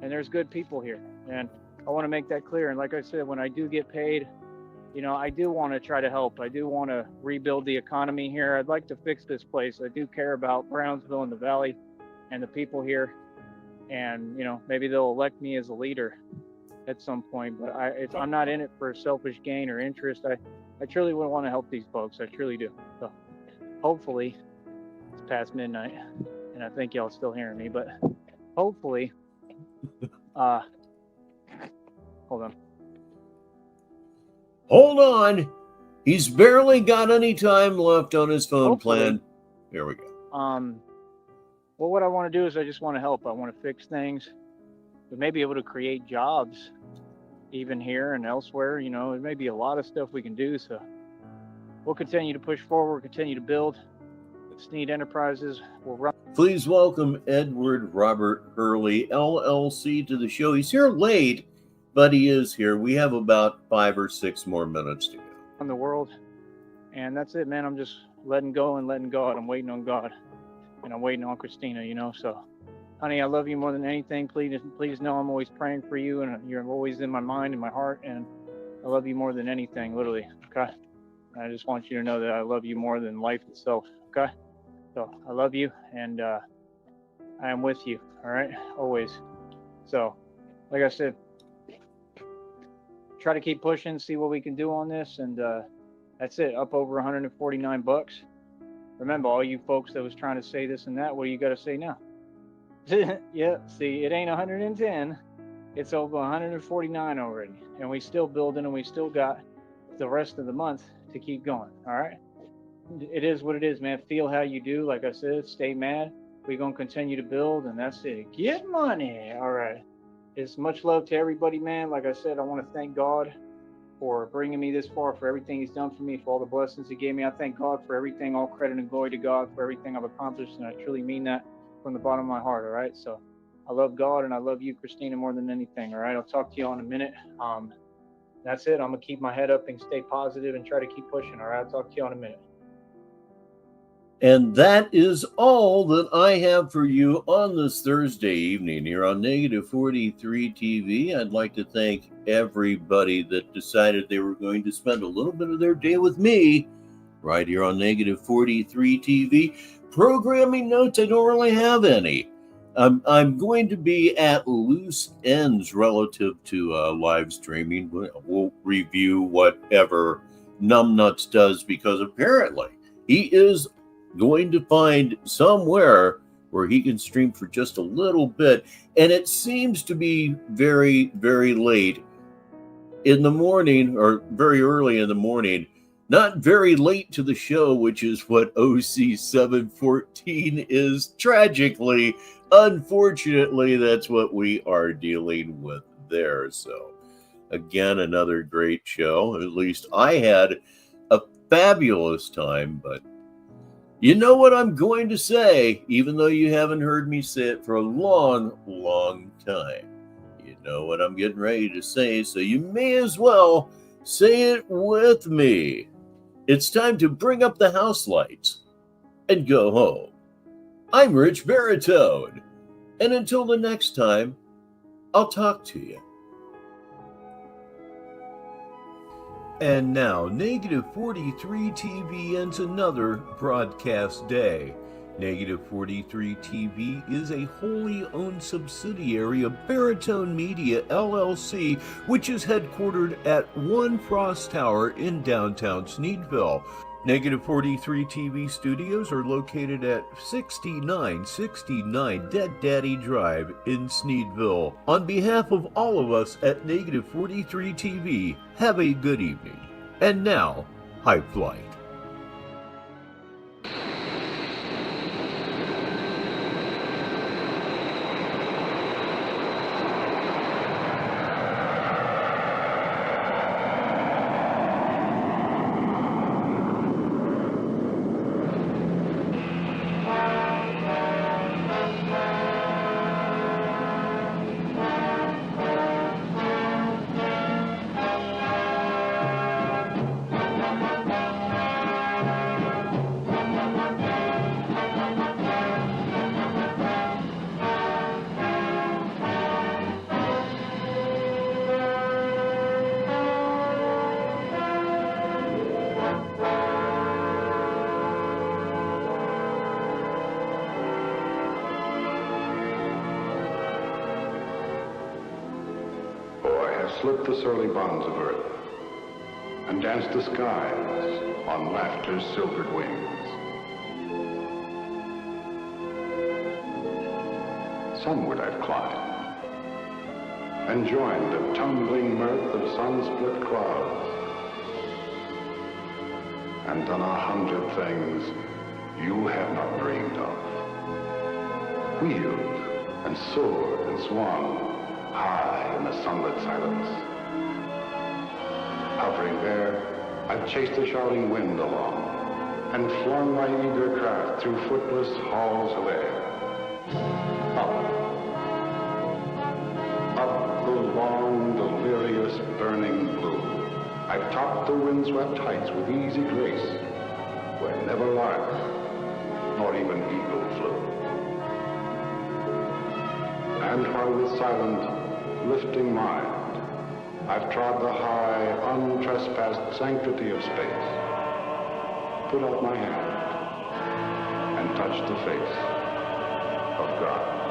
And there's good people here. And I want to make that clear. And like I said, when I do get paid, I do want to try to help. I do want to rebuild the economy here. I'd like to fix this place. I do care about Brownsville and the Valley and the people here. And, maybe they'll elect me as a leader at some point. But I'm not in it for selfish gain or interest. I truly would want to help these folks. I truly do. So hopefully it's past midnight. And I think y'all still hearing me. But hopefully, hold on. Hold on. He's barely got any time left on his phone plan. Here we go. Well, what I want to do is I just want to help. I want to fix things. We may be able to create jobs even here and elsewhere. There may be a lot of stuff we can do. So we'll continue to push forward, continue to build. Sneed Enterprises will run. Please welcome Edward Robert Hurley, LLC, to the show. He's here late, but he is here. We have about 5 or 6 more minutes to go. On the world. And that's it, man. I'm just letting go and letting God. I'm waiting on God. And I'm waiting on Christina, So, honey, I love you more than anything. Please know I'm always praying for you. And you're always in my mind and my heart. And I love you more than anything, literally. Okay? I just want you to know that I love you more than life itself. Okay? So I love you, and I am with you, all right? Always. So, like I said, try to keep pushing, see what we can do on this, and that's it, up over $149. Remember, all you folks that was trying to say this and that, what do you got to say now? Yeah, see, it ain't 110. It's over 149 already, and we still building, and we still got the rest of the month to keep going, all right? It is what it is, man. Feel how you do. Like I said, stay mad. We're going to continue to build, and that's it. Get money. All right. It's much love to everybody, man. Like I said, I want to thank God for bringing me this far, for everything he's done for me, for all the blessings he gave me. I thank God for everything. All credit and glory to God for everything I've accomplished, and I truly mean that from the bottom of my heart, all right? So I love God, and I love you, Christina, more than anything, all right? I'll talk to you in a minute. That's it. I'm going to keep my head up and stay positive and try to keep pushing, all right? I'll talk to you in a minute. And that is all that I have for you on this Thursday evening here on Negative 43 TV. I'd like to thank everybody that decided they were going to spend a little bit of their day with me right here on Negative 43 TV. Programming notes, I don't really have any. I'm going to be at loose ends relative to live streaming. We'll review whatever Numbnuts does, because apparently he is going to find somewhere where he can stream for just a little bit, and it seems to be very, very late in the morning, or very early in the morning, not very late to the show, which is what OC 714 is. Tragically, unfortunately, that's what we are dealing with there. So again, another great show. At least I had a fabulous time. But you know what I'm going to say, even though you haven't heard me say it for a long, long time. You know what I'm getting ready to say, so you may as well say it with me. It's time to bring up the house lights and go home. I'm Rich Baritone, and until the next time, I'll talk to you. And now, Negative 43 TV ends another broadcast day. Negative 43 TV is a wholly owned subsidiary of Baritone Media, LLC, which is headquartered at 1 Frost Tower in downtown Sneedville. Negative 43 TV studios are located at 6969 Dead Daddy Drive in Sneedville. On behalf of all of us at Negative 43 TV, have a good evening. And now, high flight. slit the surly bonds of earth and danced the skies on laughter's silvered wings. Sunward I've climbed and joined the tumbling mirth of sun-split clouds, and done 100 things you have not dreamed of. Wheeled and soared and swung high in the sunlit silence. Hovering there, I've chased the shouting wind along and flung my eager craft through footless halls of air. Up the long, delirious, burning blue, I've topped the windswept heights with easy grace, where never lark nor even eagle flew. And while with silent, lifting mind, I've trod the high, untrespassed sanctity of space, put out my hand and touched the face of God.